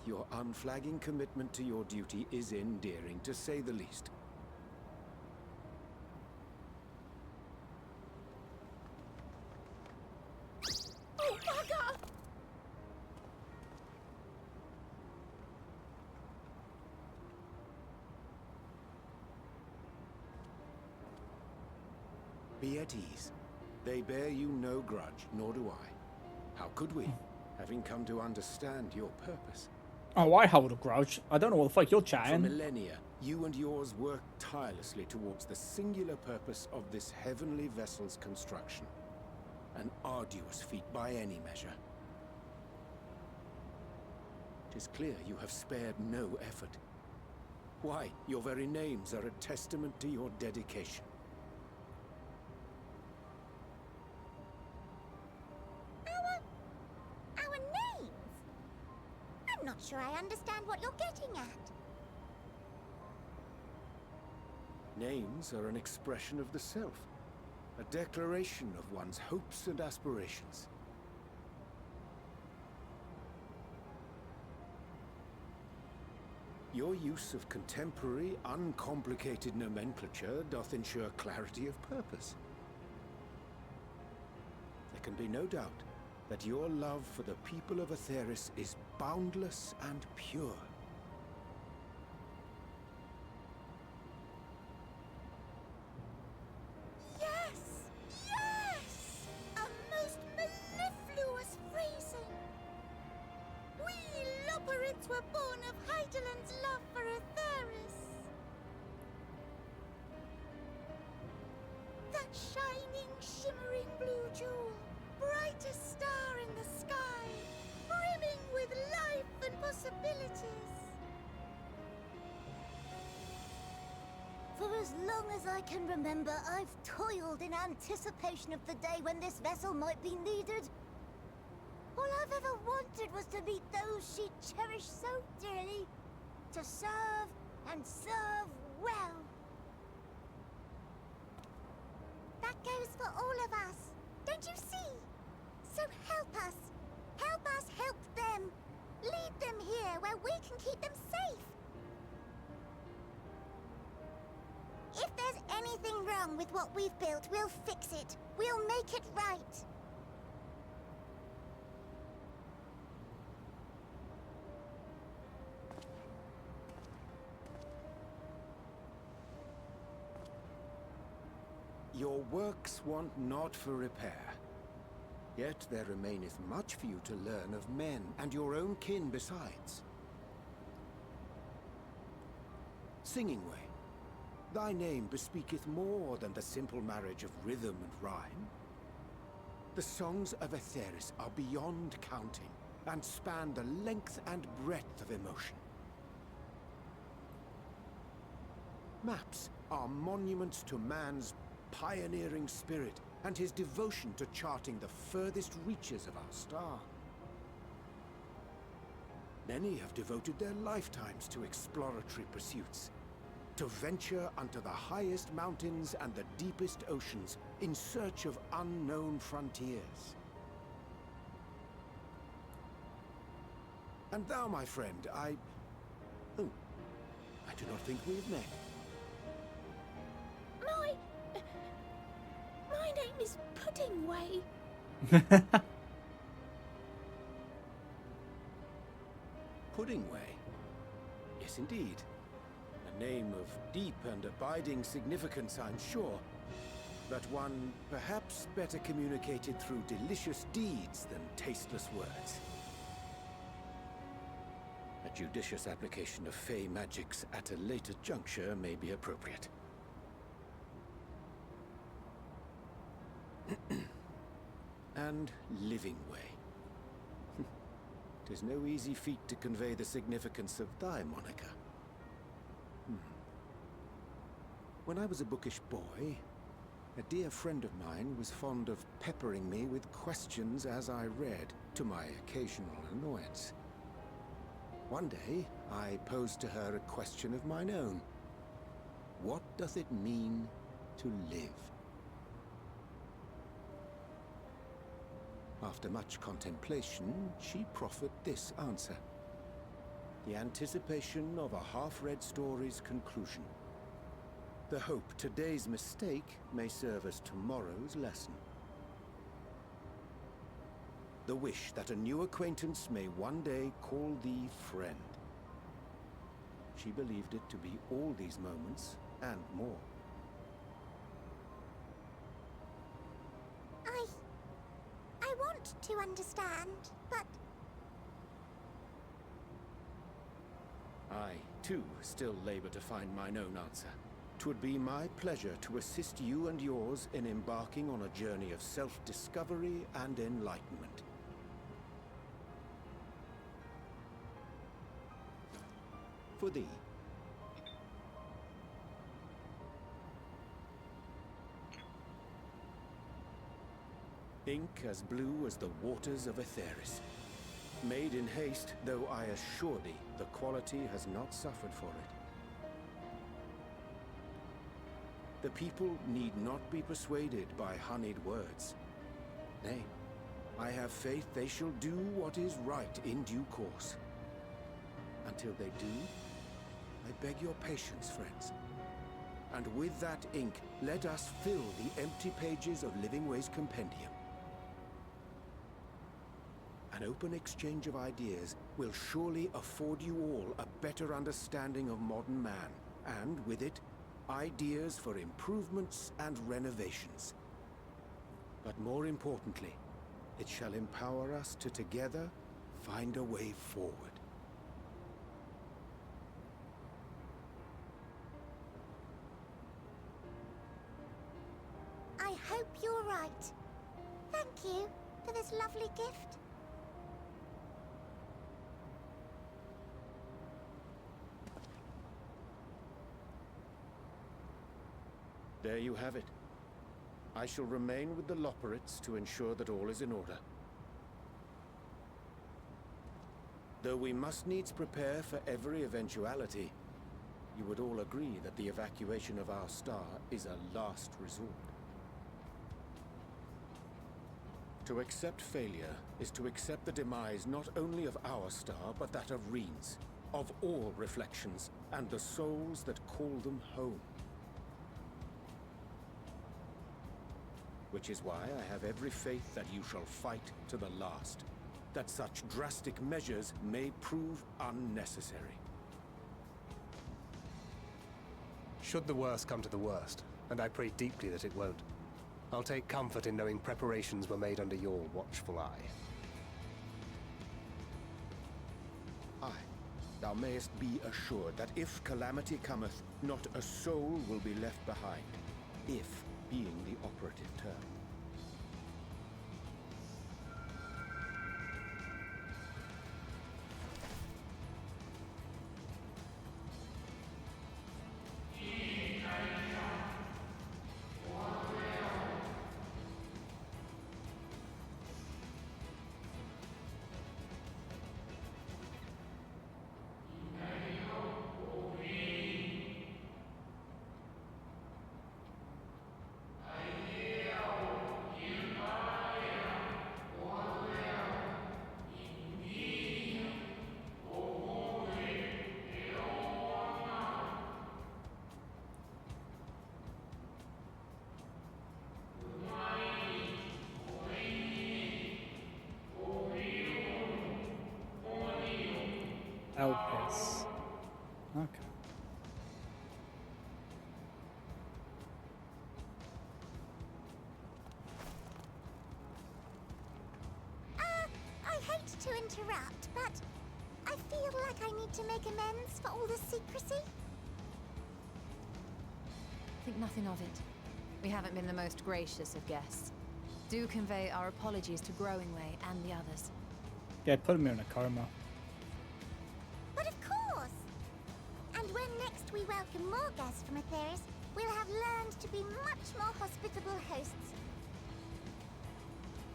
Your unflagging commitment to your duty is endearing, to say the least.
Oh, bugger!
Be at ease. They bear you no grudge, nor do I. How could we, having come to understand your purpose?
Oh, I hold a grudge. I don't know what the fuck you're
For
chatting.
millennia, you and yours worked tirelessly towards the singular purpose of this heavenly vessel's construction. An arduous feat by any measure. It is clear you have spared no effort. Why, your very names are a testament to your dedication.
Our names? I'm not sure I understand what you're getting at.
Names are an expression of the self, a declaration of one's hopes and aspirations. Your use of contemporary, uncomplicated nomenclature doth ensure clarity of purpose. There can be no doubt that your love for the people of Atheris is boundless and pure.
Yes! Yes! A most mellifluous phrasing! We Loperids were born of Hydaelyn's love for Atheris. That shining, shimmering blue jewel, brightest star in the sky, brimming with life and possibilities. For as long as I can remember, I've toiled in anticipation of the day when this vessel might be needed. All I've ever wanted was to meet those she cherished so dearly, to serve and serve well. That goes for all of us. Don't you see? So help us. Help us help them. Lead them here where we can keep them safe. If there's anything wrong with what we've built, we'll fix it. We'll make it right.
Your works want not for repair. Yet there remaineth much for you to learn of men, and your own kin besides. Singing Way, thy name bespeaketh more than the simple marriage of rhythm and rhyme. The songs of Aetheris are beyond counting, and span the length and breadth of emotion. Maps are monuments to man's pioneering spirit and his devotion to charting the furthest reaches of our star. Many have devoted their lifetimes to exploratory pursuits, to venture unto the highest mountains and the deepest oceans in search of unknown frontiers. And thou, my friend, I do not think we have met.
My name is Puddingway.
Puddingway? Yes, indeed. A name of deep and abiding significance, I'm sure. But one perhaps better communicated through delicious deeds than tasteless words. A judicious application of fey magics at a later juncture may be appropriate. And Living Way. 'Tis no easy feat to convey the significance of thy moniker. When I was a bookish boy, a dear friend of mine was fond of peppering me with questions as I read, to my occasional annoyance. One day, I posed to her a question of mine own. What doth it mean to live? After much contemplation, she proffered this answer. The anticipation of a half-read story's conclusion. The hope today's mistake may serve as tomorrow's lesson. The wish that a new acquaintance may one day call thee friend. She believed it to be all these moments and more.
I want to understand, but
I, too, still labor to find mine own answer. 'Twould be my pleasure to assist you and yours in embarking on a journey of self-discovery and enlightenment. For thee. Ink as blue as the waters of Aetheris. Made in haste, though I assure thee, the quality has not suffered for it. The people need not be persuaded by honeyed words. Nay, I have faith they shall do what is right in due course. Until they do, I beg your patience, friends. And with that ink, let us fill the empty pages of Living Way's compendium. An open exchange of ideas will surely afford you all a better understanding of modern man, and with it, ideas for improvements and renovations. But more importantly, it shall empower us to together find a way forward.
I hope you're right. Thank you for this lovely gift.
There you have it. I shall remain with the Loporrits to ensure that all is in order. Though we must needs prepare for every eventuality, you would all agree that the evacuation of our star is a last resort. To accept failure is to accept the demise not only of our star, but that of Reen's, of all reflections, and the souls that call them home. Which is why I have every faith that you shall fight to the last, that such drastic measures may prove unnecessary.
Should the worst come to the worst, and I pray deeply that it won't, I'll take comfort in knowing preparations were made under your watchful eye.
Aye, thou mayest be assured that if calamity cometh, not a soul will be left behind, if being the operative term.
Elpis. Okay.
I hate to interrupt, but I feel like I need to make amends for all the secrecy.
Think nothing of it. We haven't been the most gracious of guests. Do convey our apologies to Growingway and the others.
Yeah, put him in a coma.
But of course! And when next we welcome more guests from Atheris, we'll have learned to be much more hospitable hosts.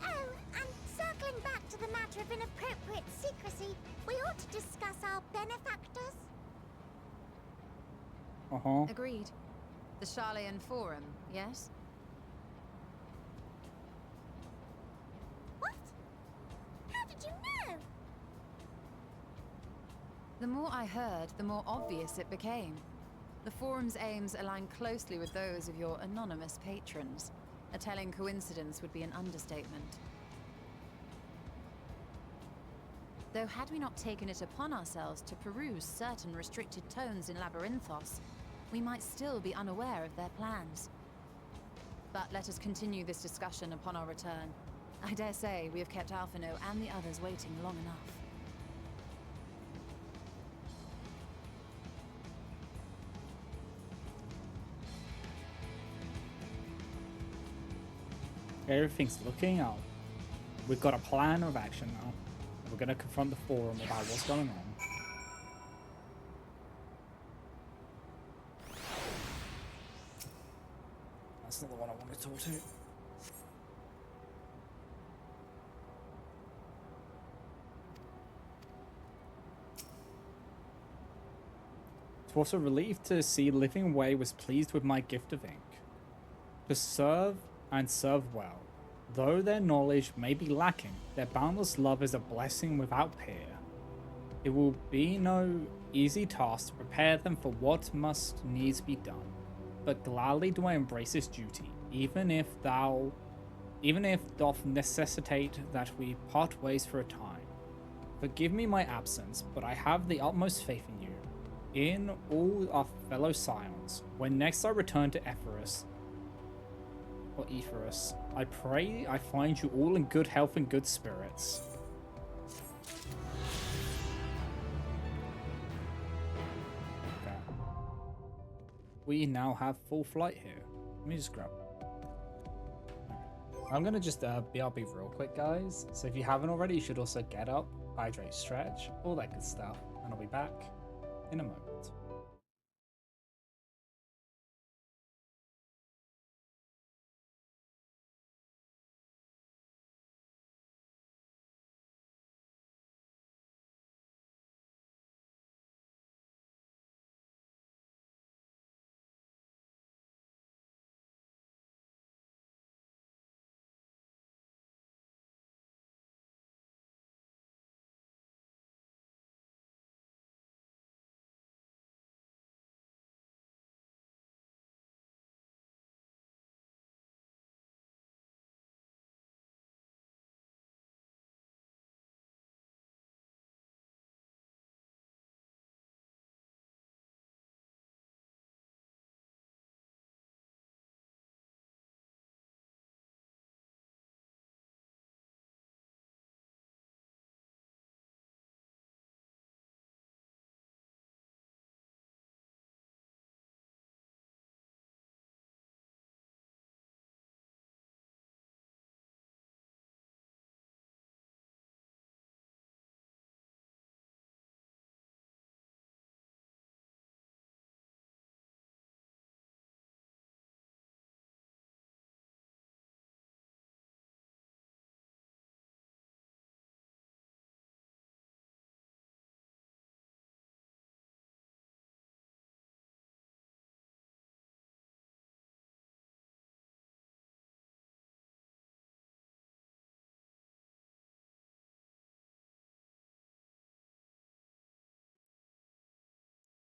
Oh, and circling back to the matter of inappropriate secrecy, we ought to discuss our benefactors.
Uh-huh.
Agreed. The Charleyan Forum, yes?
What? How did you know?
The more I heard, the more obvious it became. The Forum's aims align closely with those of your anonymous patrons. A telling coincidence would be an understatement. Though had we not taken it upon ourselves to peruse certain restricted tones in Labyrinthos, we might still be unaware of their plans. But let us continue this discussion upon our return. I dare say we have kept Alphino and the others waiting long enough.
Everything's looking up. We've got a plan of action now. We're gonna confront the Forum about what's going on. That's not the one I want to talk to. It was a relief to see Living Way was pleased with my gift of ink. To serve and serve well. Though their knowledge may be lacking, their boundless love is a blessing without peer. It will be no easy task to prepare them for what must needs be done, but gladly do I embrace this duty, even if doth necessitate that we part ways for a time. Forgive me my absence, but I have the utmost faith in you, in all our fellow scions. When next I return to Ephesus, I pray I find you all in good health and good spirits. Okay. We now have full flight here. Let me just grab. I'm gonna just BRB real quick, guys. So if you haven't already, you should also get up, hydrate, stretch, all that good stuff, and I'll be back in a moment.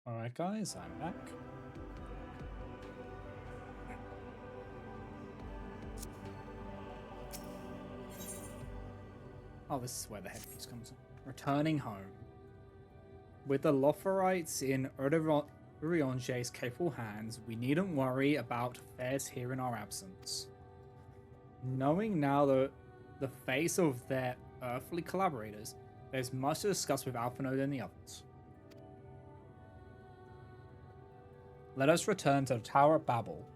Alright guys, I'm back. Oh, this is where the headpiece comes in. Returning home. With the Lotharites in Urionge's capable hands, we needn't worry about affairs here in our absence. Knowing now the face of their earthly collaborators, there's much to discuss with Alphinaud and the others. Let us return to the Tower of Babel.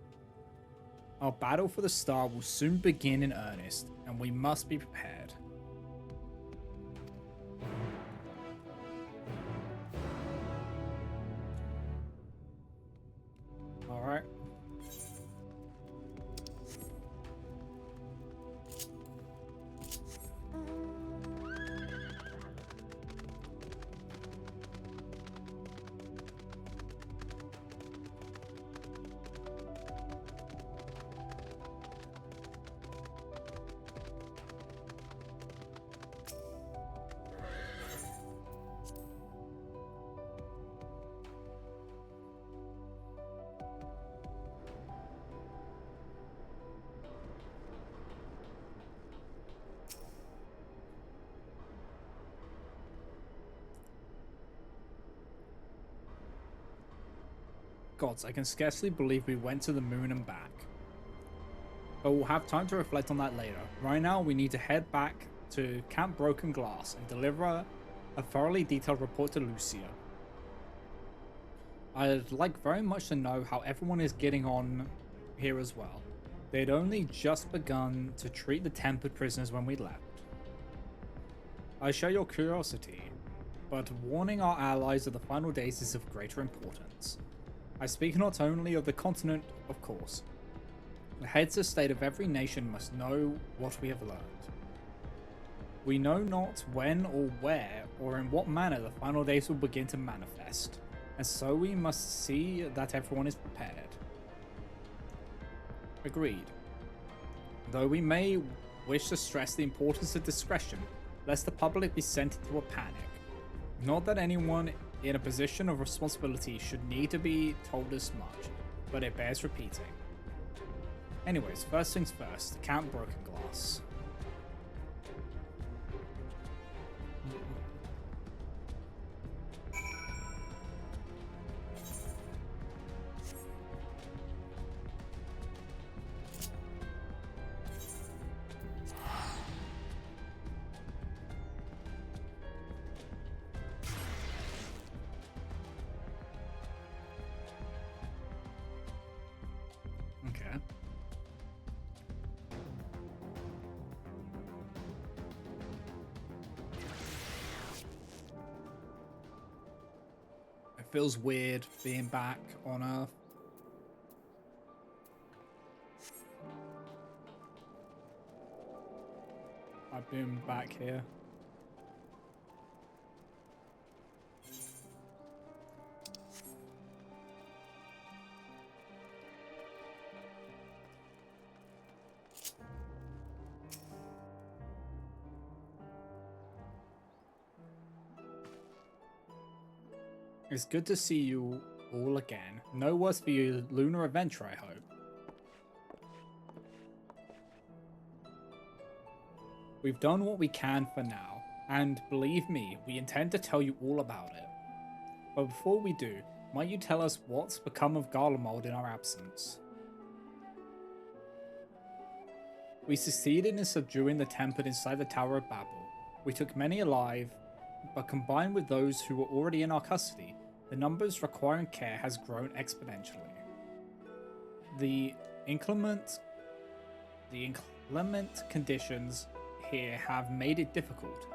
Our battle for the star will soon begin in earnest, and we must be prepared. Alright. Gods, I can scarcely believe we went to the moon and back. But we'll have time to reflect on that later. Right now, we need to head back to Camp Broken Glass and deliver a thoroughly detailed report to Lucia. I'd like very much to know how everyone is getting on here as well. They'd only just begun to treat the tempered prisoners when we left. I share your curiosity, but warning our allies of the final days is of greater importance. I speak not only of the continent, of course. The heads of state of every nation must know what we have learned. We know not when or where or in what manner the final days will begin to manifest, and so we must see that everyone is prepared. Agreed. Though we may wish to stress the importance of discretion, lest the public be sent into a panic. Not that anyone in a position of responsibility should need to be told as much, but it bears repeating. Anyways, first things first, Camp Broken Glass. Okay. It feels weird being back on Earth. I've been back here. It's good to see you all again. No worse for you lunar adventure, I hope. We've done what we can for now, and believe me, we intend to tell you all about it. But before we do, might you tell us what's become of Garlemald in our absence? We succeeded in subduing the Tempered inside the Tower of Babel. We took many alive, but combined with those who were already in our custody, the numbers requiring care has grown exponentially. The inclement conditions here have made it difficult,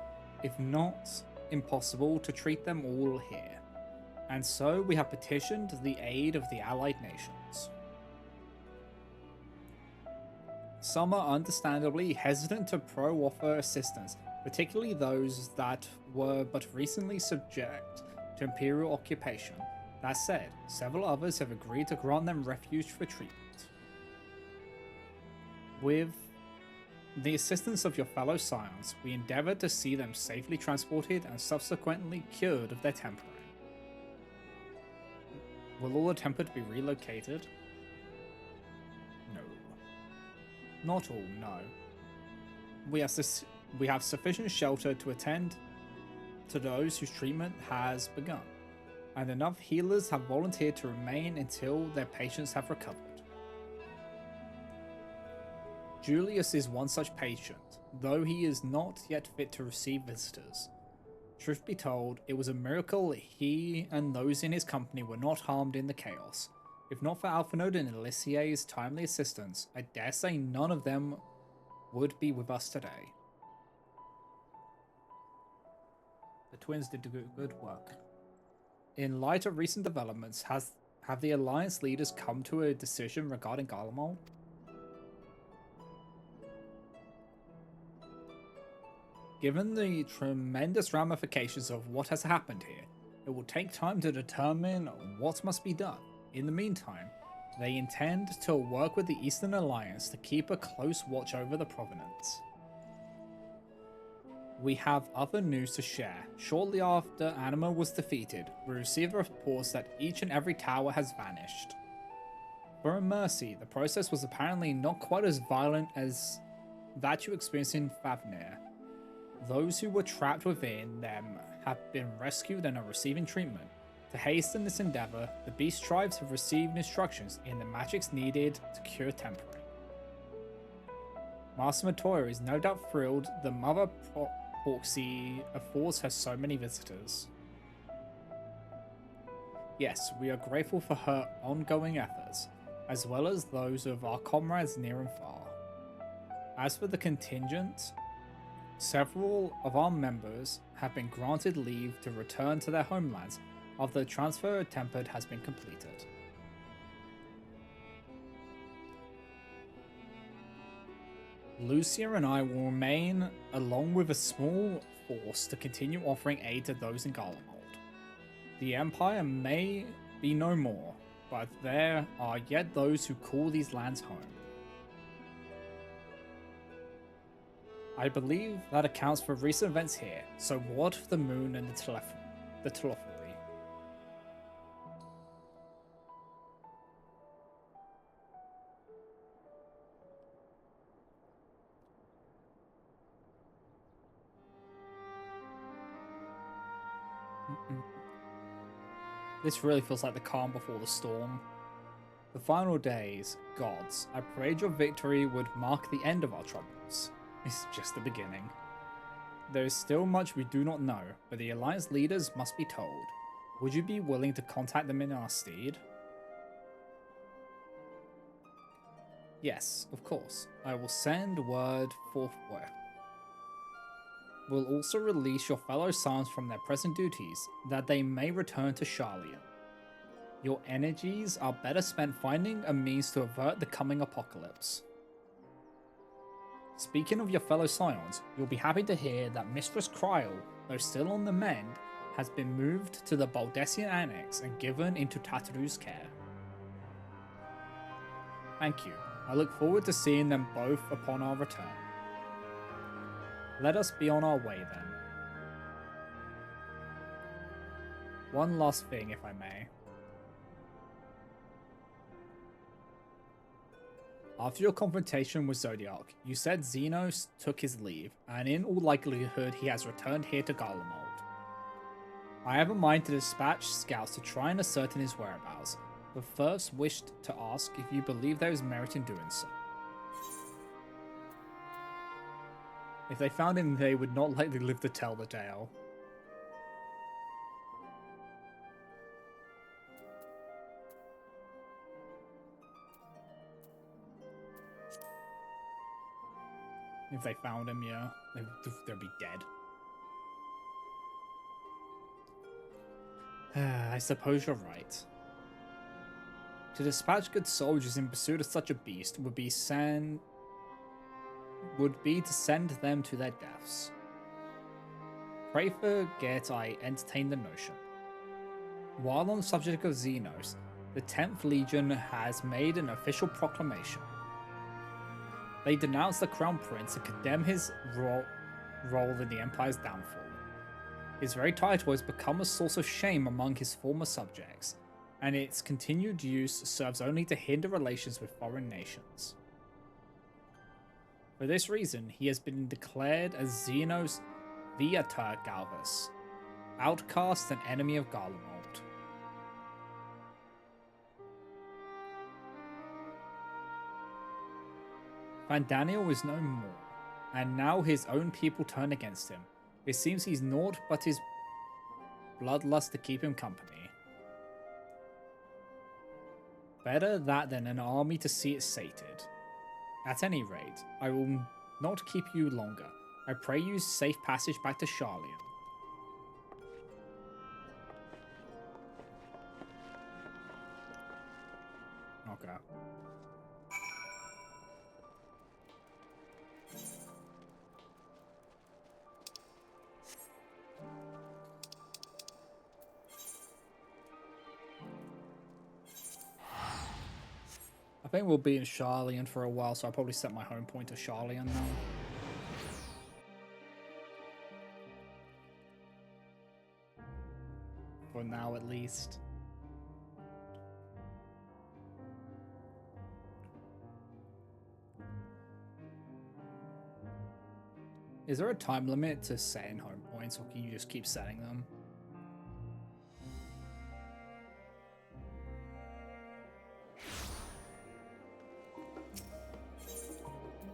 if not impossible, to treat them all here, and so we have petitioned the aid of the allied nations. Some are understandably hesitant to offer assistance, particularly those that were but recently subject to imperial occupation. That said, several others have agreed to grant them refuge for treatment. With the assistance of your fellow scions, we endeavored to see them safely transported and subsequently cured of their tempering. Will all the Tempered be relocated? No. Not all, no. We have sufficient shelter to attend to those whose treatment has begun, and enough healers have volunteered to remain until their patients have recovered. Julius is one such patient, though he is not yet fit to receive visitors. Truth be told, it was a miracle he and those in his company were not harmed in the chaos. If not for Alphinaud and Alissier's timely assistance, I dare say none of them would be with us today. The twins did good work. In light of recent developments, have the Alliance leaders come to a decision regarding Garlemald? Given the tremendous ramifications of what has happened here, it will take time to determine what must be done. In the meantime, they intend to work with the Eastern Alliance to keep a close watch over the Provenance. We have other news to share. Shortly after Anima was defeated, we received reports that each and every tower has vanished. For a mercy, the process was apparently not quite as violent as that you experienced in Favnir. Those who were trapped within them have been rescued and are receiving treatment. To hasten this endeavor, the Beast Tribes have received instructions in the magics needed to cure Temporary. Master Matoya is no doubt thrilled the Mother Proxy affords her so many visitors. Yes, we are grateful for her ongoing efforts, as well as those of our comrades near and far. As for the contingent, several of our members have been granted leave to return to their homelands after the transfer of Tempered has been completed. Lucia and I will remain along with a small force to continue offering aid to those in Garlemald. The Empire may be no more, but there are yet those who call these lands home. I believe that accounts for recent events here, so what of the moon and the telephory? This really feels like the calm before the storm. The final days, gods, I prayed your victory would mark the end of our troubles. It's just the beginning. There is still much we do not know, but the Alliance leaders must be told. Would you be willing to contact them in our stead? Yes, of course. I will send word forthwith. We'll also release your fellow Scions from their present duties, that they may return to Charlian. Your energies are better spent finding a means to avert the coming apocalypse. Speaking of your fellow Scions, you'll be happy to hear that Mistress Kryl, though still on the mend, has been moved to the Baldessian Annex and given into Tataru's care. Thank you. I look forward to seeing them both upon our return. Let us be on our way then. One last thing, if I may. After your confrontation with Zodiac, you said Xenos took his leave, and in all likelihood he has returned here to Garlemald. I have a mind to dispatch scouts to try and ascertain his whereabouts, but first wished to ask if you believe there is merit in doing so. If they found him, they would not likely live to tell the tale. If they found him, yeah, they'd be dead. I suppose you're right. To dispatch good soldiers in pursuit of such a beast would be to send them to their deaths. Pray forget I entertained the notion. While on the subject of Xenos, the 10th Legion has made an official proclamation. They denounce the Crown Prince and condemn his role in the Empire's downfall. His very title has become a source of shame among his former subjects. and its continued use serves only to hinder relations with foreign nations. For this reason, he has been declared as Xenos Viator Galvus, outcast and enemy of Garlemald. Vandaniel is no more, and now his own people turn against him. It seems he's naught but his bloodlust to keep him company. Better that than an army to see it sated. At any rate, I will not keep you longer. I pray you safe passage back to Charlian. Okay. I think we'll be in Charlian for a while, so I'll probably set my home point to Charlian now. For now, at least. Is there a time limit to setting home points, or can you just keep setting them?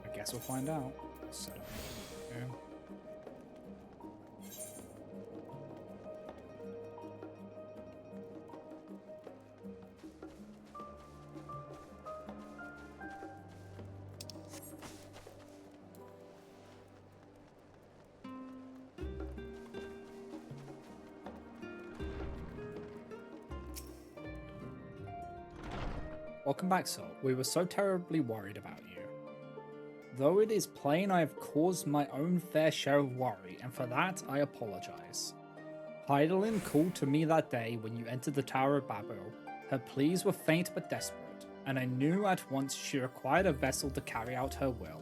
I guess we'll find out. Set up. Okay. Welcome back, Sol. We were so terribly worried about you. Though it is plain I have caused my own fair share of worry, and for that I apologize. Hydaelyn called to me that day when you entered the Tower of Babel. Her pleas were faint but desperate, and I knew at once she required a vessel to carry out her will.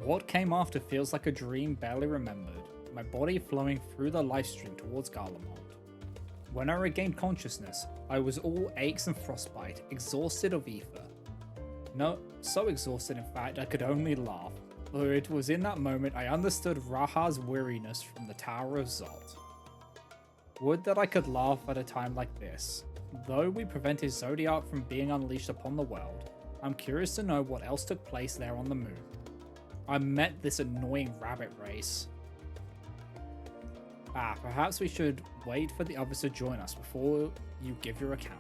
What came after feels like a dream barely remembered, my body flowing through the lifestream towards Garlemald. When I regained consciousness, I was all aches and frostbite, exhausted of ether. No, so exhausted in fact I could only laugh, though it was in that moment I understood Raha's weariness from the Tower of Zolt. Would that I could laugh at a time like this. Though we prevented Zodiac from being unleashed upon the world, I'm curious to know what else took place there on the moon. I met this annoying rabbit race. Perhaps we should wait for the others to join us before you give your account.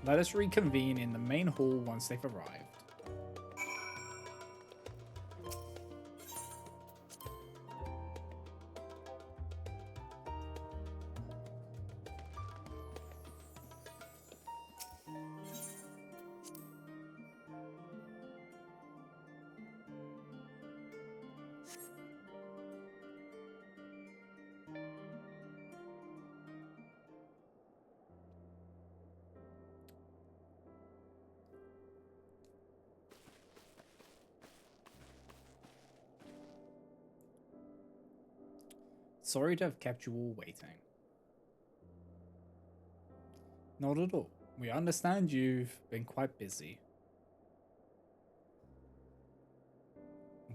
Let us reconvene in the main hall once they've arrived. Sorry to have kept you all waiting. Not at all. We understand you've been quite busy.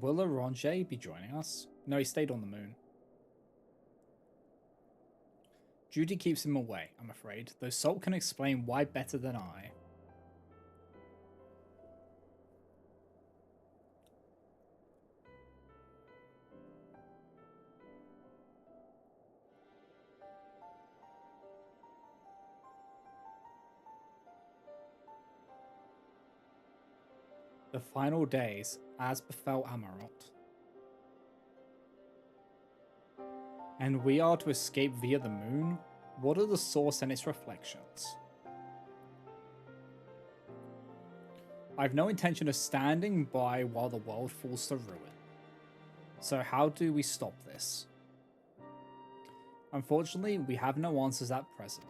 Will Orange be joining us? No, he stayed on the moon. Duty keeps him away, I'm afraid, though Salt can explain why better than I. The final days, as befell Amarot. And we are to escape via the moon? What are the source and its reflections? I have no intention of standing by while the world falls to ruin. So how do we stop this? Unfortunately, we have no answers at present.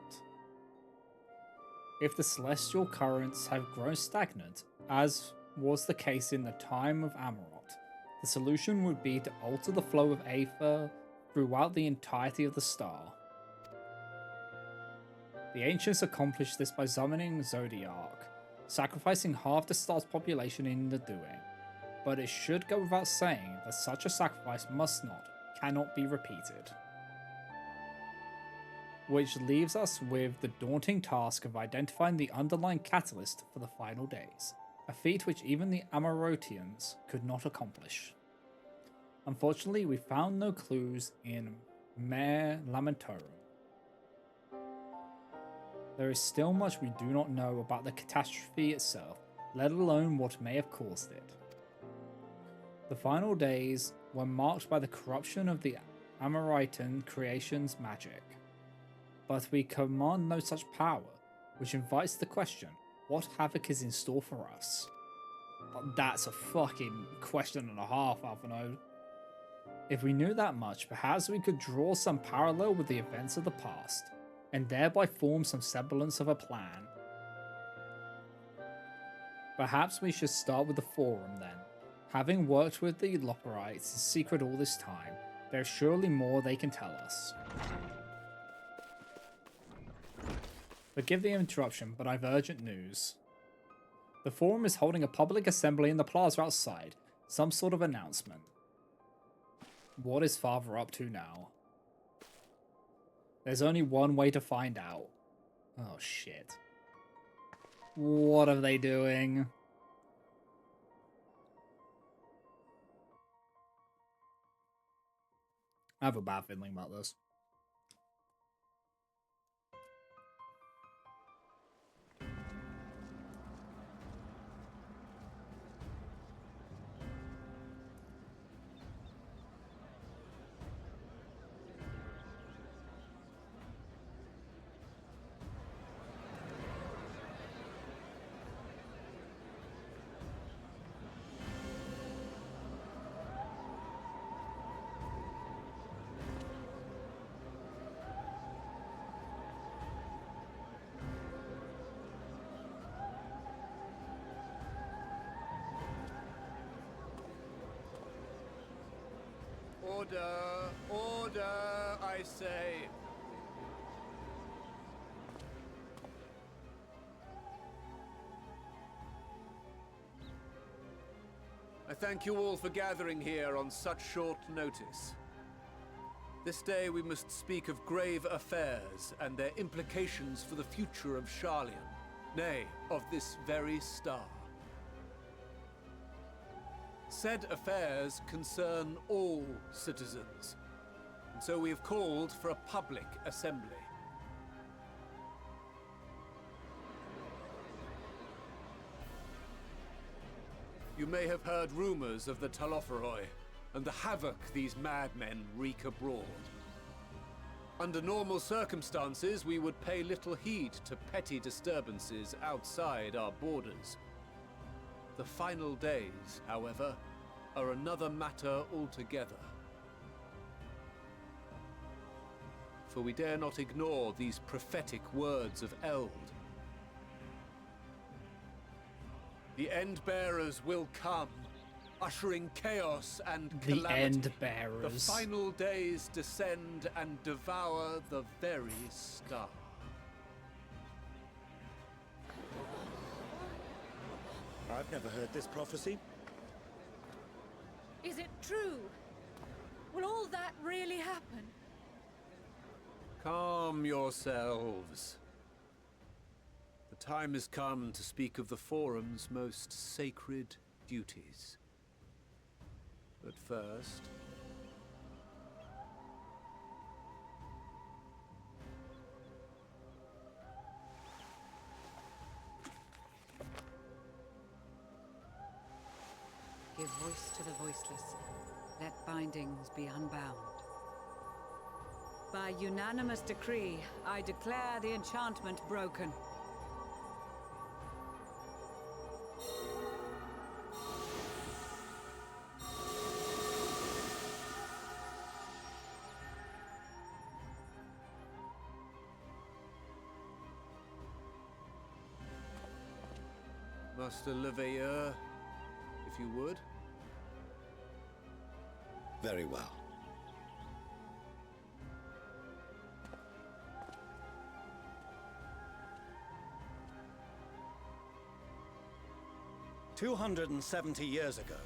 If the celestial currents have grown stagnant, as was the case in the time of Amarot, the solution would be to alter the flow of Aether throughout the entirety of the star. The ancients accomplished this by summoning Zodiac, sacrificing half the star's population in the doing. But it should go without saying that such a sacrifice cannot be repeated. Which leaves us with the daunting task of identifying the underlying catalyst for the final days, a feat which even the Amarotians could not accomplish. Unfortunately, we found no clues in Mare Lamentorum. There is still much we do not know about the catastrophe itself, let alone what may have caused it. The final days were marked by the corruption of the Amoritan creation's magic. But we command no such power, which invites the question, what havoc is in store for us? That's a fucking question and a half, Alphonode. If we knew that much, perhaps we could draw some parallel with the events of the past, and thereby form some semblance of a plan. Perhaps we should start with the Forum then. Having worked with the Loperites in secret all this time, there's surely more they can tell us. Forgive the interruption, but I've urgent news. The Forum is holding a public assembly in the plaza outside, some sort of announcement. What is Father up to now? There's only one way to find out. Oh shit. What are they doing? I have a bad feeling about this.
Order! Order, I say! I thank you all for gathering here on such short notice. This day we must speak of grave affairs and their implications for the future of Sharlayan, nay, of this very star. Said affairs concern all citizens, and so we have called for a public assembly. You may have heard rumors of the Talophoroi and the havoc these madmen wreak abroad. Under normal circumstances, we would pay little heed to petty disturbances outside our borders. The final days, however, are another matter altogether. For we dare not ignore these prophetic words of Eld. The End-Bearers will come, ushering chaos and calamity.
The End-Bearers.
The final days descend and devour the very star.
I've never heard this prophecy.
Is it true? Will all that really happen?
Calm yourselves. The time has come to speak of the Forum's most sacred duties. But first...
Give voice to the voiceless. Let bindings be unbound. By unanimous decree, I declare the enchantment broken.
Master Leveilleur, if you would.
Very well. 270 years ago,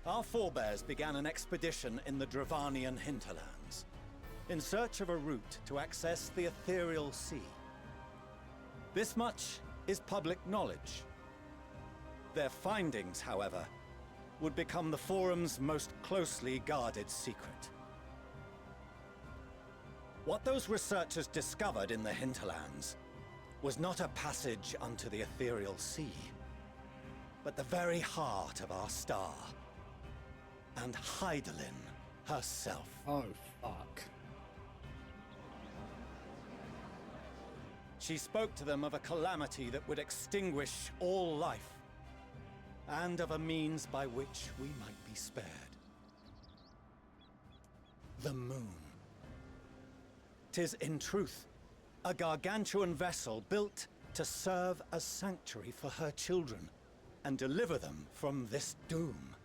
our forebears began an expedition in the Dravanian hinterlands, in search of a route to access the ethereal sea. This much is public knowledge. Their findings, however, would become the Forum's most closely guarded secret. What those researchers discovered in the hinterlands was not a passage unto the ethereal sea, but the very heart of our star, and Hydaelyn herself.
Oh, fuck.
She spoke to them of a calamity that would extinguish all life, and of a means by which we might be spared. The moon. 'Tis in truth a gargantuan vessel built to serve as sanctuary for her children and deliver them from this doom.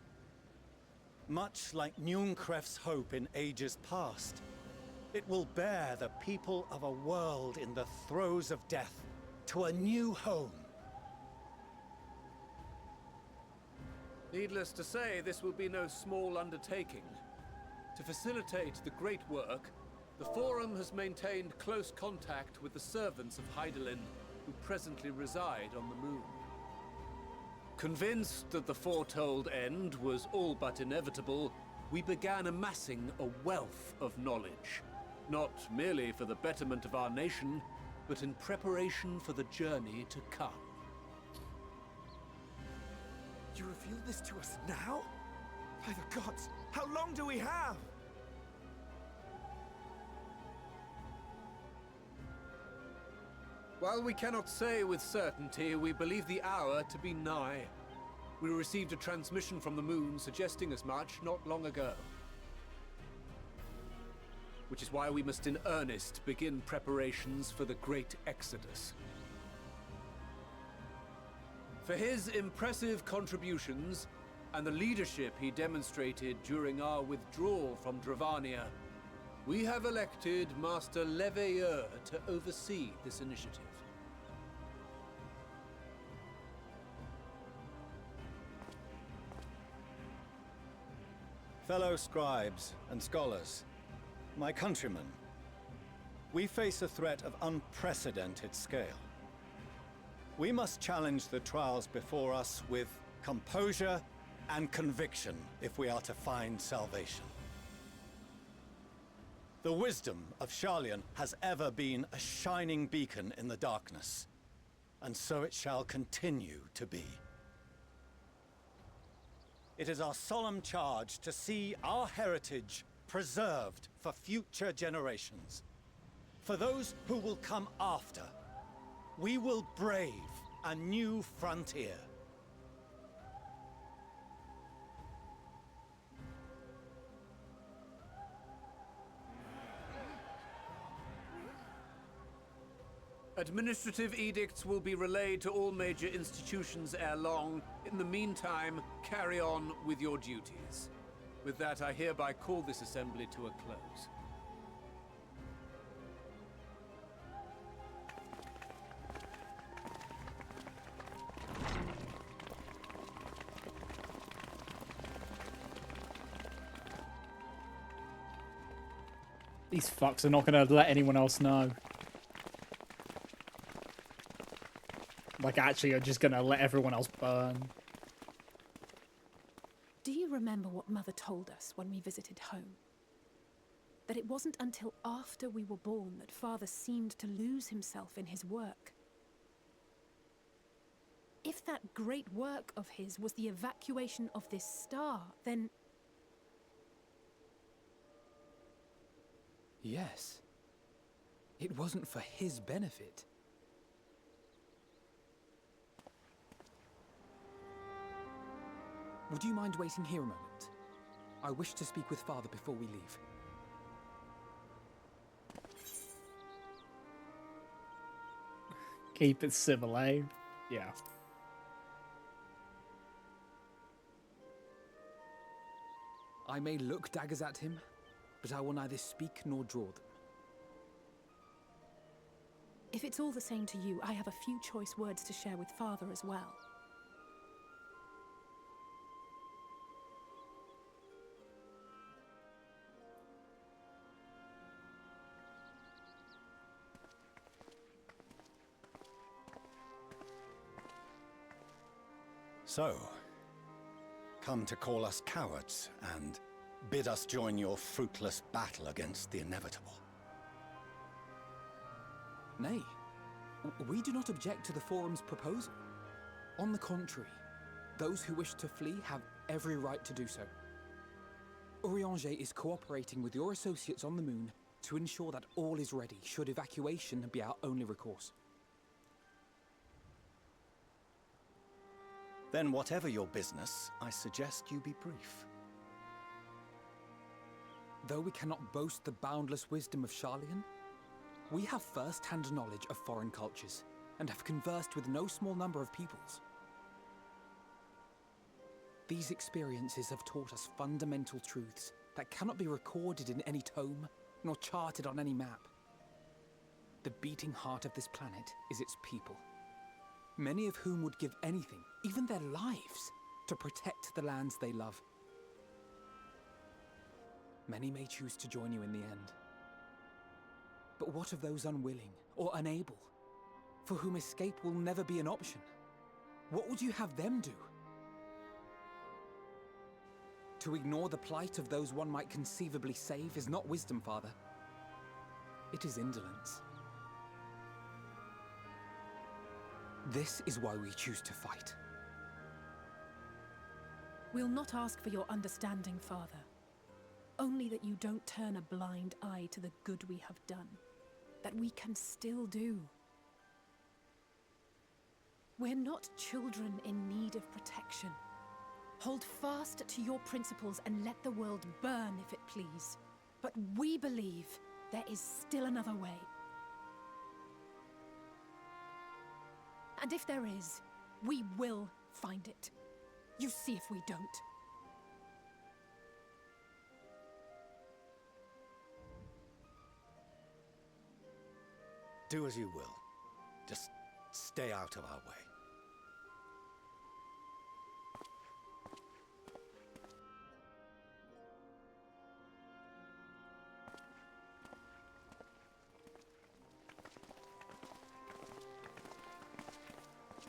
Much like Nunkref's hope in ages past, it will bear the people of a world in the throes of death to a new home.
Needless to say, this will be no small undertaking. To facilitate the great work, the Forum has maintained close contact with the servants of Hydaelyn, who presently reside on the moon. Convinced that the foretold end was all but inevitable, we began amassing a wealth of knowledge, not merely for the betterment of our nation, but in preparation for the journey to come.
You reveal this to us now? By the gods, how long do we have?
While we cannot say with certainty, we believe the hour to be nigh. We received a transmission from the moon suggesting as much not long ago. Which is why we must in earnest begin preparations for the Great Exodus. For his impressive contributions and the leadership he demonstrated during our withdrawal from Dravania, we have elected Master Leveilleur to oversee this initiative.
Fellow scribes and scholars, my countrymen, we face a threat of unprecedented scale. We must challenge the trials before us with composure and conviction if we are to find salvation. The wisdom of Sharlayan has ever been a shining beacon in the darkness, and so it shall continue to be. It is our solemn charge to see our heritage preserved for future generations. For those who will come after, we will brave a new frontier.
Administrative edicts will be relayed to all major institutions ere long. In the meantime, carry on with your duties. With that, I hereby call this assembly to a close.
These fucks are not going to let anyone else know. Like, actually, are just going to let everyone else burn.
Do you remember what Mother told us when we visited home? That it wasn't until after we were born that Father seemed to lose himself in his work. If that great work of his was the evacuation of this star, then...
Yes. It wasn't for his benefit. Would you mind waiting here a moment? I wish to speak with Father before we leave.
Keep it civil, eh? Yeah.
I may look daggers at him, but I will neither speak nor draw them.
If it's all the same to you, I have a few choice words to share with Father as well.
So, come to call us cowards and bid us join your fruitless battle against the inevitable.
Nay, we do not object to the Forum's proposal. On the contrary, those who wish to flee have every right to do so. Urianger is cooperating with your associates on the moon to ensure that all is ready should evacuation be our only recourse.
Then whatever your business, I suggest you be brief.
Though we cannot boast the boundless wisdom of Charlian, we have first-hand knowledge of foreign cultures and have conversed with no small number of peoples. These experiences have taught us fundamental truths that cannot be recorded in any tome, nor charted on any map. The beating heart of this planet is its people, many of whom would give anything, even their lives, to protect the lands they love. Many may choose to join you in the end. But what of those unwilling or unable, for whom escape will never be an option? What would you have them do? To ignore the plight of those one might conceivably save is not wisdom, Father. It is indolence. This is why we choose to fight.
We'll not ask for your understanding, Father. Only that you don't turn a blind eye to the good we have done, that we can still do. We're not children in need of protection. Hold fast to your principles and let the world burn if it please. But we believe there is still another way. And if there is, we will find it. You see if we don't.
Do as you will. Just stay out of our way.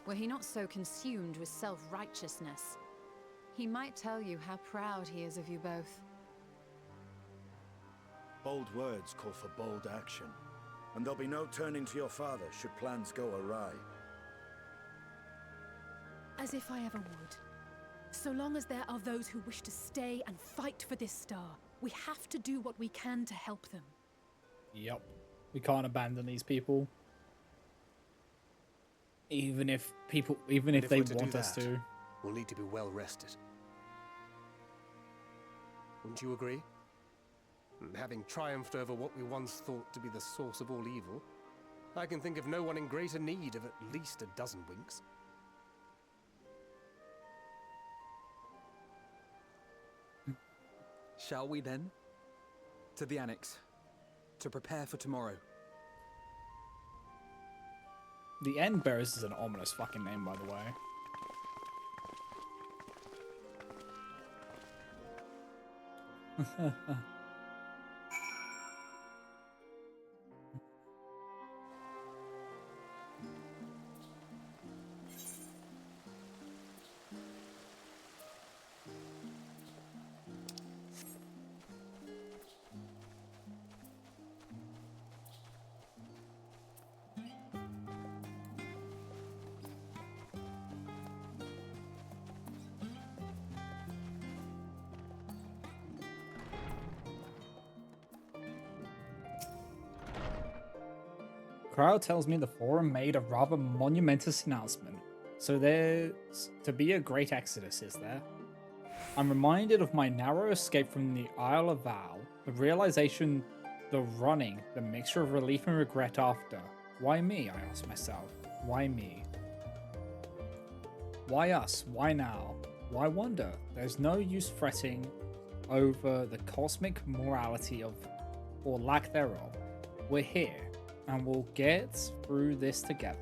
Were he not so consumed with self-righteousness, he might tell you how proud he is of you both.
Bold words call for bold action. And there'll be no turning to your father should plans go awry.
As if I ever would. So long as there are those who wish to stay and fight for this star, we have to do what we can to help them.
Yep. We can't abandon these people. Even if they want us to.
We'll need to be well rested. Wouldn't you agree? And having triumphed over what we once thought to be the source of all evil, I can think of no one in greater need of at least a dozen winks.
Shall we then? To the Annex, to prepare for tomorrow.
The Endbearers is an ominous fucking name, by the way. Crowd tells me the forum made a rather monumentous announcement, so there's to be a great exodus, is there? I'm reminded of my narrow escape from the Isle of Val, the realization, the running, the mixture of relief and regret after. Why me, I ask myself. Why me? Why us? Why now? Why wonder? There's no use fretting over the cosmic morality of, or lack thereof. We're here. And we'll get through this together.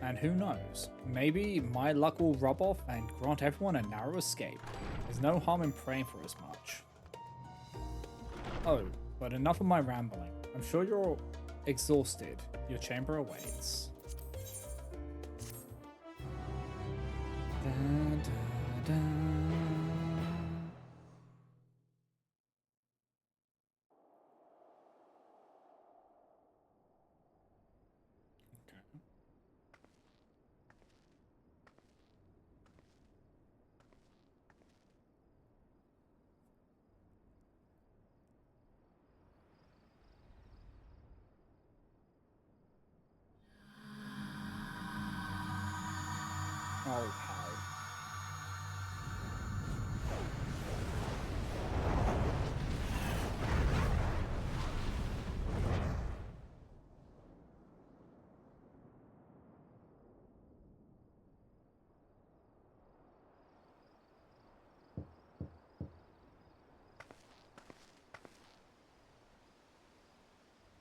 And who knows, maybe my luck will rub off and grant everyone a narrow escape. There's no harm in praying for as much. Oh, but enough of my rambling. I'm sure you're exhausted. Your chamber awaits. Dun, dun.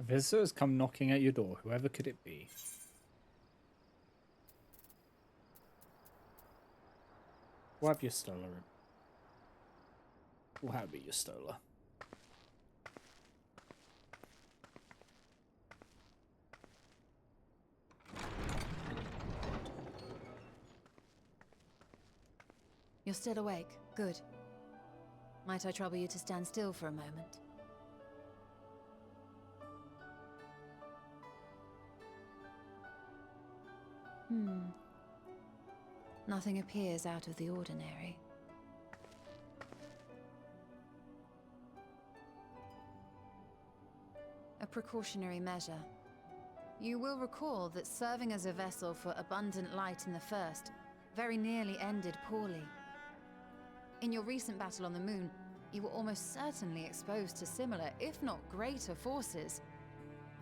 Visitors come knocking at your door. Whoever could it be? We'll have your Stola. We'll have your Stola.
You're still awake. Good. Might I trouble you to stand still for a moment? Nothing appears out of the ordinary. A precautionary measure. You will recall that serving as a vessel for abundant light in the First very nearly ended poorly. In your recent battle on the moon, you were almost certainly exposed to similar, if not greater, forces.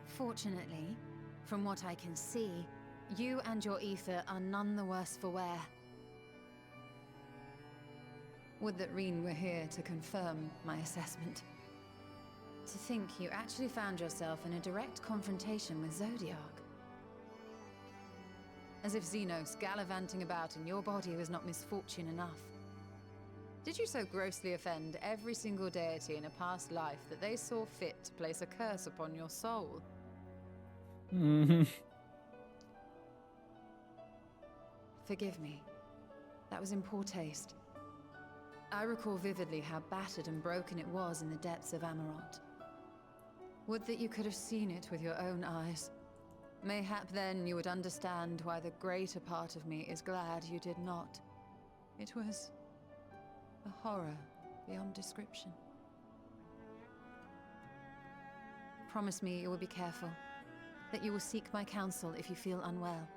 Fortunately, from what I can see, you and your ether are none the worse for wear. Would that Reen were here to confirm my assessment. To think you actually found yourself in a direct confrontation with Zodiark. As if Xenos gallivanting about in your body was not misfortune enough. Did you so grossly offend every single deity in a past life that they saw fit to place a curse upon your soul? Forgive me. That was in poor taste. I recall vividly how battered and broken it was in the depths of Amarant. Would that you could have seen it with your own eyes. Mayhap then you would understand why the greater part of me is glad you did not. It was a horror beyond description. Promise me you will be careful, that you will seek my counsel if you feel unwell.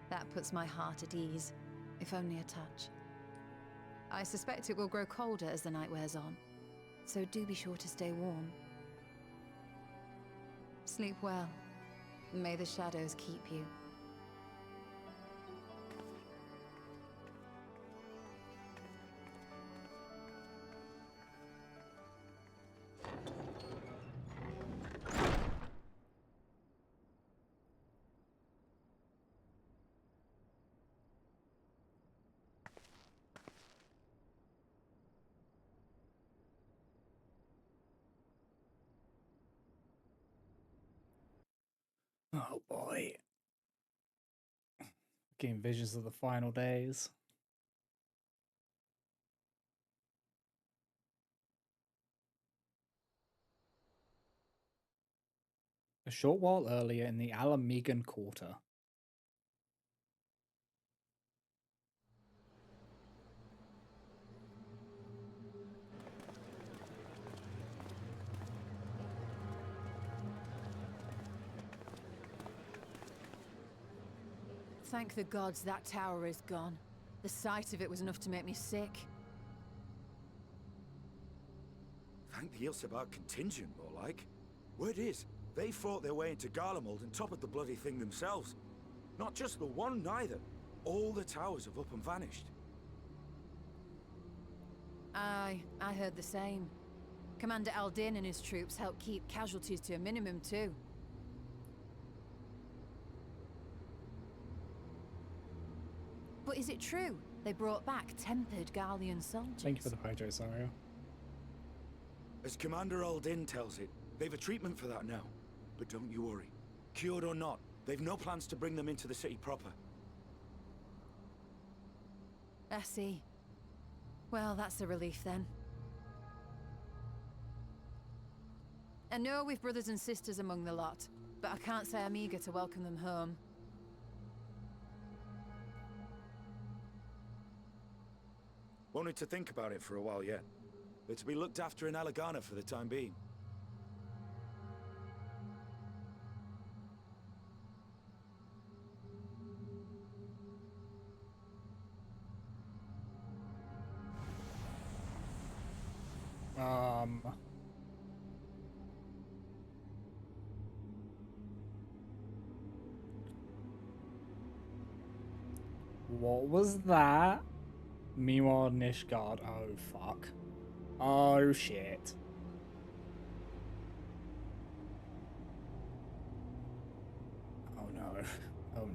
That puts my heart at ease, if only a touch. I suspect it will grow colder as the night wears on, so do be sure to stay warm. Sleep well. May the shadows keep you.
Oh boy. Getting visions of the final days. A short while earlier in the Alamegan Quarter.
Thank the gods that tower is gone. The sight of it was enough to make me sick.
Thank the Ilsebar contingent, more like. Word is, they fought their way into Garlemald and toppled the bloody thing themselves. Not just the one, neither. All the towers have up and vanished.
Aye, I heard the same. Commander Aldin and his troops helped keep casualties to a minimum, too. But is it true? They brought back tempered Garlean soldiers.
Thank you for the hydrate, Sario.
As Commander Aldin tells it, they've a treatment for that now. But don't you worry. Cured or not, they've no plans to bring them into the city proper.
I see. Well, that's a relief then. I know we've brothers and sisters among the lot, but I can't say I'm eager to welcome them home.
Wanted to think about it for a while yet. They're to be looked after in Alagana for the time being.
What was that? Meanwhile, Nishgard. Oh, fuck. Oh shit. Oh no. Oh no.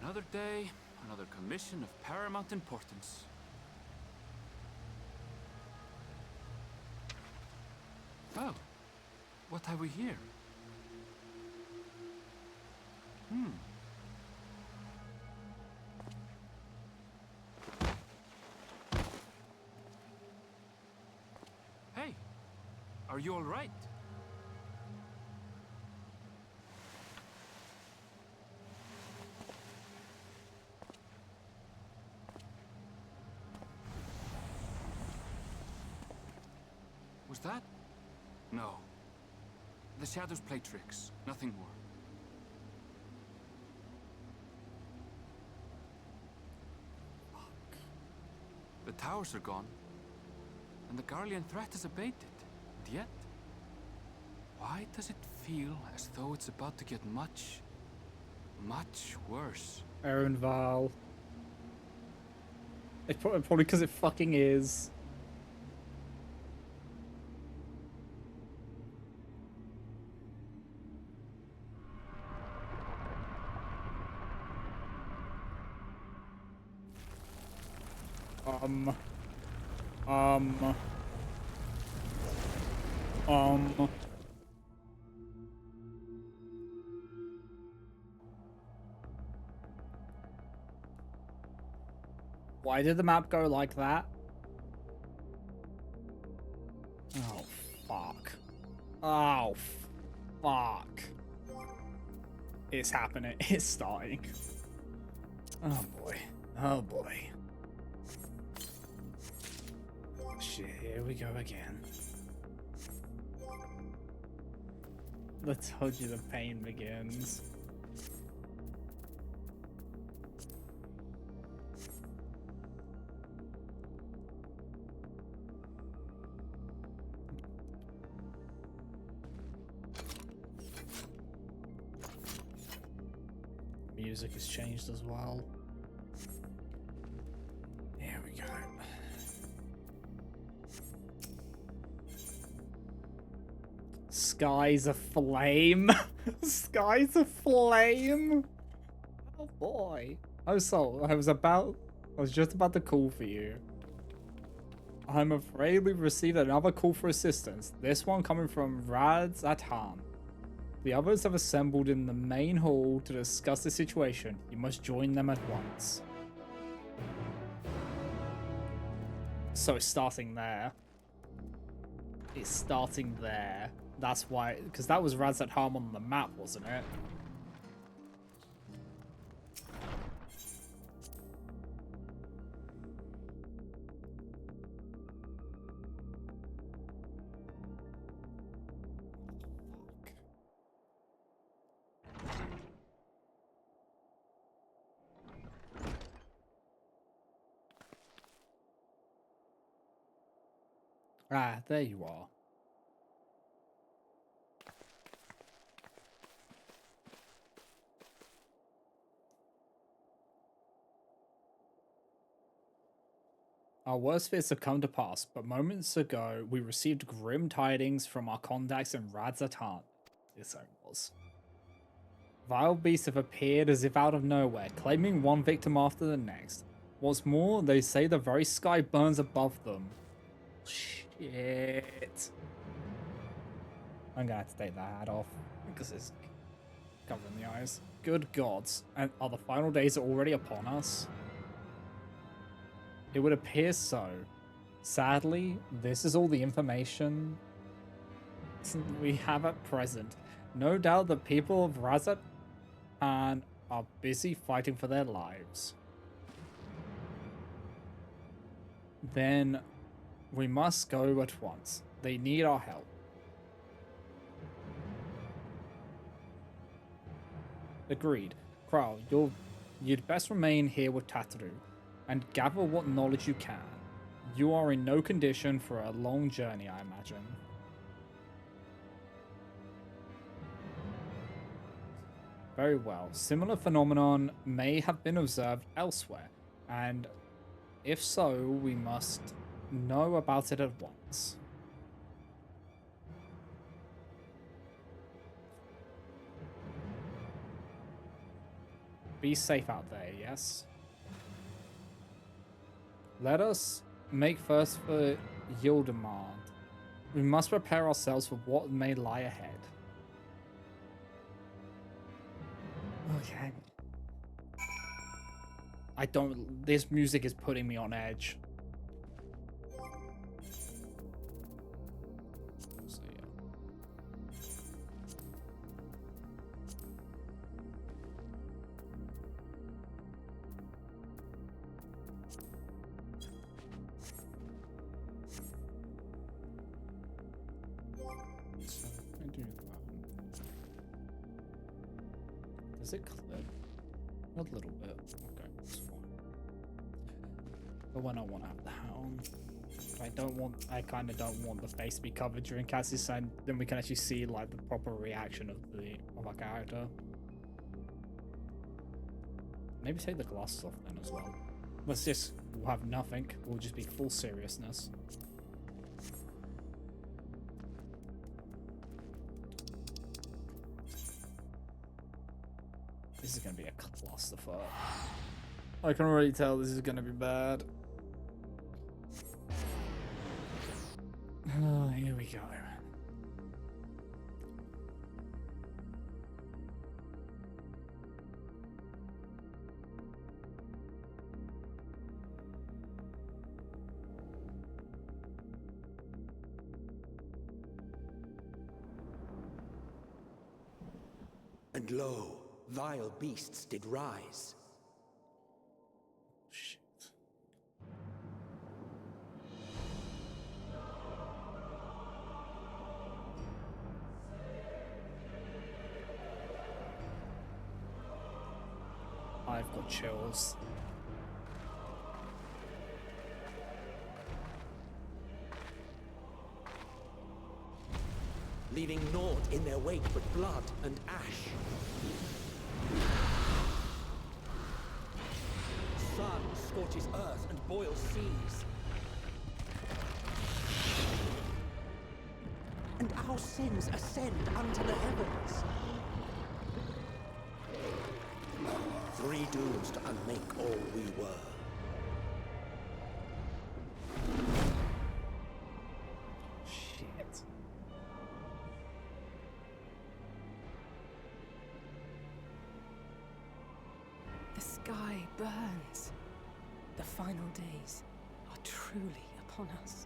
Another day, another commission of paramount importance. Oh, what have we here? Hey, are you all right? Was that? No. The shadows play tricks, nothing more. Fuck. The towers are gone, and the Garlean threat has abated. And yet, why does it feel as though it's about to get much, much worse?
Aaron Val. It's probably because it fucking is. Um. Why did the map go like that? Oh, fuck. Oh, fuck. It's happening. It's starting. Oh, boy. Oh, boy. Shit, here we go again. I told you the pain begins. Music has changed as well. Here we go. Skies aflame. Skies aflame. Oh boy. Oh, so I was just about to call for you. I'm afraid we've received another call for assistance. This one coming from Radz Atan. The others have assembled in the main hall to discuss the situation. You must join them at once. So it's starting there. It's starting there. That's why, because that was Razat Harm on the map, wasn't it? Ah, there you are. Our worst fears have come to pass, but moments ago we received grim tidings from our contacts in Radzatan. This one was. Vile beasts have appeared as if out of nowhere, claiming one victim after the next. What's more, they say the very sky burns above them. Shit. I'm gonna have to take that hat off because it's covering the eyes. Good gods. And are the final days already upon us? It would appear so. Sadly, this is all the information we have at present. No doubt the people of Razat are busy fighting for their lives. Then we must go at once. They need our help. Agreed. Kral, you'd best remain here with Tataru and gather what knowledge you can. You are in no condition for a long journey, I imagine. Very well. Similar phenomenon may have been observed elsewhere, and if so, we must know about it at once. Be safe out there, yes? Let us make first for Yildamard. We must prepare ourselves for what may lie ahead. Okay. This music is putting me on edge. So, yeah. So, I do that. Does it clip? A little bit. Okay, that's fine. But when I want to have the hat on, I kind of don't want the face to be covered during Cassie's scene. Then we can actually see like the proper reaction of our character. Maybe take the glasses off then as well. We'll have nothing. We'll just be full seriousness. This is going to be a clusterfuck. I can already tell this is going to be bad. Oh, here we go.
And lo, vile beasts did rise.
Shit. I've got chills.
Leaving naught in their wake but blood and ash. Sun scorches earth and boils seas. And our sins ascend unto the heavens. Three dooms to unmake all we were.
Shit.
The sky burns. The final days are truly upon us.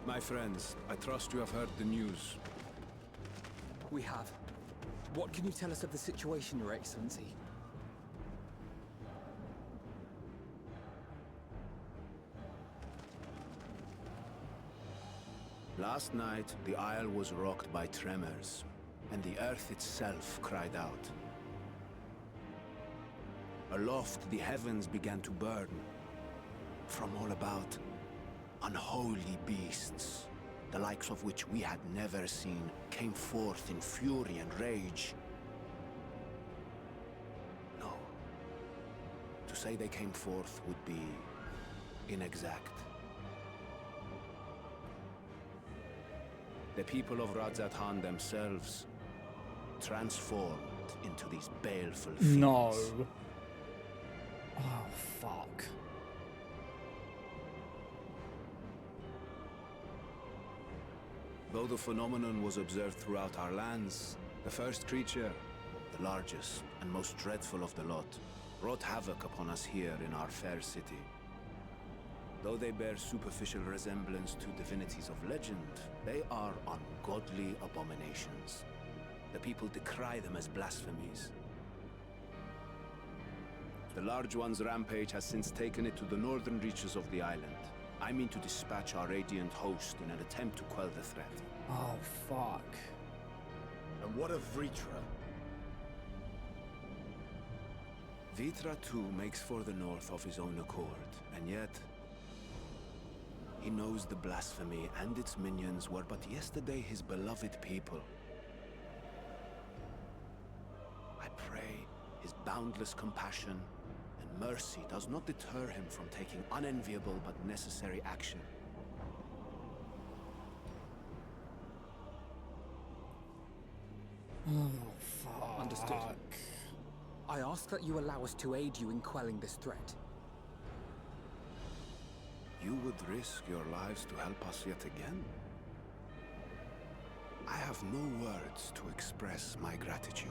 My friends, I trust you have heard the news.
We have. What can you tell us of the situation, Your Excellency?
Last night, the Isle was rocked by tremors, and the earth itself cried out. Aloft, the heavens began to burn. From all about, unholy beasts, the likes of which we had never seen, came forth in fury and rage. No. To say they came forth would be inexact. The people of Radzat-Han themselves transformed into these baleful fiends.
No. Oh, fuck.
Though the phenomenon was observed throughout our lands, the first creature, the largest and most dreadful of the lot, wrought havoc upon us here in our fair city. Though they bear superficial resemblance to divinities of legend, they are ungodly abominations. The people decry them as blasphemies. The large one's rampage has since taken it to the northern reaches of the island. I mean to dispatch our radiant host in an attempt to quell the threat.
Oh, fuck.
And what of Vritra?
Vitra too makes for the north of his own accord, and yet he knows the blasphemy and its minions were but yesterday his beloved people. I pray his boundless compassion and mercy does not deter him from taking unenviable but necessary action.
Oh, fuck.
Understood. I ask that you allow us to aid you in quelling this threat.
You would risk your lives to help us yet again? I have no words to express my gratitude.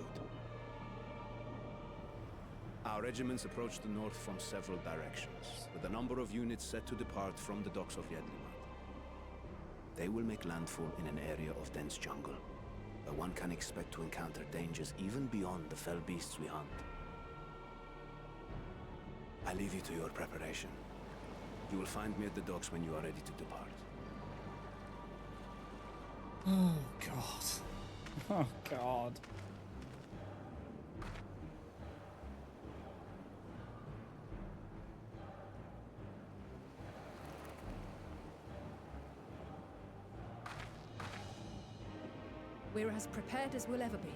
Our regiments approach the north from several directions, with a number of units set to depart from the docks of Yedlimat. They will make landfall in an area of dense jungle, where one can expect to encounter dangers even beyond the fell beasts we hunt. I leave you to your preparation. You will find me at the docks when you are ready to depart.
Oh, God. Oh, God.
We're as prepared as we'll ever be.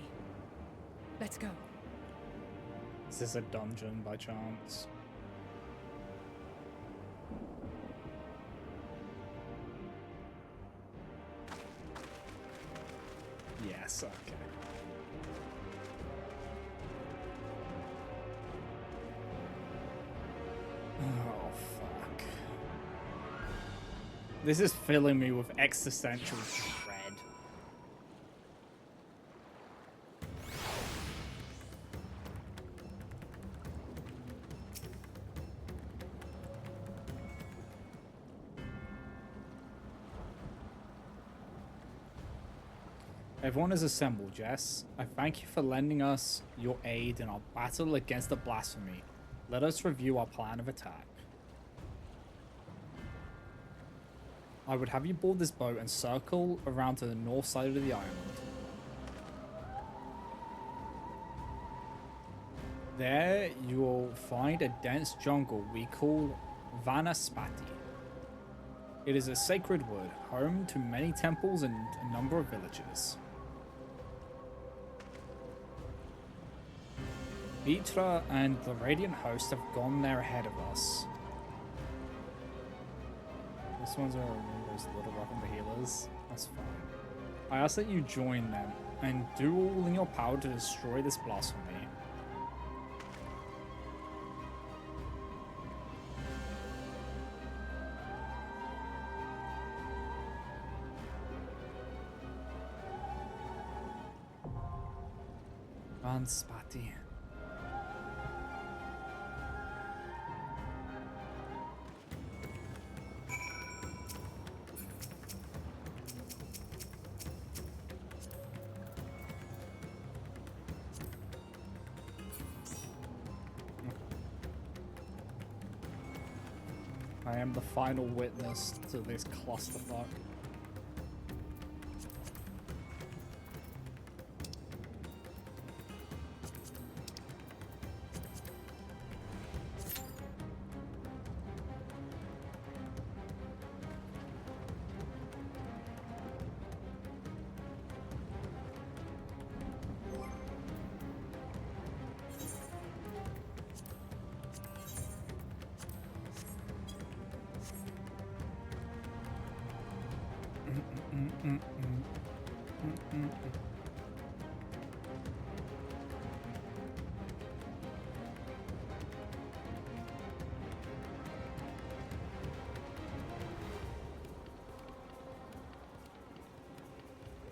Let's go.
Is this a dungeon by chance? Yes, okay. Oh, fuck. This is filling me with existential dread. Everyone is assembled, Jess. I thank you for lending us your aid in our battle against the blasphemy. Let us review our plan of attack. I would have you board this boat and circle around to the north side of the island. There you will find a dense jungle we call Vanaspati. It is a sacred wood, home to many temples and a number of villages. Vitra and the Radiant Host have gone there ahead of us. This one's a little rough on the healers. That's fine. I ask that you join them and do all in your power to destroy this blasphemy. Vanspati. I am the final witness to this clusterfuck.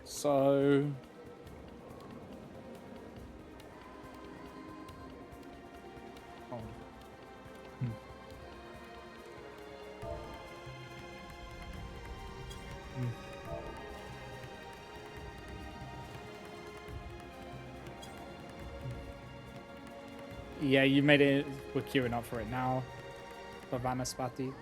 So yeah, you made it. We're queuing up for it now. For Vanaspati.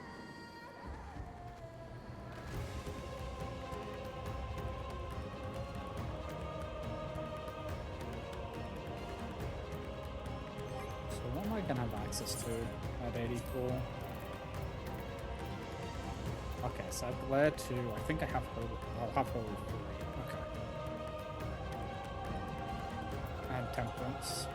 at 84. Okay, so I've glared to, I think I have holy, I'll have holy 3. Okay. And temperance.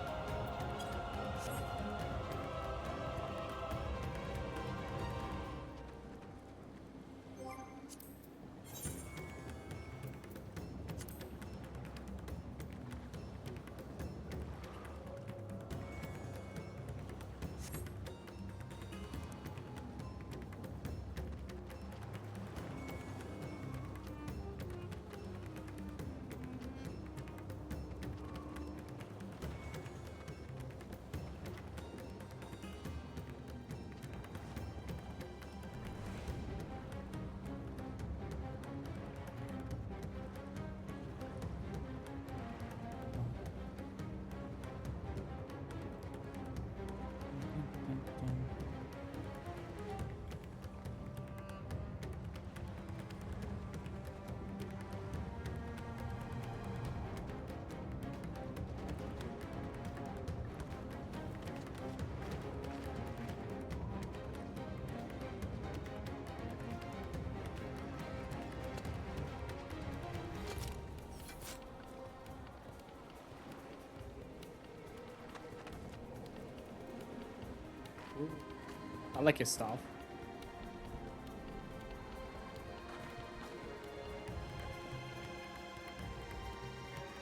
I like his stuff.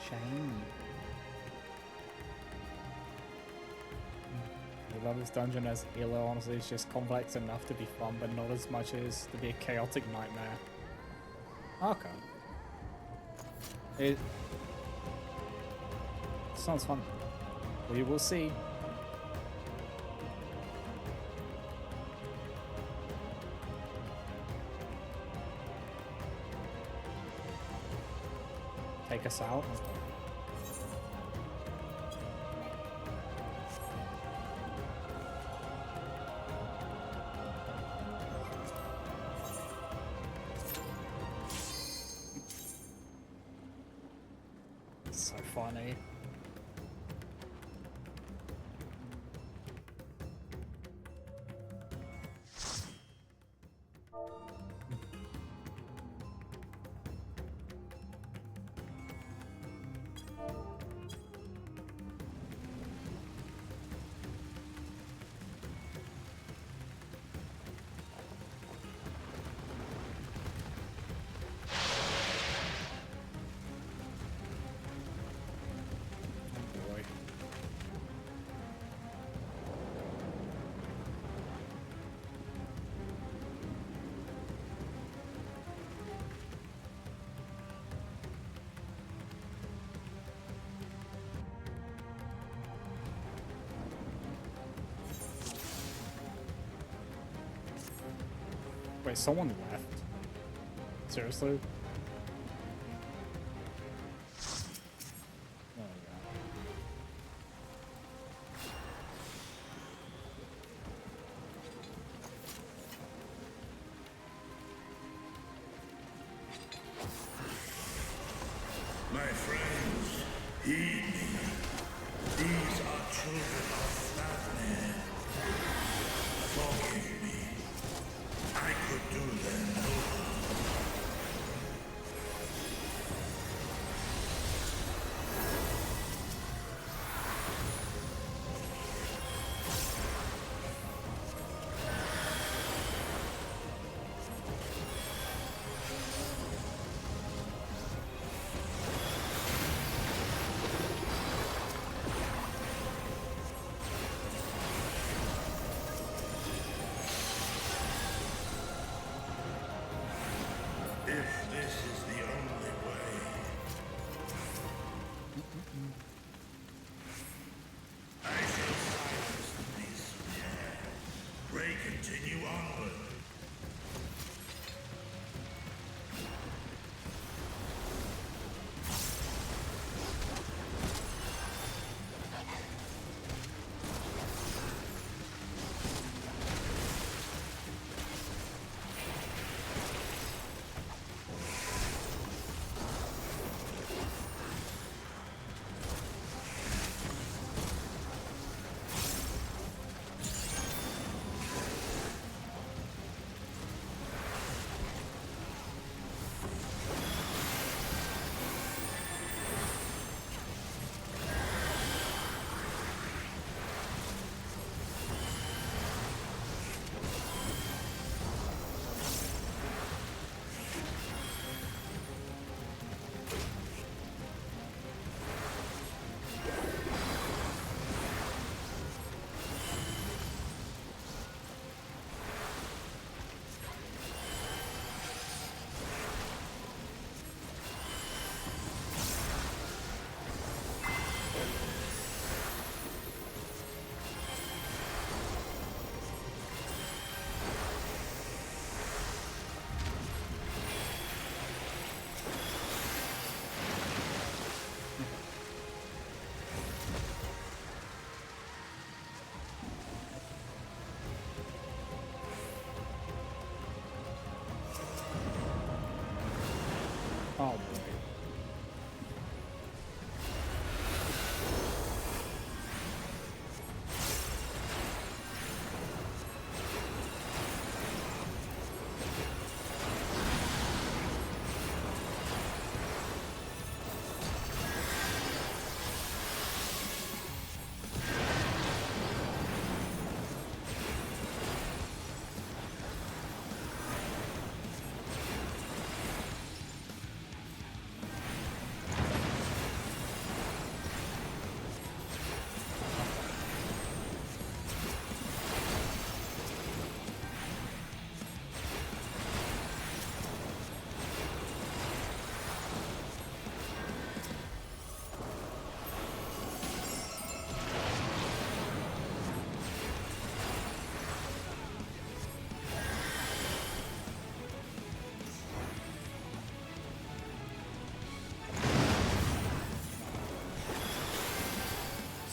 Shiny. I love this dungeon as Elo, honestly, it's just complex enough to be fun, but not as much as to be a chaotic nightmare. Okay. It sounds fun. We will see. Take us out. So funny. Wait, someone left? Seriously? Oh, yeah.
My friends, heed me. These are children of Flatman. Forgive me. I could do them no harm. If this is the only way. I shall silence the beasts of the air. Pray continue onward.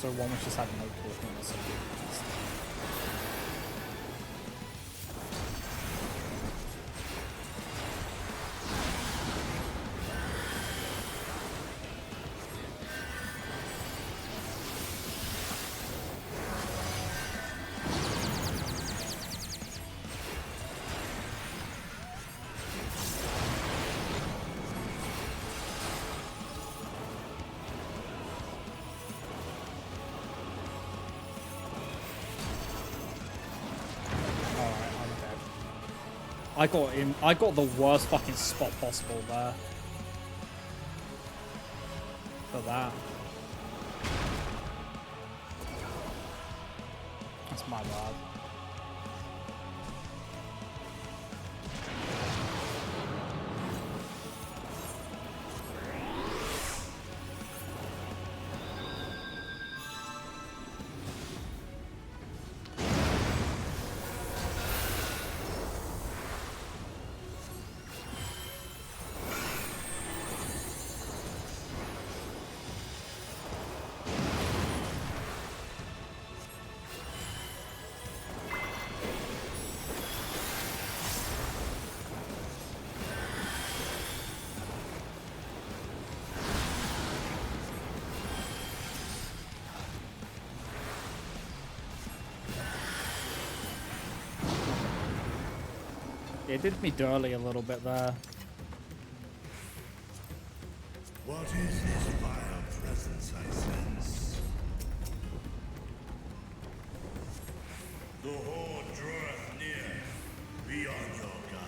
So one was just having no talking or something. I got the worst fucking spot possible there. For that. That's my bad. It did me dirty a little bit there.
What is this vile presence I sense? The horde draweth near. Be on your guard.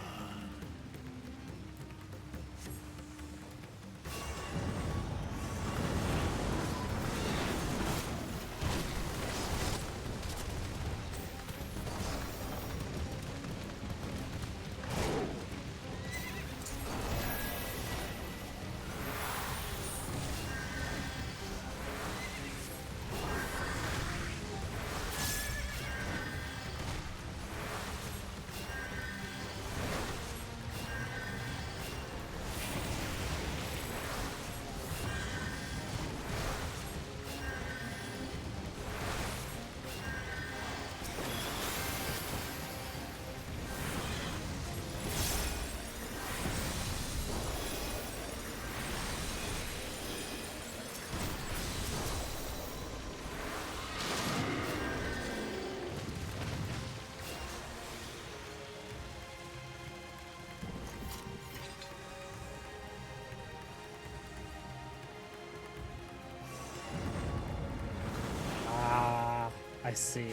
I see.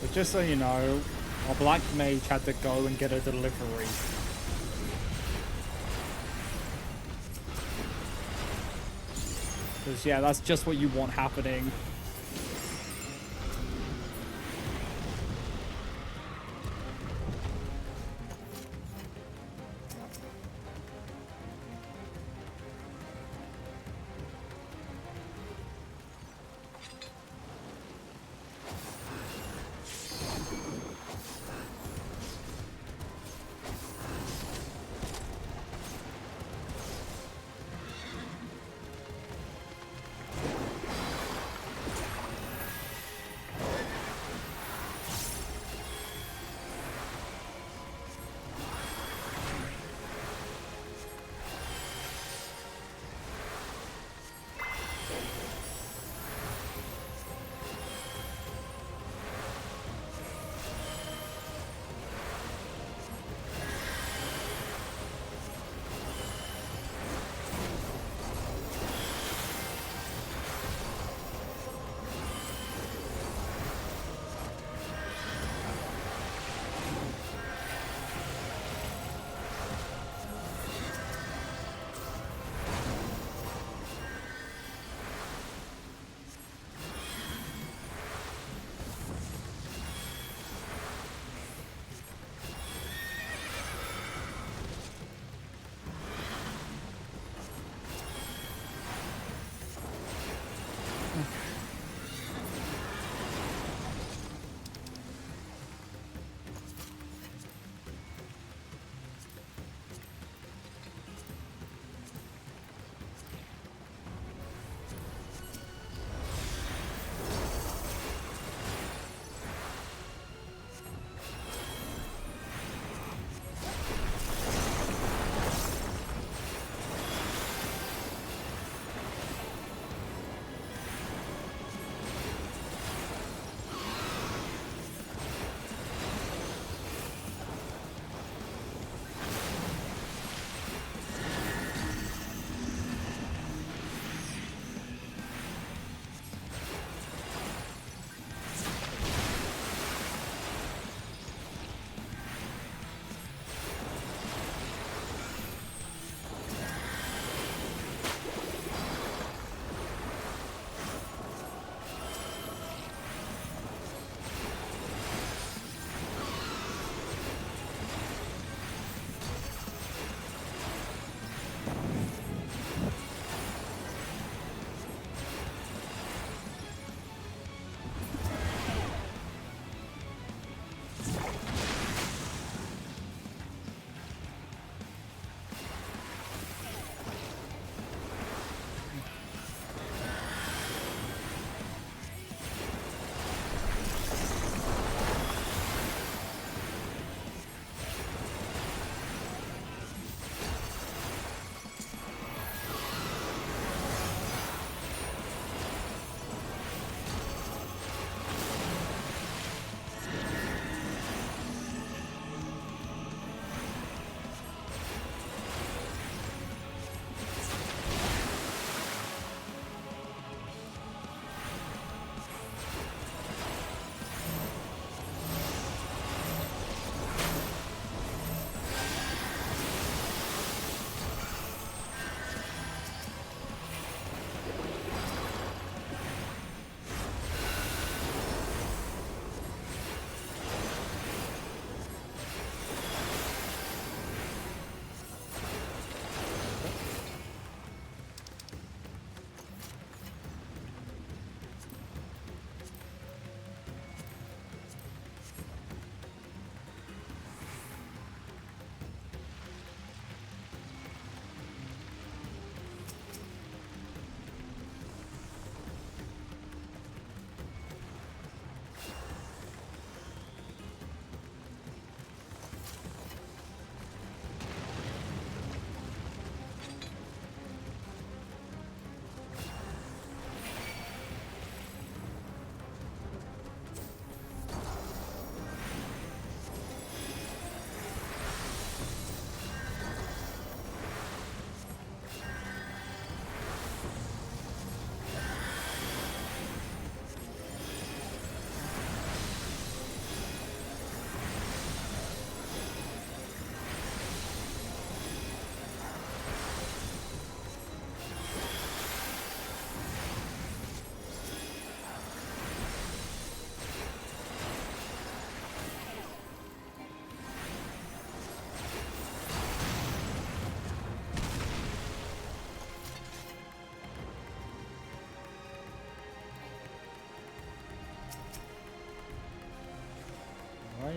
But just so you know, our black mage had to go and get a delivery. Because yeah, that's just what you want happening.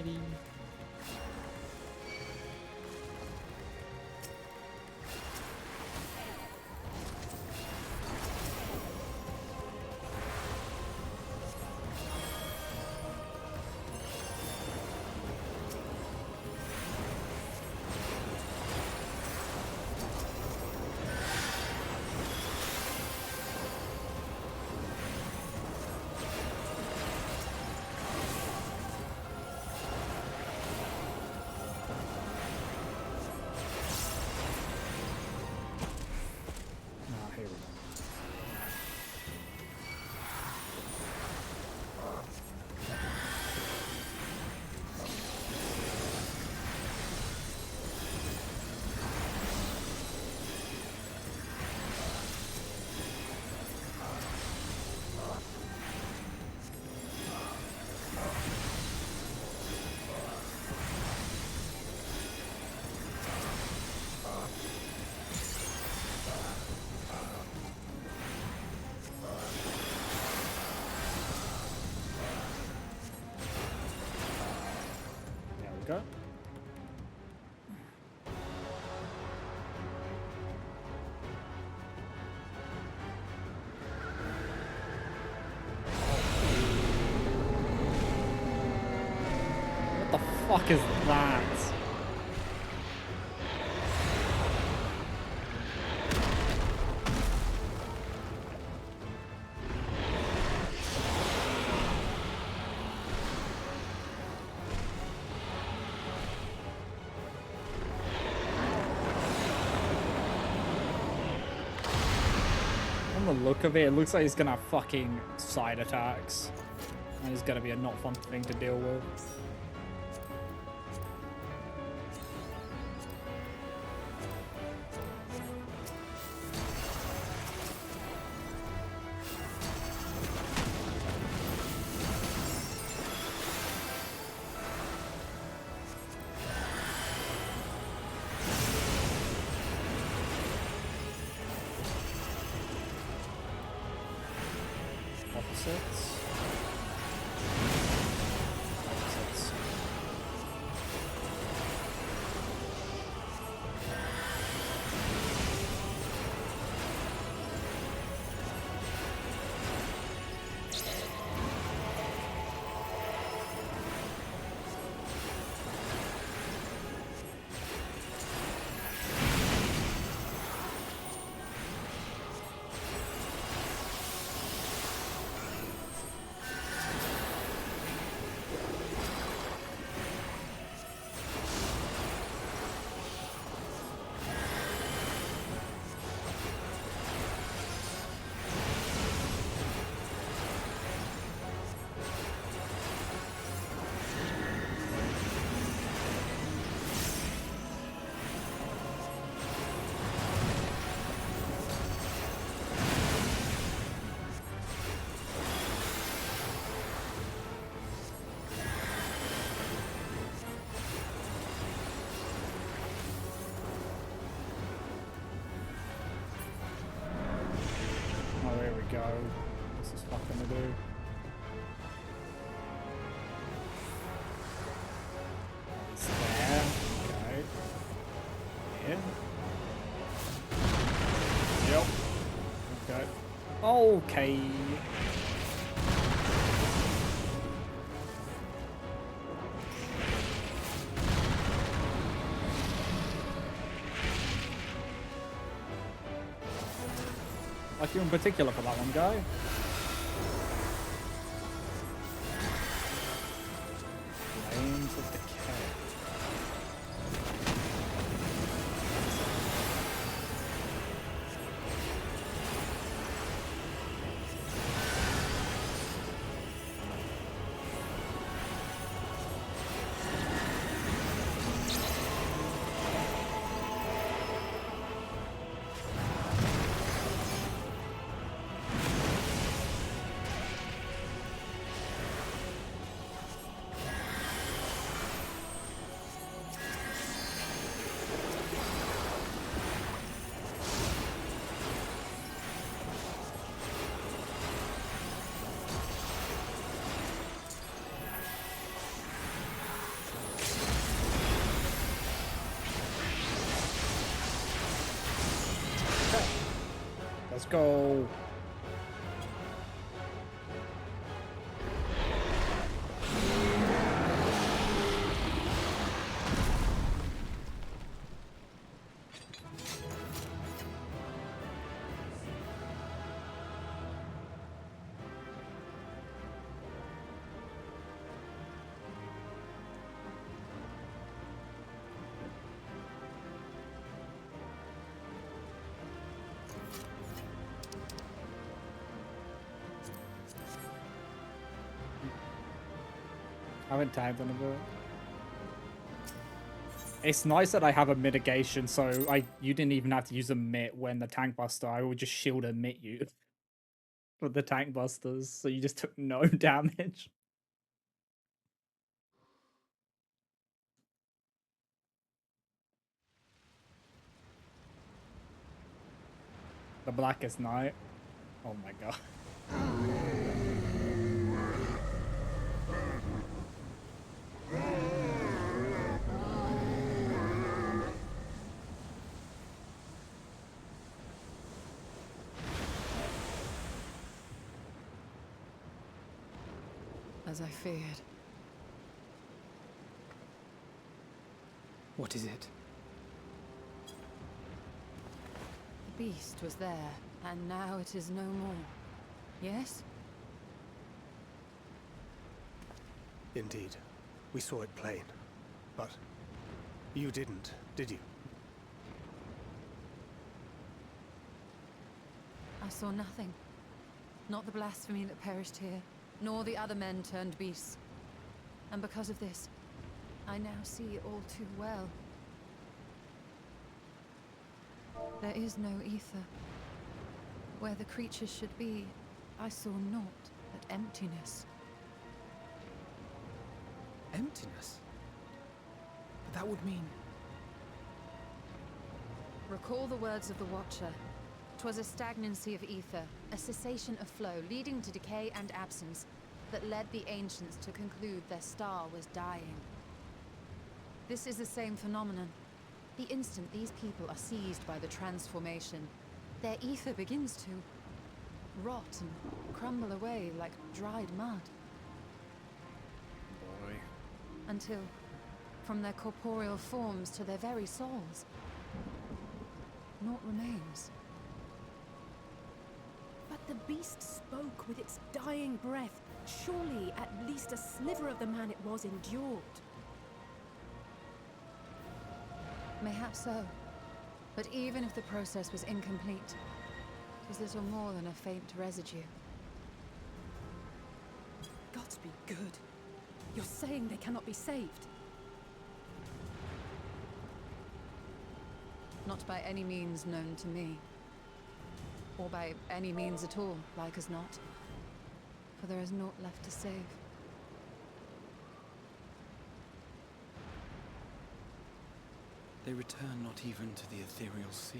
Alrighty. Go. What the fuck is that? The look of it looks like he's gonna have fucking side attacks. And it's gonna be a not fun thing to deal with. Opposites. Go. What's this fuck gonna do? It's there. Okay. Yep. Okay. Okay. Like you in particular for that one, guy. Flames of Decay. Let's go. I haven't tagged on a bit. It's nice that I have a mitigation, so you didn't even have to use a mitt when the tank buster. I would just shield and mitt you with the tank busters, so you just took no damage. The Blackest Night. Oh my god.
As I feared.
What is it?
The beast was there, and now it is no more. Yes?
Indeed. We saw it plain. But you didn't, did you?
I saw nothing. Not the blasphemy that perished here, nor the other men turned beasts. And because of this, I now see all too well. There is no ether. Where the creatures should be, I saw naught but emptiness.
Emptiness? But that would mean...
Recall the words of the Watcher. 'Twas a stagnancy of ether, a cessation of flow, leading to decay and absence, that led the ancients to conclude their star was dying. This is the same phenomenon. The instant these people are seized by the transformation, their ether begins to rot and crumble away like dried mud.
Boy.
Until, from their corporeal forms to their very souls, naught remains.
But the beast spoke with its dying breath. Surely at least a sliver of the man it was endured.
Mayhaps so. But even if the process was incomplete, it was little more than a faint residue.
Gods be good. You're saying they cannot be saved?
Not by any means known to me. Or by any means at all, like as not. For there is naught left to save.
They return not even to the ethereal sea.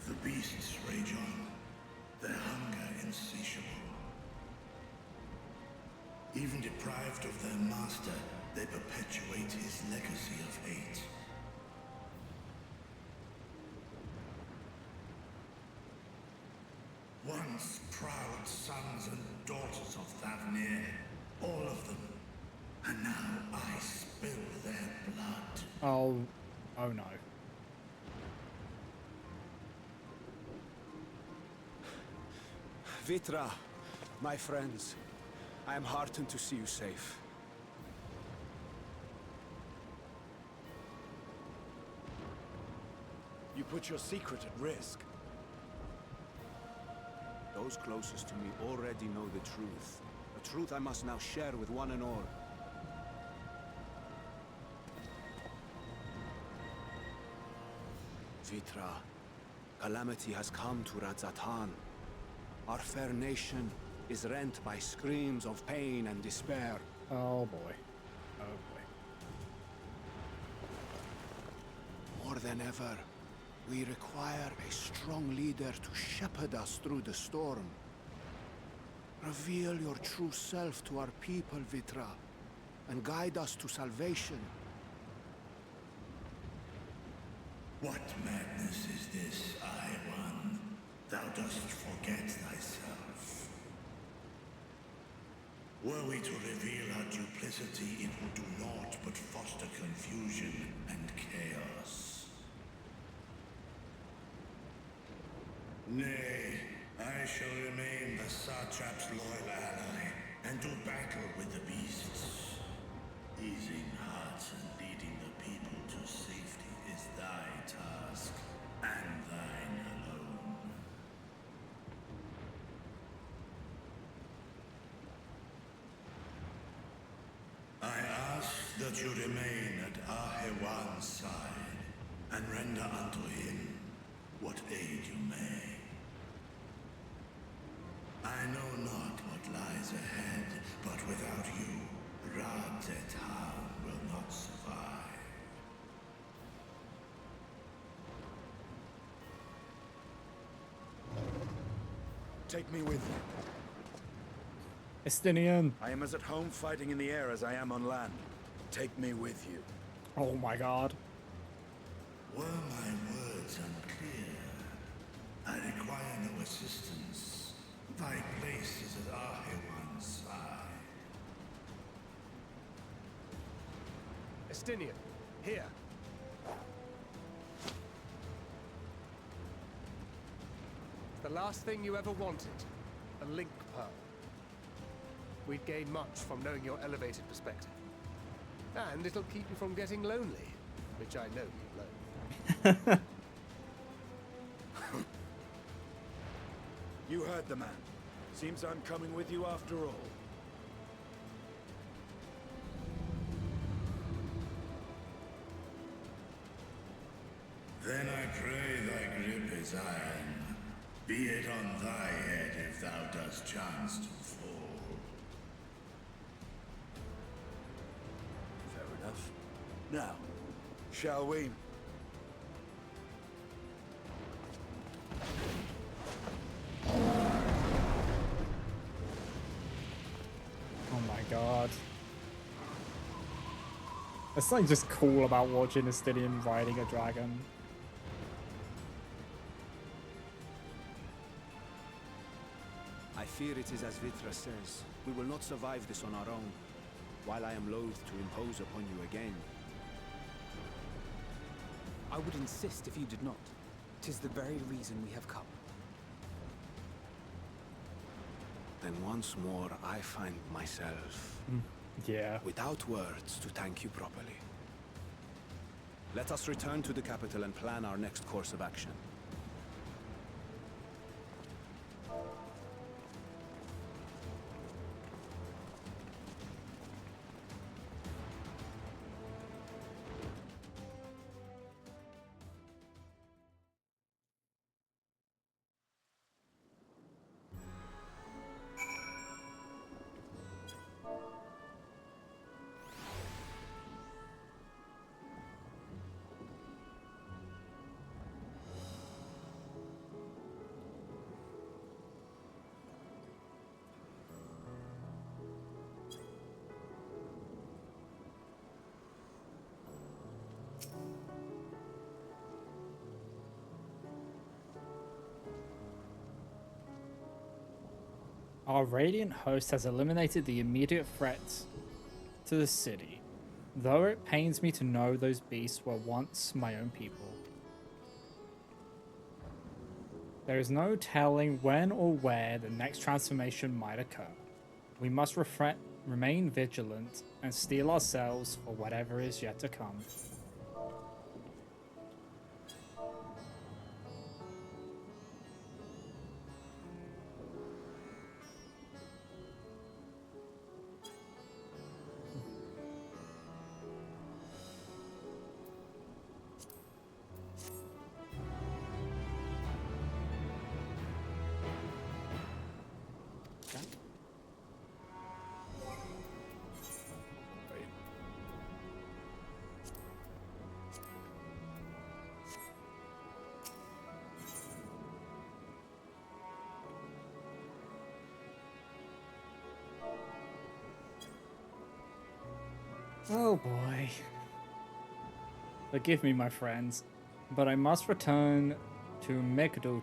The beasts rage on, their hunger insatiable. Even deprived of their master, they perpetuate his legacy of hate. Once proud sons and daughters of Thavnir, all of them, and now I spill their blood.
Oh no.
Vitra, my friends, I am heartened to see you safe.
You put your secret at risk.
Those closest to me already know the truth. A truth I must now share with one and all. Vitra, calamity has come to Radzatan. Our fair nation is rent by screams of pain and despair.
Oh boy. Oh boy.
More than ever, we require a strong leader to shepherd us through the storm. Reveal your true self to our people, Vitra, and guide us to salvation.
What madness is this, One? Thou dost forget thyself. Were we to reveal our duplicity, it would do naught but foster confusion and chaos. Nay, I shall remain the Satrap's loyal ally, and do battle with the beasts. Easing hearts and leading the people to safety is thy task, and thine alone. I ask that you remain at Ahewan's side, and render unto him what aid you may. I know not what lies ahead, but without you, Ra-Zet-Han will not survive.
Take me with you.
Estinian.
I am as at home fighting in the air as I am on land. Take me with you.
Oh my god.
Were my words unclear? I require no assistance. Thy place is at Ahewan's side.
Estinian, here. The last thing you ever wanted, a link pearl. We'd gain much from knowing your elevated perspective. And it'll keep you from getting lonely, which I know you love.
You heard the man. Seems I'm coming with you after all.
Then I pray thy grip is iron. Be it on thy head if thou dost chance to fall.
Fair enough. Now, shall we?
Oh my god. There's something just cool about watching Estinian riding a dragon.
I fear it is as Vitra says. We will not survive this on our own. While I am loath to impose upon you again.
I would insist if you did not. 'Tis the very reason we have come.
Then once more I find myself...
Yeah.
without words to thank you properly. Let us return to the capital and plan our next course of action.
Our Radiant host has eliminated the immediate threat to the city, though it pains me to know those beasts were once my own people. There is no telling when or where the next transformation might occur. We must remain vigilant and steel ourselves for whatever is yet to come. Oh boy. Forgive me, my friends, but I must return to Mekduta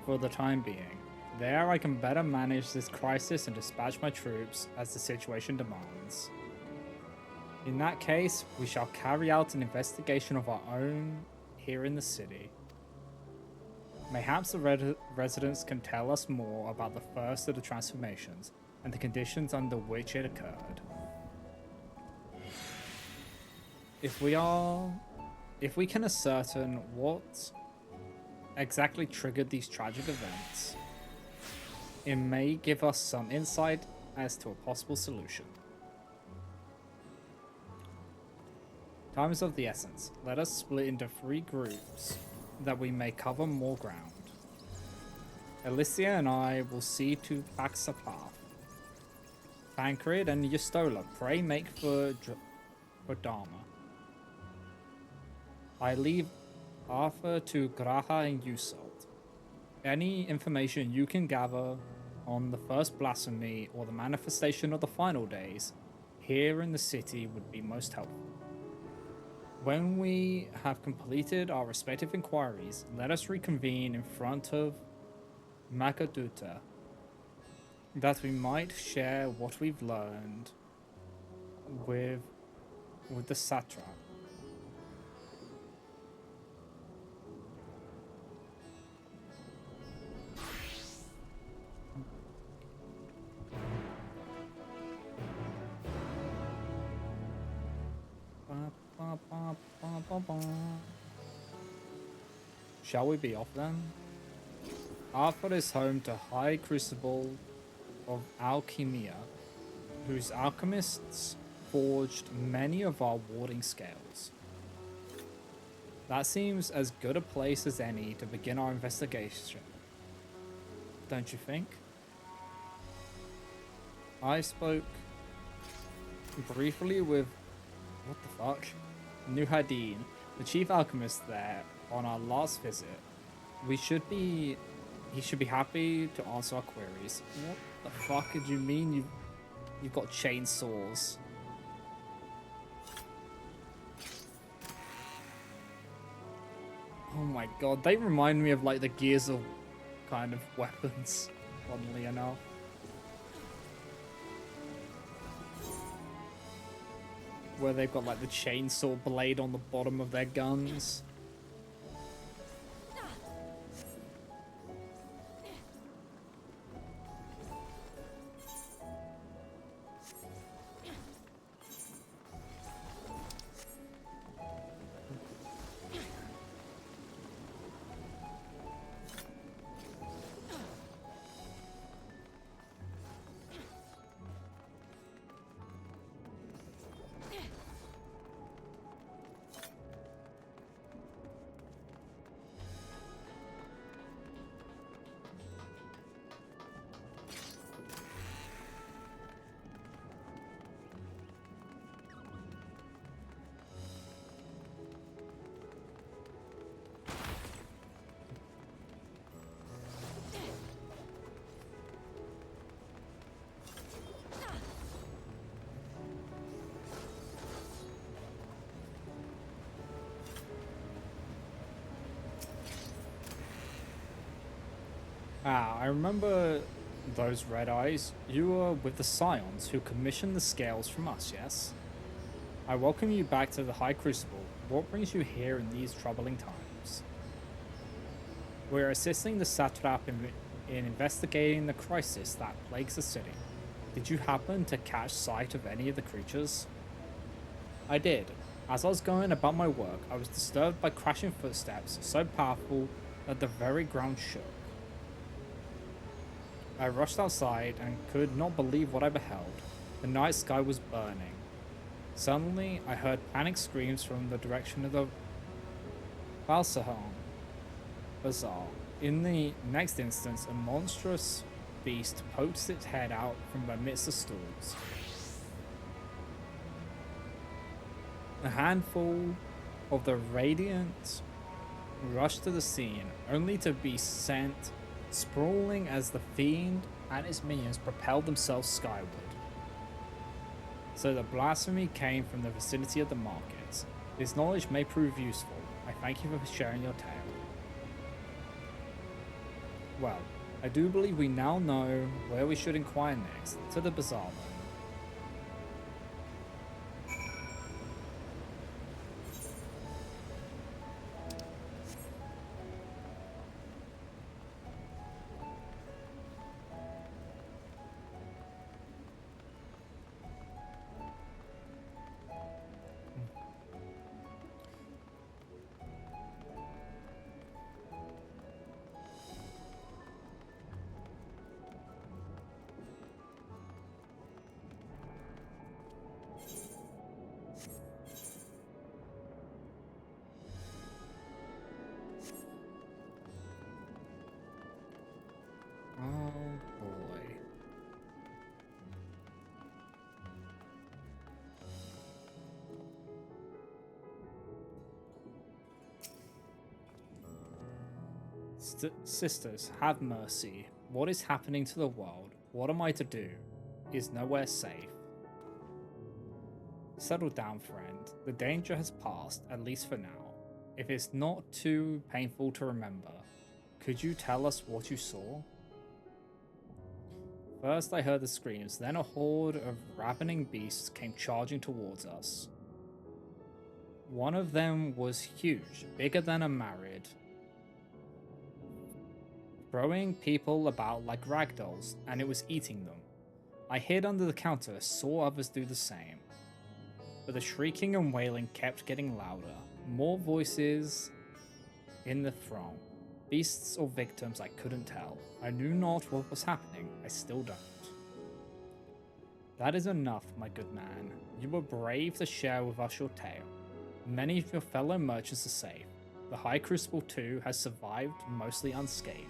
for the time being. There I can better manage this crisis and dispatch my troops as the situation demands. In that case, we shall carry out an investigation of our own here in the city. Mayhaps the residents can tell us more about the first of the transformations and the conditions under which it occurred. If we can ascertain what exactly triggered these tragic events, it may give us some insight as to a possible solution. Time is of the essence. Let us split into 3 groups that we may cover more ground. Alicia and I will see to Paxapath. Tancred and Yustola, pray make for Dharma. I leave Arthur to Graha and Usolt. Any information you can gather on the first blasphemy or the manifestation of the final days here in the city would be most helpful. When we have completed our respective inquiries, let us reconvene in front of Makaduta, that we might share what we've learned with the satrap. Shall we be off then? Arthur is home to High Crucible of Alchemia, whose alchemists forged many of our warding scales. That seems as good a place as any to begin our investigation, don't you think? I spoke briefly with, what the fuck, Nuhadin, the chief alchemist there, on our last visit. He should be happy to answer our queries. What the fuck did you mean you've got chainsaws? Oh my god, they remind me of like the Gears of kind of weapons, funnily enough. Where they've got like the chainsaw blade on the bottom of their guns. I remember those red eyes. You were with the Scions who commissioned the scales from us, yes? I welcome you back to the High Crucible. What brings you here in these troubling times? We're assisting the satrap in investigating the crisis that plagues the city. Did you happen to catch sight of any of the creatures? I did. As I was going about my work, I was disturbed by crashing footsteps so powerful that the very ground shook. I rushed outside and could not believe what I beheld. The night sky was burning. Suddenly, I heard panic screams from the direction of the Balsahon Bazaar. In the next instant, a monstrous beast poked its head out from amidst the stalls. A handful of the Radiant rushed to the scene, only to be sent sprawling as the fiend and his minions propelled themselves skyward. So the blasphemy came from the vicinity of the markets. This knowledge may prove useful. I thank you for sharing your tale. Well, I do believe we now know where we should inquire next, to the bazaar then. Oh boy. Sisters, have mercy. What is happening to the world? What am I to do? Is nowhere safe. Settle down, friend. The danger has passed, at least for now. If it's not too painful to remember, could you tell us what you saw? First I heard the screams, then a horde of ravening beasts came charging towards us. One of them was huge, bigger than a married, throwing people about like ragdolls, and it was eating them. I hid under the counter, saw others do the same. But the shrieking and wailing kept getting louder. More voices in the throng. Beasts or victims, I couldn't tell. I knew not what was happening. I still don't. That is enough, my good man. You were brave to share with us your tale. Many of your fellow merchants are safe. The High Crucible too has survived mostly unscathed.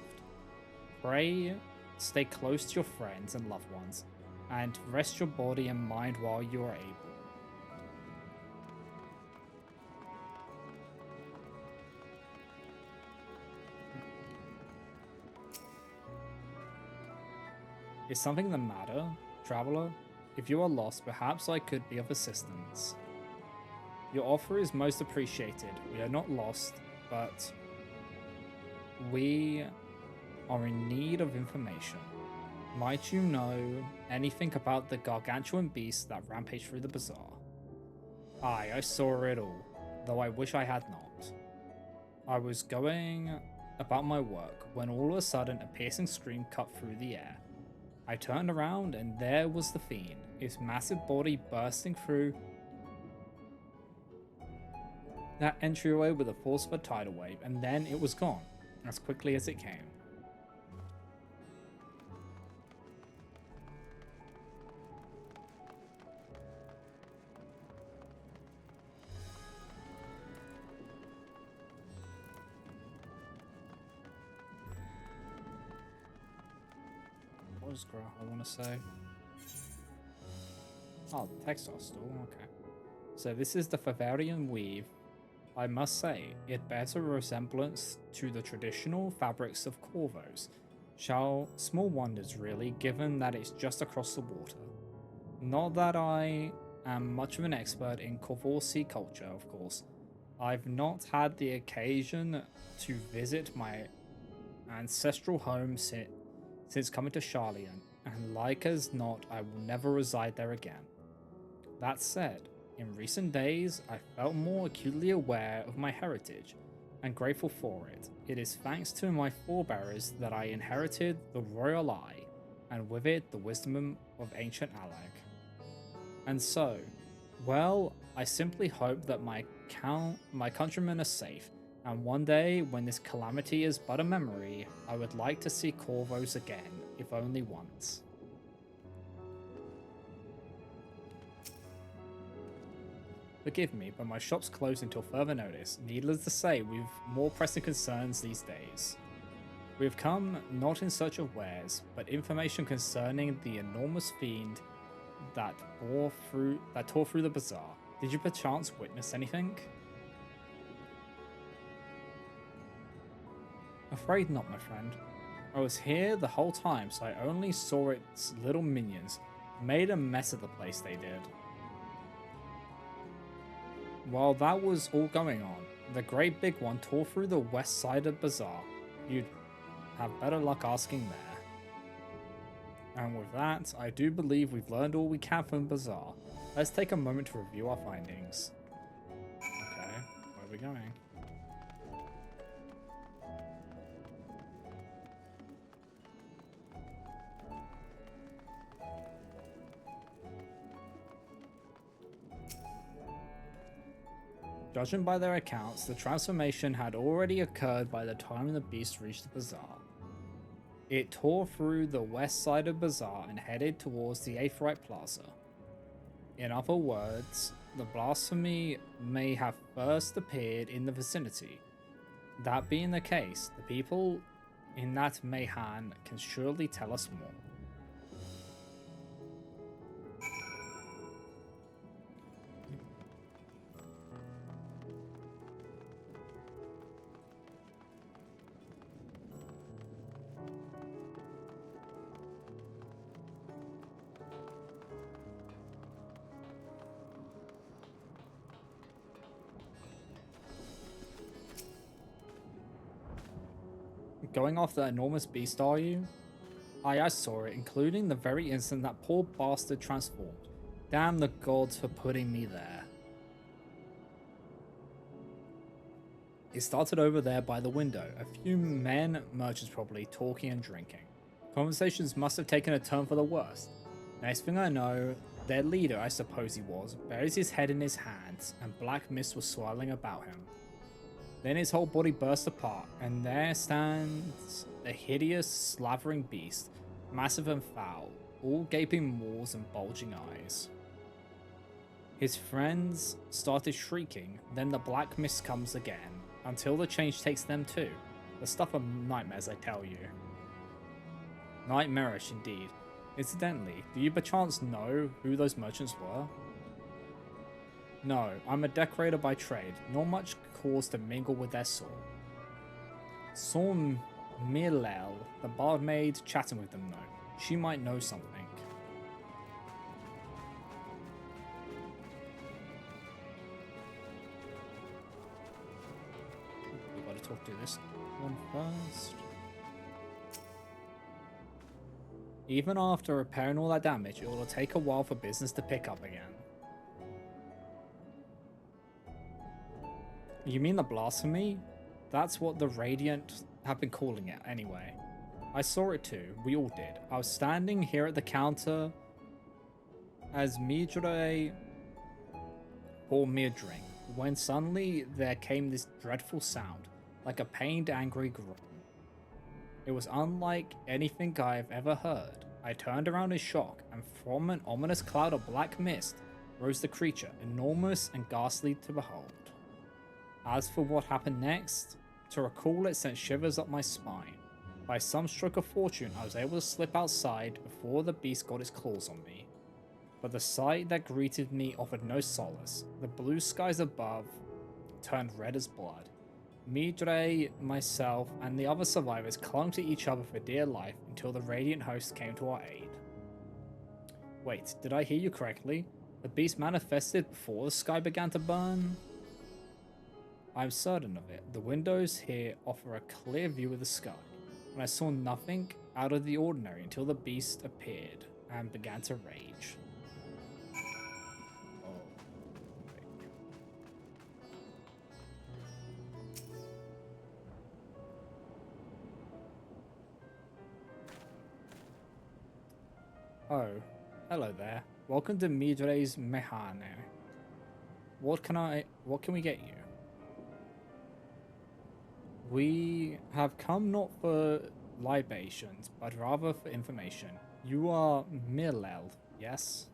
Pray stay close to your friends and loved ones, and rest your body and mind while you are able. Is something the matter, traveler? If you are lost, perhaps I could be of assistance. Your offer is most appreciated. We are not lost, but we are in need of information. Might you know anything about the gargantuan beast that rampaged through the bazaar? Aye, I saw it all, though I wish I had not. I was going about my work when all of a sudden a piercing scream cut through the air. I turned around and there was the fiend, his massive body bursting through that entryway with the force of a tidal wave, and then it was gone, as quickly as it came. What was I want to say? Oh, the textile store, okay. So this is the Favarian weave. I must say, it bears a resemblance to the traditional fabrics of Corvos. Small wonders really, given that it's just across the water. Not that I am much of an expert in Corvosi culture, of course. I've not had the occasion to visit my ancestral home since coming to Charlian, and like as not, I will never reside there again. That said, in recent days, I felt more acutely aware of my heritage, and grateful for it. It is thanks to my forebears that I inherited the royal eye, and with it the wisdom of ancient Alag. And so, well, I simply hope that my countrymen are safe, and one day, when this calamity is but a memory, I would like to see Corvos again, if only once. Forgive me, but my shop's closed until further notice. Needless to say, we've more pressing concerns these days. We have come not in search of wares, but information concerning the enormous fiend that tore through the bazaar. Did you perchance witness anything? Afraid not, my friend. I was here the whole time, so I only saw its little minions. Made a mess of the place, they did. While that was all going on, the great big one tore through the west side of Bazaar. You'd have better luck asking there. And with that, I do believe we've learned all we can from Bazaar. Let's take a moment to review our findings. Okay, where are we going? Judging by their accounts, the transformation had already occurred by the time the beast reached the bazaar. It tore through the west side of Bazaar and headed towards the Aetheryte Plaza. In other words, the blasphemy may have first appeared in the vicinity. That being the case, the people in that Mayhan can surely tell us more. Going off the enormous beast, are you? I saw it, including the very instant that poor bastard transformed. Damn the gods for putting me there. It started over there by the window. A few men, merchants probably, talking and drinking. Conversations must have taken a turn for the worse. Next thing I know, their leader, I suppose he was, buries his head in his hands, and black mist was swirling about him. Then his whole body burst apart, and there stands a hideous, slavering beast, massive and foul, all gaping maws and bulging eyes. His friends started shrieking, then the black mist comes again, until the change takes them too. The stuff of nightmares, I tell you. Nightmarish indeed. Incidentally, do you perchance know who those merchants were? No, I'm a decorator by trade, nor much cause to mingle with their sort. Saw Milel, the barmaid, chatting with them though. She might know something. We gotta talk to this one first. Even after repairing all that damage, it will take a while for business to pick up again. You mean the blasphemy? That's what the Radiant have been calling it, anyway. I saw it too, we all did. I was standing here at the counter as Midre poured me a drink, when suddenly there came this dreadful sound, like a pained, angry groan. It was unlike anything I've ever heard. I turned around in shock, and from an ominous cloud of black mist rose the creature, enormous and ghastly to behold. As for what happened next, to recall it sent shivers up my spine. By some stroke of fortune, I was able to slip outside before the beast got its claws on me. But the sight that greeted me offered no solace. The blue skies above turned red as blood. Midre, myself, and the other survivors clung to each other for dear life until the Radiant host came to our aid. Wait, did I hear you correctly? The beast manifested before the sky began to burn? I'm certain of it. The windows here offer a clear view of the sky, and I saw nothing out of the ordinary until the beast appeared and began to rage. Oh, hello there. Welcome to Midre's Mehane. What can we get you? We have come not for libations, but rather for information. You are Milel, yes?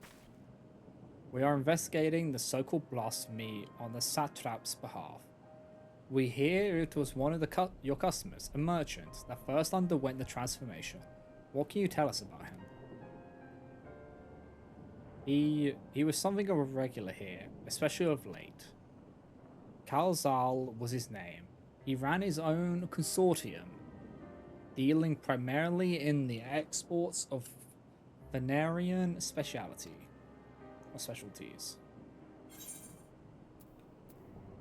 We are investigating the so-called blasphemy on the satrap's behalf. We hear it was one of your customers, a merchant, that first underwent the transformation. What can you tell us about him? He was something of a regular here, especially of late. Kalzal was his name. He ran his own consortium, dealing primarily in the exports of Venerian specialties.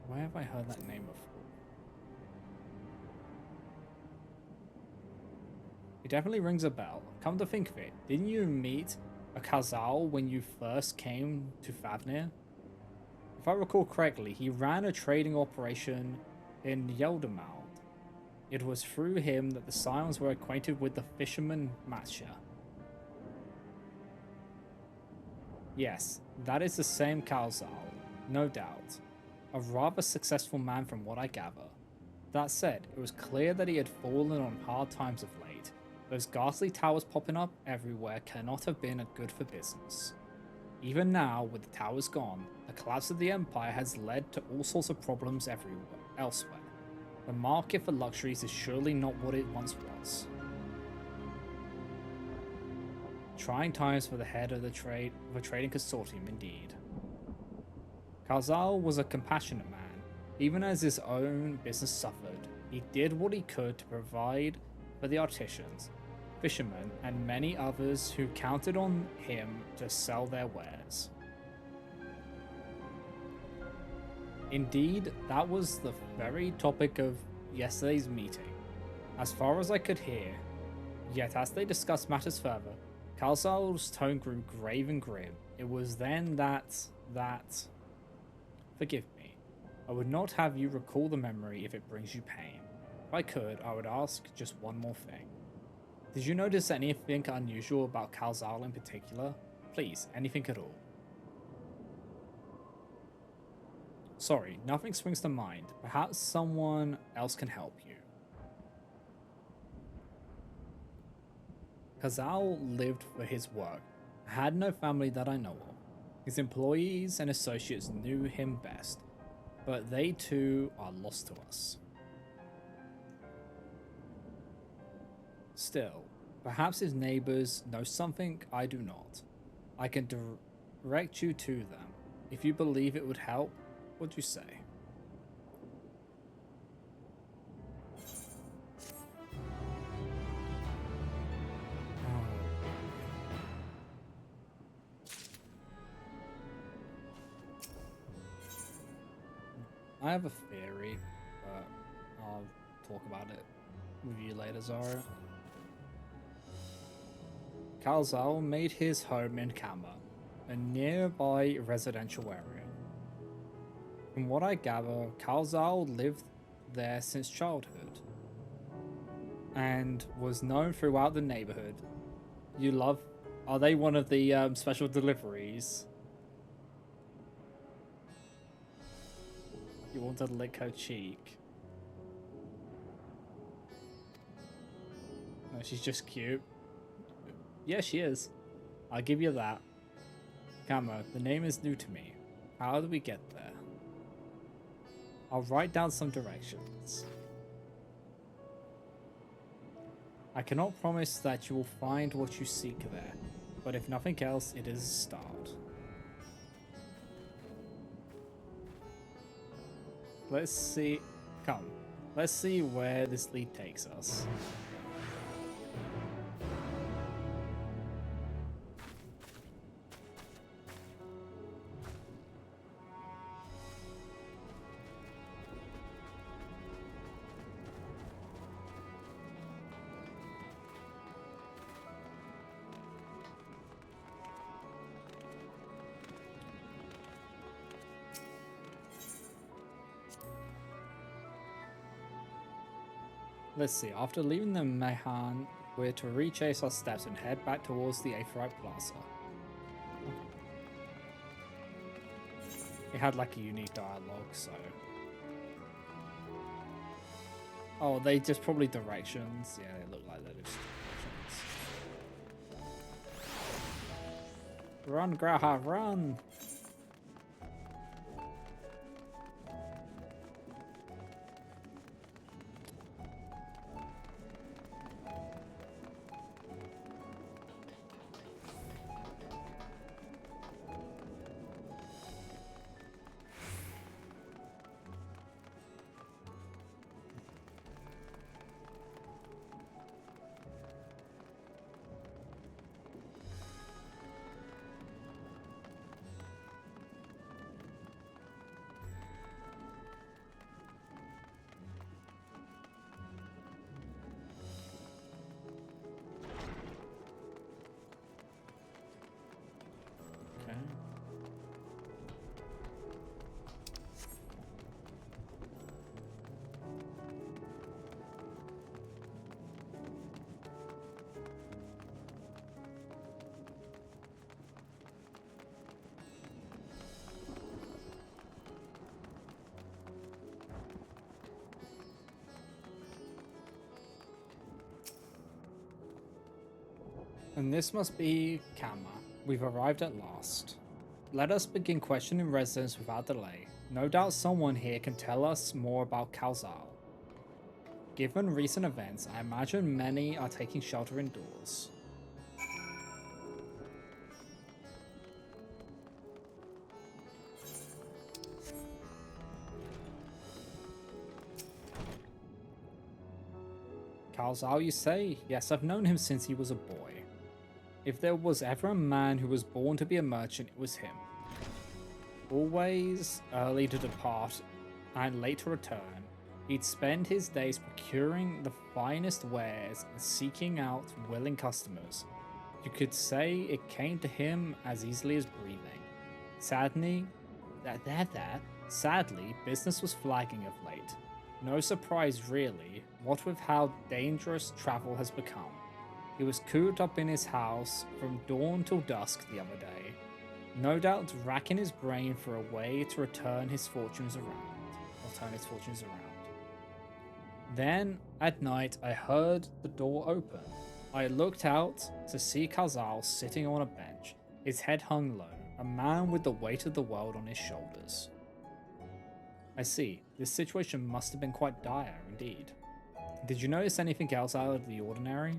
Where have I heard that name before? It definitely rings a bell. Come to think of it, didn't you meet a Khazal when you first came to Favnir? If I recall correctly, he ran a trading operation in Yeldermald. It was through him that the Scions were acquainted with the fisherman Matcha. Yes, that is the same Khazal, no doubt. A rather successful man from what I gather. That said, it was clear that he had fallen on hard times of late. Those ghastly towers popping up everywhere cannot have been good for business. Even now, with the towers gone, the collapse of the Empire has led to all sorts of problems elsewhere. The market for luxuries is surely not what it once was. Trying times for the head of a trading consortium indeed. Khazal was a compassionate man. Even as his own business suffered, he did what he could to provide for the artisans, fishermen, and many others who counted on him to sell their wares. Indeed, that was the very topic of yesterday's meeting, as far as I could hear. Yet as they discussed matters further, Khazal's tone grew grave and grim. It was then that... Forgive me. I would not have you recall the memory if it brings you pain. If I could, I would ask just one more thing. Did you notice anything unusual about Khazal in particular? Please, anything at all. Sorry, nothing springs to mind. Perhaps someone else can help you. Khazal lived for his work. Had no family that I know of. His employees and associates knew him best, but they too are lost to us. Still, perhaps his neighbors know something I do not. I can direct you to them. If you believe it would help, what'd you say? I have a theory, but I'll talk about it with you later, Zara. Khazal made his home in Kama, a nearby residential area. From what I gather, Khazal lived there since childhood and was known throughout the neighborhood. Are they one of the special deliveries? You want to lick her cheek. No, she's just cute. Yeah, she is. I'll give you that. Kama, the name is new to me. How do we get there? I'll write down some directions. I cannot promise that you will find what you seek there, but if nothing else, it is a start. Let's see. Come. Let's see where this lead takes us. Let's see, after leaving the Mehan, we're to retrace our steps and head back towards the Aetheryte Plaza. It had like a unique dialogue, so... Oh, they just probably directions. Yeah, they look like they're just directions. Run, Graha, run! And this must be Kama. We've arrived at last. Let us begin questioning residents without delay. No doubt someone here can tell us more about Kalzal. Given recent events, I imagine many are taking shelter indoors. Kalzal, you say? Yes, I've known him since he was a boy. If there was ever a man who was born to be a merchant, it was him. Always early to depart and late to return, he'd spend his days procuring the finest wares and seeking out willing customers. You could say it came to him as easily as breathing. Sadly, business was flagging of late. No surprise really, what with how dangerous travel has become. He was cooped up in his house from dawn till dusk the other day, no doubt racking his brain for a way to turn his fortunes around. Then, at night, I heard the door open. I looked out to see Kazal sitting on a bench, his head hung low, a man with the weight of the world on his shoulders. I see, this situation must have been quite dire indeed. Did you notice anything else out of the ordinary?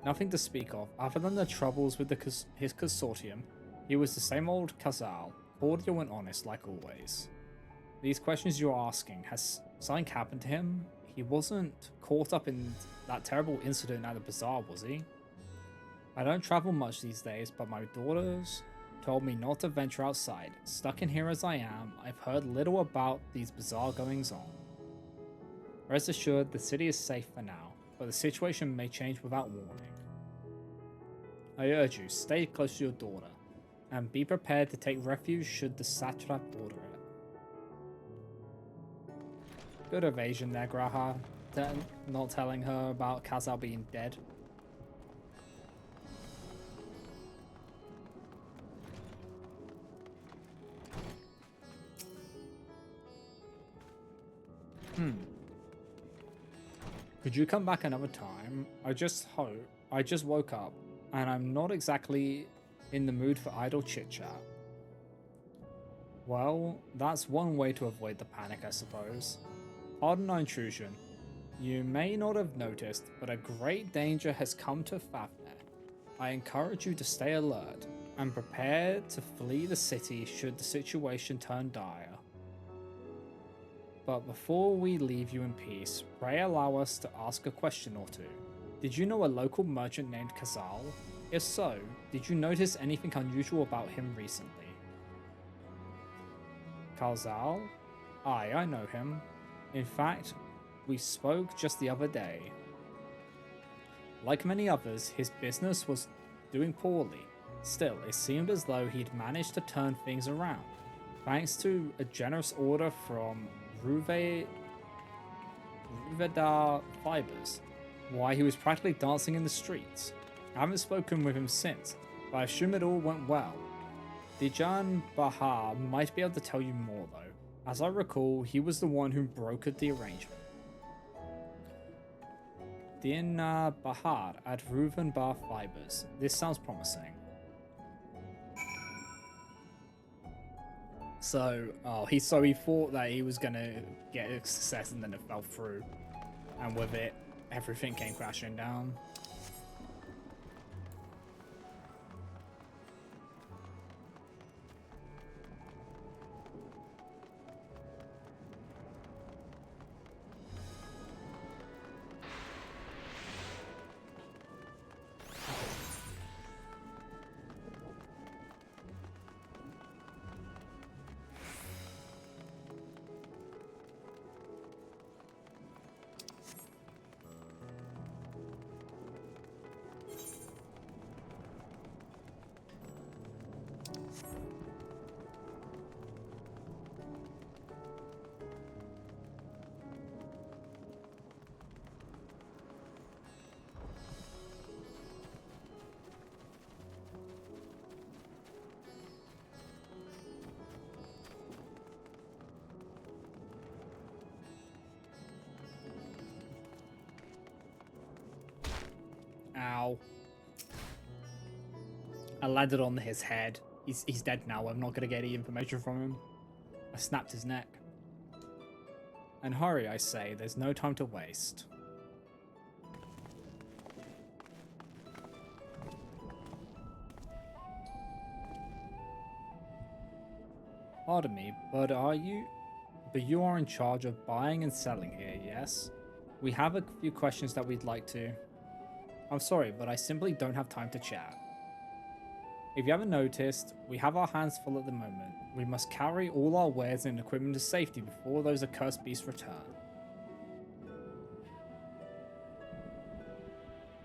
Nothing to speak of, other than the troubles with his consortium. He was the same old Kazal, cordial and honest like always. These questions you're asking, has something happened to him? He wasn't caught up in that terrible incident at the bazaar, was he? I don't travel much these days, but my daughters told me not to venture outside. Stuck in here as I am, I've heard little about these bizarre goings on. Rest assured, the city is safe for now, but the situation may change without warning. I urge you, stay close to your daughter, and be prepared to take refuge should the satrap order it. Good evasion there, Graha, not telling her about Kazal being dead. Could you come back another time? I just woke up, and I'm not exactly in the mood for idle chit-chat. Well, that's one way to avoid the panic, I suppose. Pardon our intrusion. You may not have noticed, but a great danger has come to Fafnir. I encourage you to stay alert, and prepare to flee the city should the situation turn dire. But before we leave you in peace, pray allow us to ask a question or two. Did you know a local merchant named Kazal? If so, did you notice anything unusual about him recently? Kazal? Aye, I know him. In fact, we spoke just the other day. Like many others, his business was doing poorly. Still, it seemed as though he'd managed to turn things around, thanks to a generous order from Ruvedar Fibers. Why, he was practically dancing in the streets. I haven't spoken with him since, but I assume it all went well. Dijan Bahar might be able to tell you more though. As I recall, he was the one who brokered the arrangement. Dina Bahar at Reuven Bar Fibers. This sounds promising. So, he thought that he was gonna get a success and then it fell through. And with it, everything came crashing down. Ow. I landed on his head. He's dead now. I'm not going to get any information from him. I snapped his neck. And hurry, I say. There's no time to waste. Pardon me, but you are in charge of buying and selling here, yes? We have a few questions that we'd like to... I'm sorry, but I simply don't have time to chat. If you haven't noticed, we have our hands full at the moment. We must carry all our wares and equipment to safety before those accursed beasts return.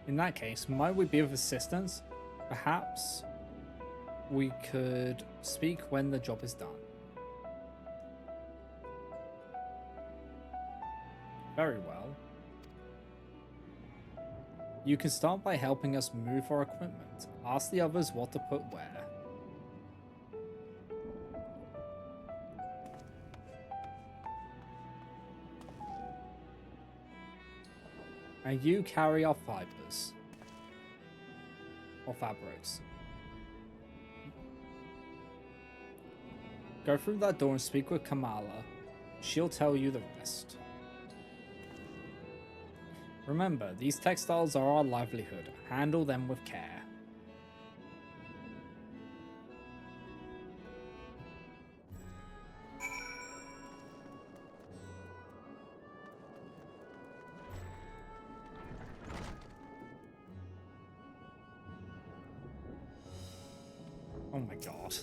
In that case, might we be of assistance? Perhaps we could speak when the job is done. Very well. You can start by helping us move our equipment. Ask the others what to put where. And you carry our fibers. Or fabrics. Go through that door and speak with Kamala. She'll tell you the rest. Remember, these textiles are our livelihood. Handle them with care. Oh my god.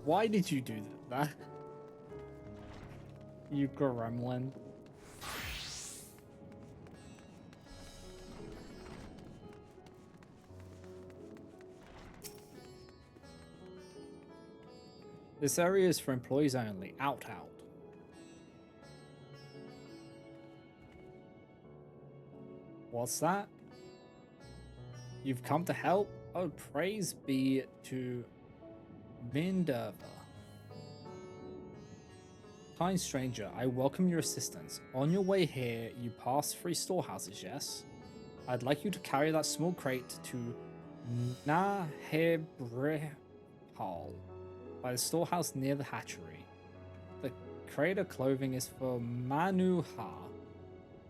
Why did you do that? You gremlin. This area is for employees only. Out, out. What's that? You've come to help? Oh, praise be to Minerva. Kind stranger, I welcome your assistance. On your way here, you pass 3 storehouses, yes? I'd like you to carry that small crate to Nahebrehal by the storehouse near the hatchery. The crate of clothing is for Manuha,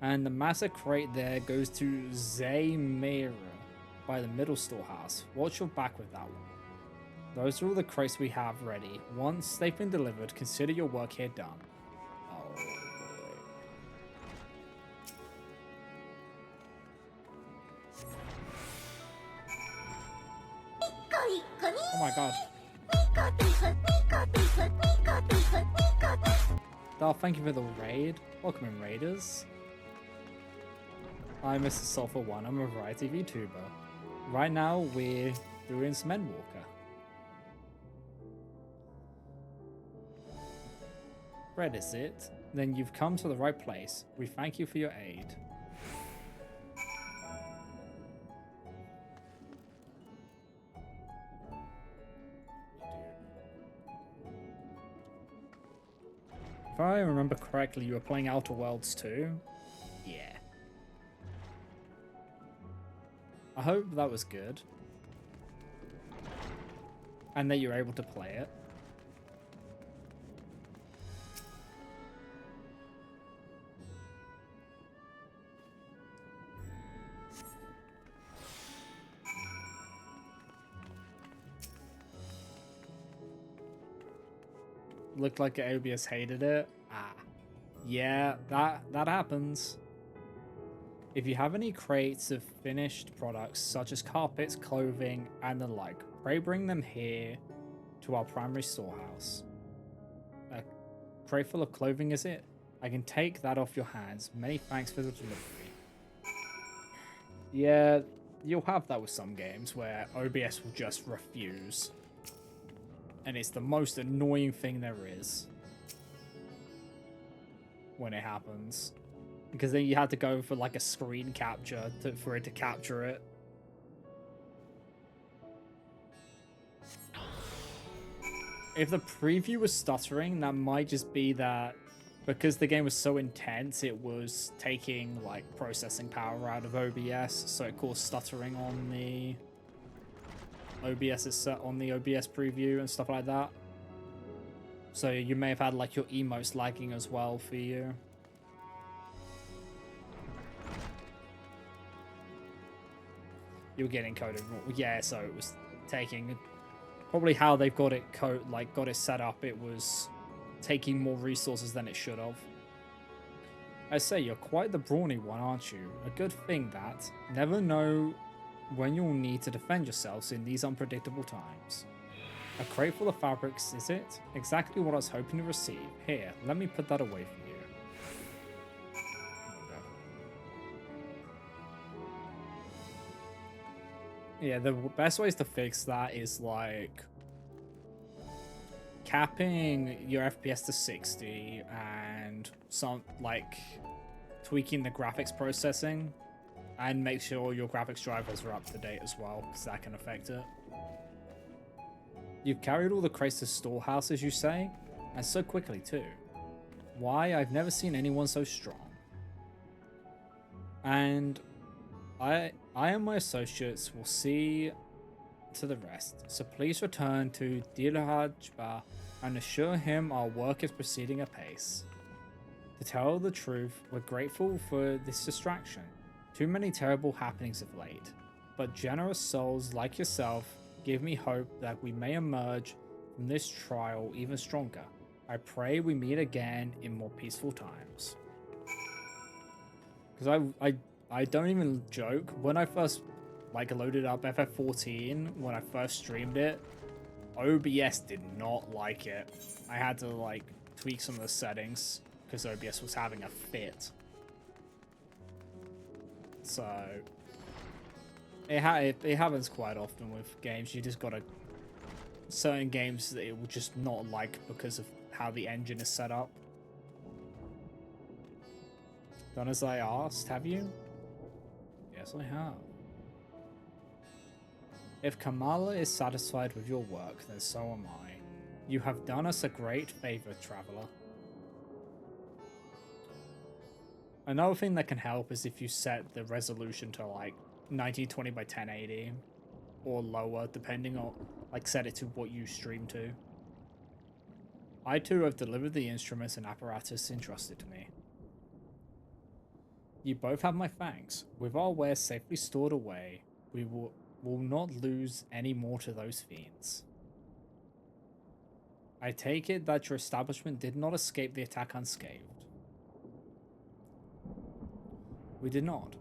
and the massive crate there goes to Zaymira by the middle storehouse. Watch your back with that one. Those are all the crates we have ready. Once they've been delivered, consider your work here done. Oh, oh my god. Oh, thank you for the raid. Welcome in, raiders. I'm Mr. Sulphur One. I'm a variety VTuber. Right now, we're doing some Endwalker. Red is it? Then you've come to the right place. We thank you for your aid. If I remember correctly, you were playing Outer Worlds too? Yeah. I hope that was good. And that you're able to play it. Looked like OBS hated it. Ah. Yeah, that happens. If you have any crates of finished products such as carpets, clothing, and the like, pray bring them here to our primary storehouse. A crate full of clothing, is it? I can take that off your hands. Many thanks for the delivery. Yeah, you'll have that with some games where OBS will just refuse. And it's the most annoying thing there is when it happens. Because then you have to go for like a screen capture for it to capture it. if the preview was stuttering, that might just be that because the game was so intense, it was taking like processing power out of OBS, so it caused stuttering on the OBS preview and stuff like that. So you may have had like your emotes lagging as well for you. You were getting coded, yeah. So it was taking probably how they've got it got it set up. It was taking more resources than it should have. I say, you're quite the brawny one, aren't you? A good thing that. Never know when you'll need to defend yourselves in these unpredictable times. A crate full of fabrics, is it? Exactly what I was hoping to receive. Here, let me put that away for you. Yeah, the best ways to fix that is like capping your FPS to 60 and some like tweaking the graphics processing, and make sure your graphics drivers are up to date as well, because that can affect it. You've carried all the crates to storehouse, as you say, and so quickly too. Why, I've never seen anyone so strong. And I and my associates will see to the rest, so please return to Dilhajba and assure him our work is proceeding apace. To tell the truth, we're grateful for this distraction. Too many terrible happenings of late, but generous souls like yourself give me hope that we may emerge from this trial even stronger. I pray we meet again in more peaceful times. Because I don't even joke, when I first like loaded up FF14, when I first streamed it, OBS did not like it. I had to like tweak some of the settings because OBS was having a fit. So it happens quite often with games. You just gotta, certain games that it will just not like because of how the engine is set up. Done as I asked, have you? Yes, I have. If Kamala is satisfied with your work, then so am I. You have done us a great favor, traveler. Another thing that can help is if you set the resolution to like 1920 by 1080 or lower, depending on, like, set it to what you stream to. I too have delivered the instruments and apparatus entrusted to me. You both have my thanks. With our wares safely stored away, we will not lose any more to those fiends. I take it that your establishment did not escape the attack unscathed. We did not.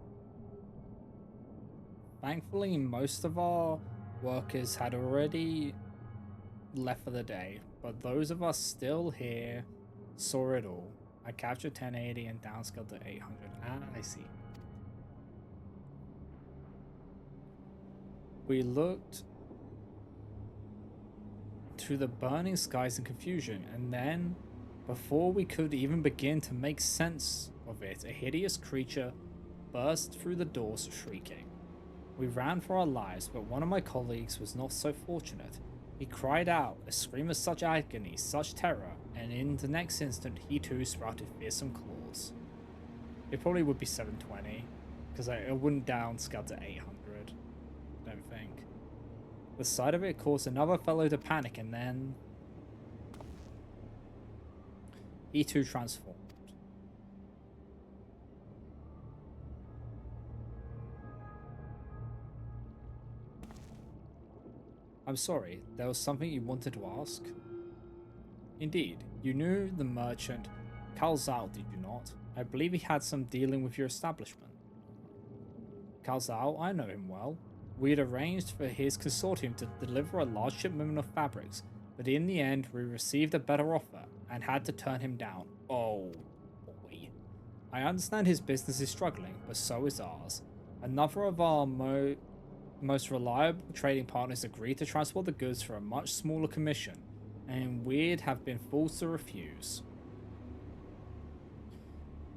Thankfully, most of our workers had already left for the day, but those of us still here saw it all. I captured 1080 and downscaled to 800. Ah, I see. We looked to the burning skies in confusion, and then, before we could even begin to make sense of it, a hideous creature burst through the doors shrieking. We ran for our lives, but one of my colleagues was not so fortunate. He cried out, a scream of such agony, such terror, and in the next instant he too sprouted fearsome claws. It probably would be 720, because I wouldn't downscale to 800, I don't think. The sight of it caused another fellow to panic, and then he too transformed. I'm sorry, there was something you wanted to ask? Indeed, you knew the merchant Kalzal, did you not? I believe he had some dealing with your establishment. Kalzal, I know him well. We had arranged for his consortium to deliver a large shipment of fabrics, but in the end we received a better offer and had to turn him down. Oh boy. I understand his business is struggling, but so is ours. Another of our most reliable trading partners agreed to transport the goods for a much smaller commission, and we'd have been forced to refuse.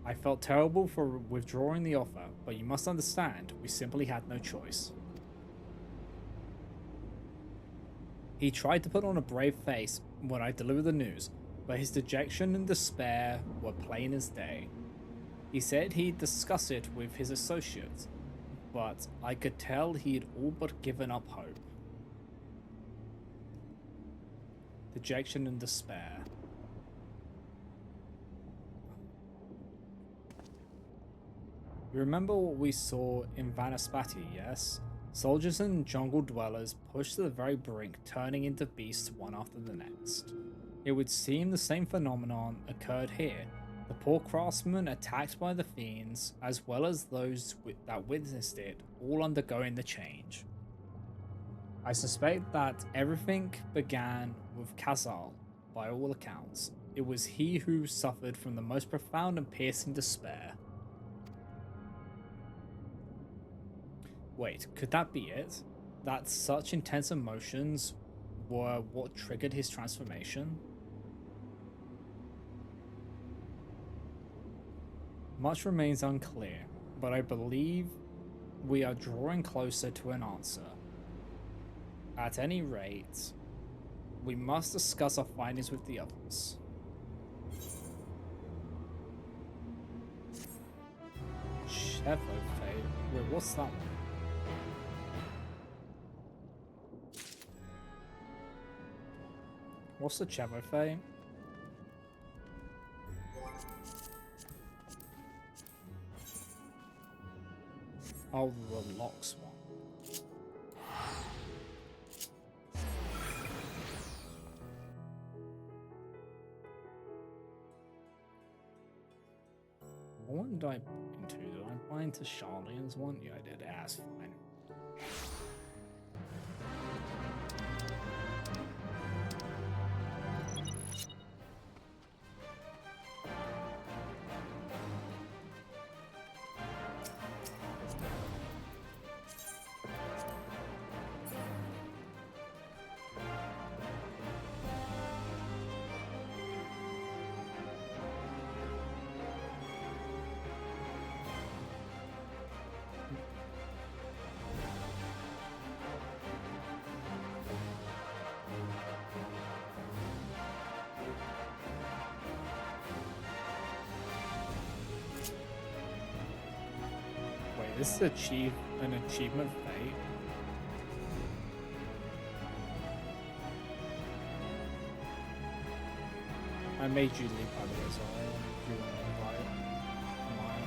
I felt terrible for withdrawing the offer, but you must understand, we simply had no choice. He tried to put on a brave face, when I delivered the news, but his dejection and despair were plain as day. He said he'd discuss it with his associates, but I could tell he'd all but given up hope. Dejection and despair. You remember what we saw in Vanaspati, yes? Soldiers and jungle dwellers pushed to the very brink, turning into beasts one after the next. It would seem the same phenomenon occurred here. The poor craftsmen attacked by the fiends, as well as those that witnessed it, all undergoing the change. I suspect that everything began with Khazal, by all accounts. It was he who suffered from the most profound and piercing despair. Wait, could that be it? That such intense emotions were what triggered his transformation? Much remains unclear, but I believe we are drawing closer to an answer. At any rate, we must discuss our findings with the others. Chevrolet? Wait, what's that one? What's the Chevrolet? Oh, the locks one. What one did I buy into? Did I buy into Charlene's one? Yeah, I did. That's fine. This is an achievement fate. I made you leave by the way, so I don't know if you want to invite mine.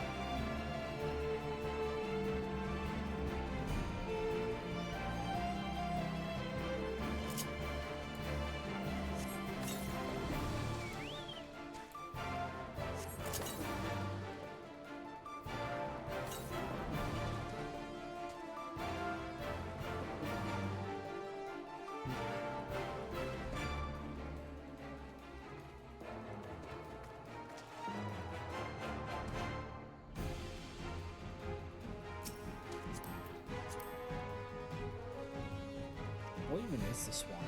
What even is this one?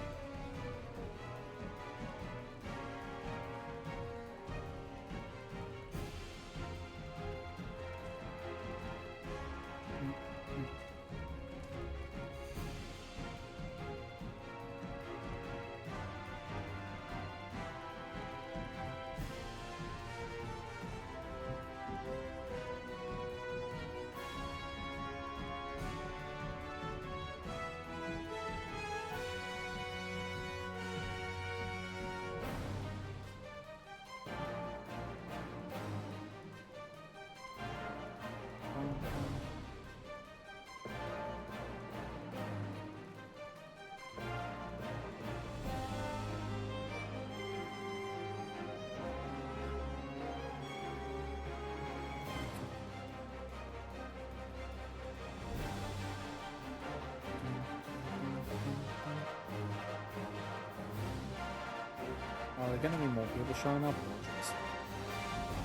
Are there going to be more people showing up or just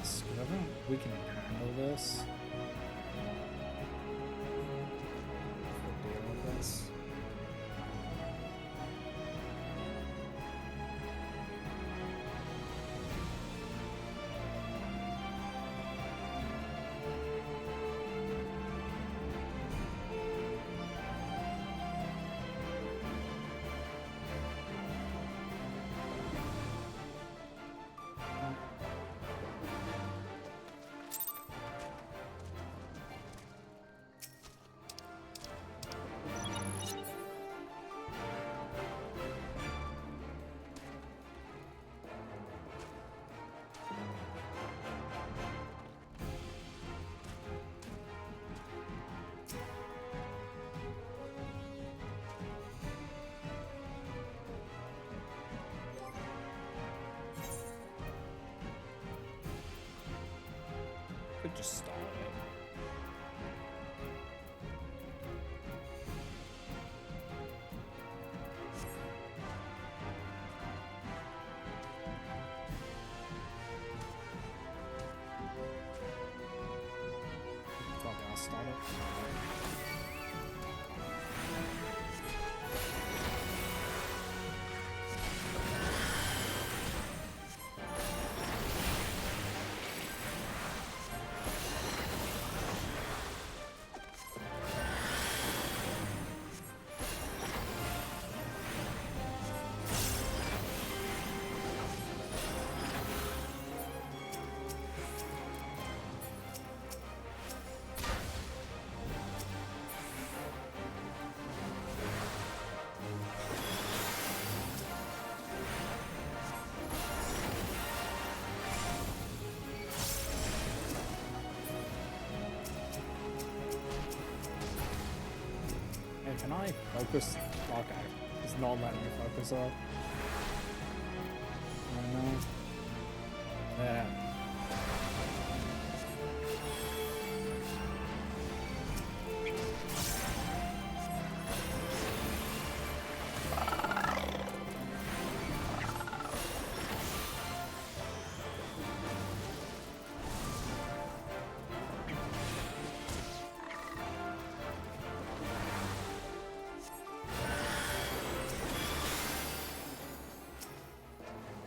us? 'Cause I think we can handle this. If we deal with this. should just start it. Fuck, I'll start it. Hey, can I focus? Okay, it's not letting me focus up. I know. Yeah.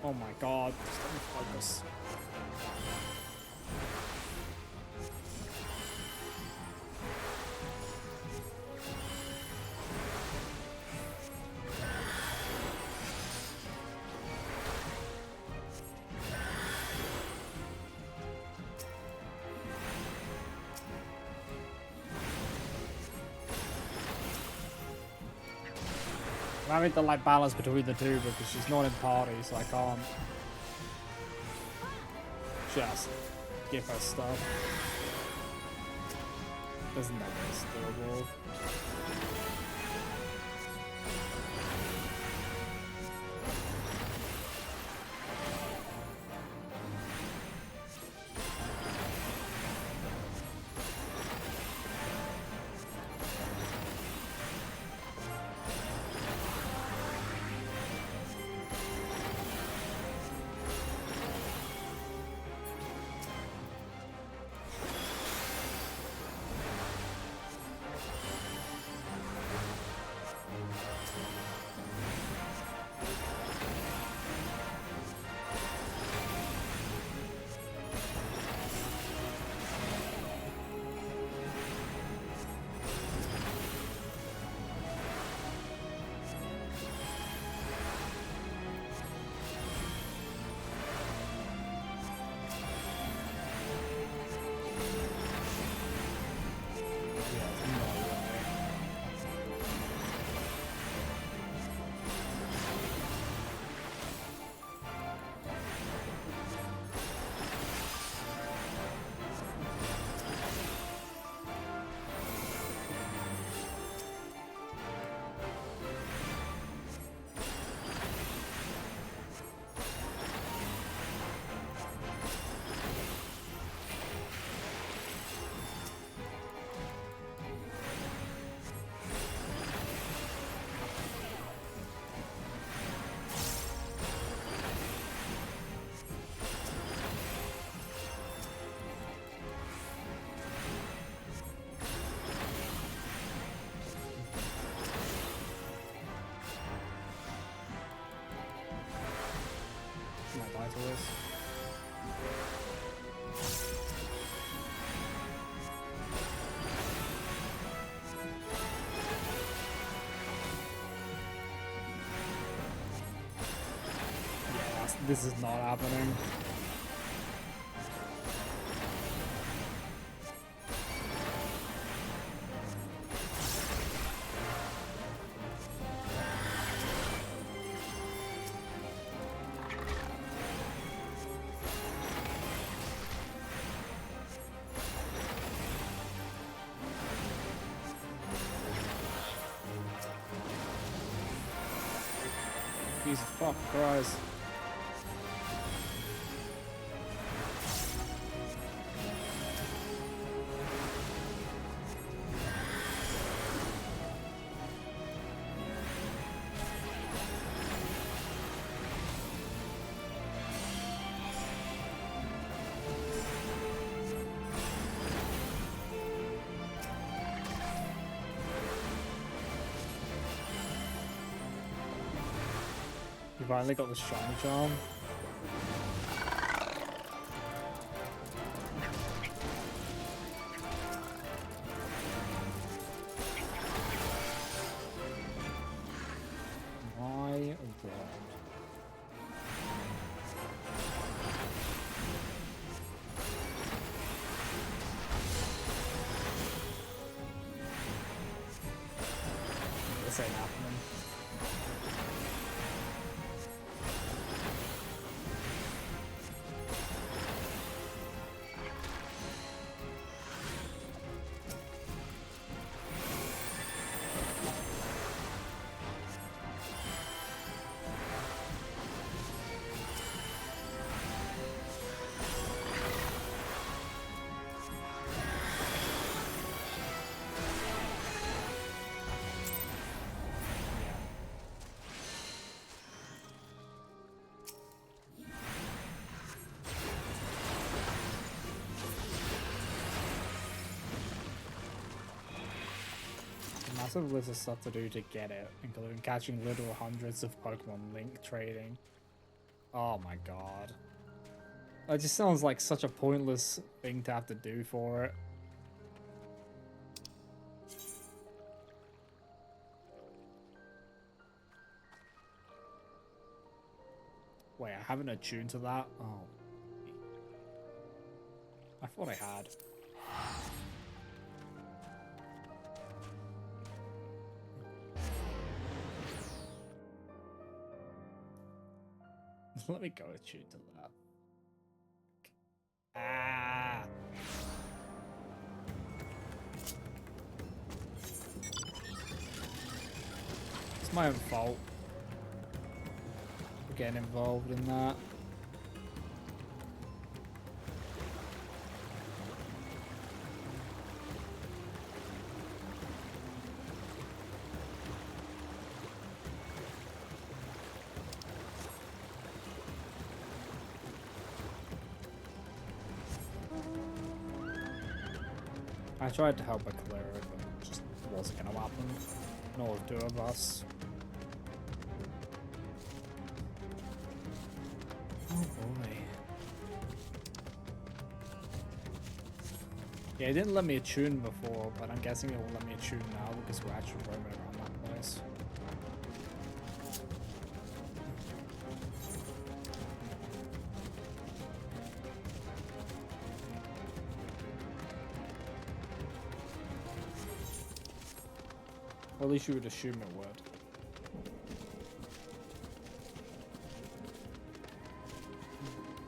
Oh my god, just let me focus. I'm having to like balance between the two because she's not in party, so I can't just give her stuff. There's no way it's doable. My Vitalist. Yeah, this is not happening. Jesus fuck Christ. We've only got the shiny charm. My god. This ain't happening. Massive list of stuff to do to get it, including catching literal hundreds of Pokemon Link trading. Oh my god. That just sounds like such a pointless thing to have to do for it. Wait, I haven't attuned to that? Oh. I thought I had. Let me go attune to that. Ah! It's my own fault for getting involved in that. I tried to help her clear it, but it just wasn't gonna happen. Nor the two of us. Oh boy. Yeah, it didn't let me attune before, but I'm guessing it will let me attune now because we're actually roaming around that place. Or at least you would assume it would.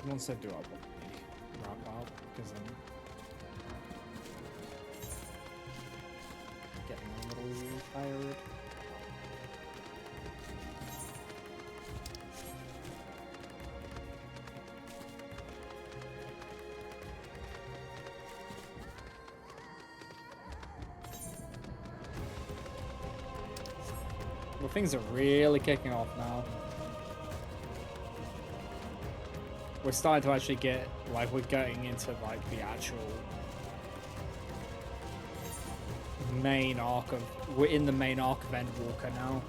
Once I do, I'll probably wrap out because I'm getting a little tired. Well, things are really kicking off now. We're starting to actually get, like, we're getting into, like, the actual main arc of, we're in the main arc of Endwalker now.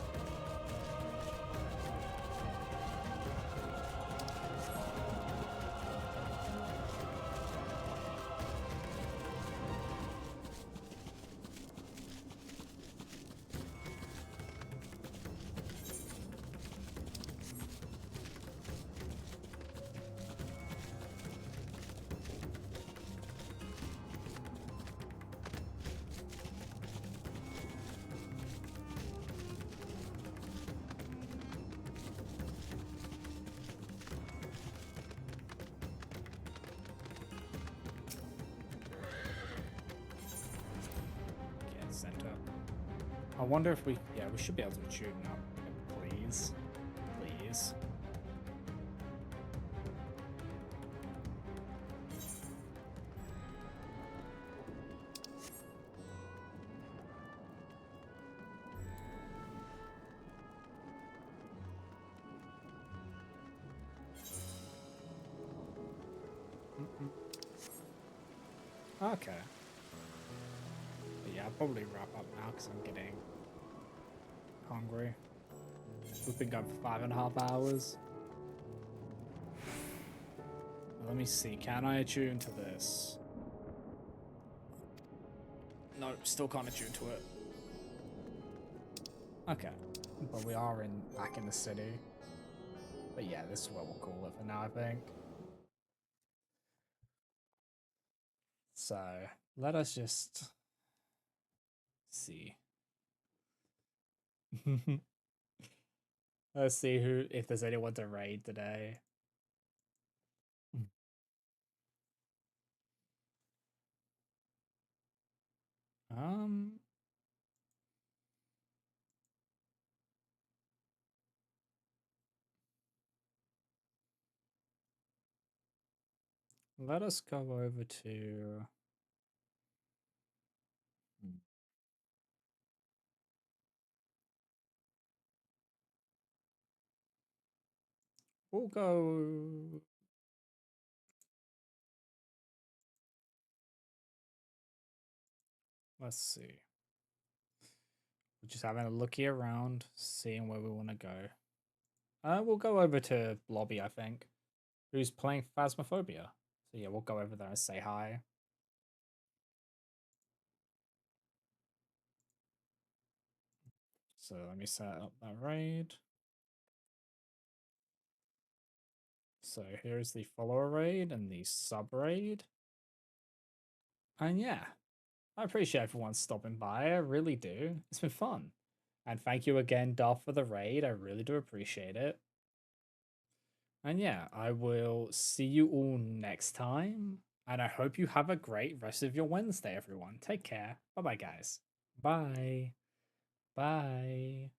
Center. I wonder if we should be able to tune now. Please. Please. Okay. But yeah, I'll probably wrap up now because I'm getting hungry. We've been going for 5.5 hours. Let me see, can I attune to this? No, still can't attune to it. Okay, but we are back in the city. But yeah, this is what we'll call it for now, I think. So, let us just see. Let's see if there's anyone to raid today. Um, let us go over to we'll go let's see. We're just having a looky around, seeing where we want to go. We'll go over to Blobby, I think, who's playing Phasmophobia. So yeah, we'll go over there and say hi. So let me set up that raid. So here's the follower raid and the sub raid. And yeah, I appreciate everyone stopping by. I really do. It's been fun. And thank you again, Dolph, for the raid. I really do appreciate it. And yeah, I will see you all next time. And I hope you have a great rest of your Wednesday, everyone. Take care. Bye-bye, guys. Bye. Bye.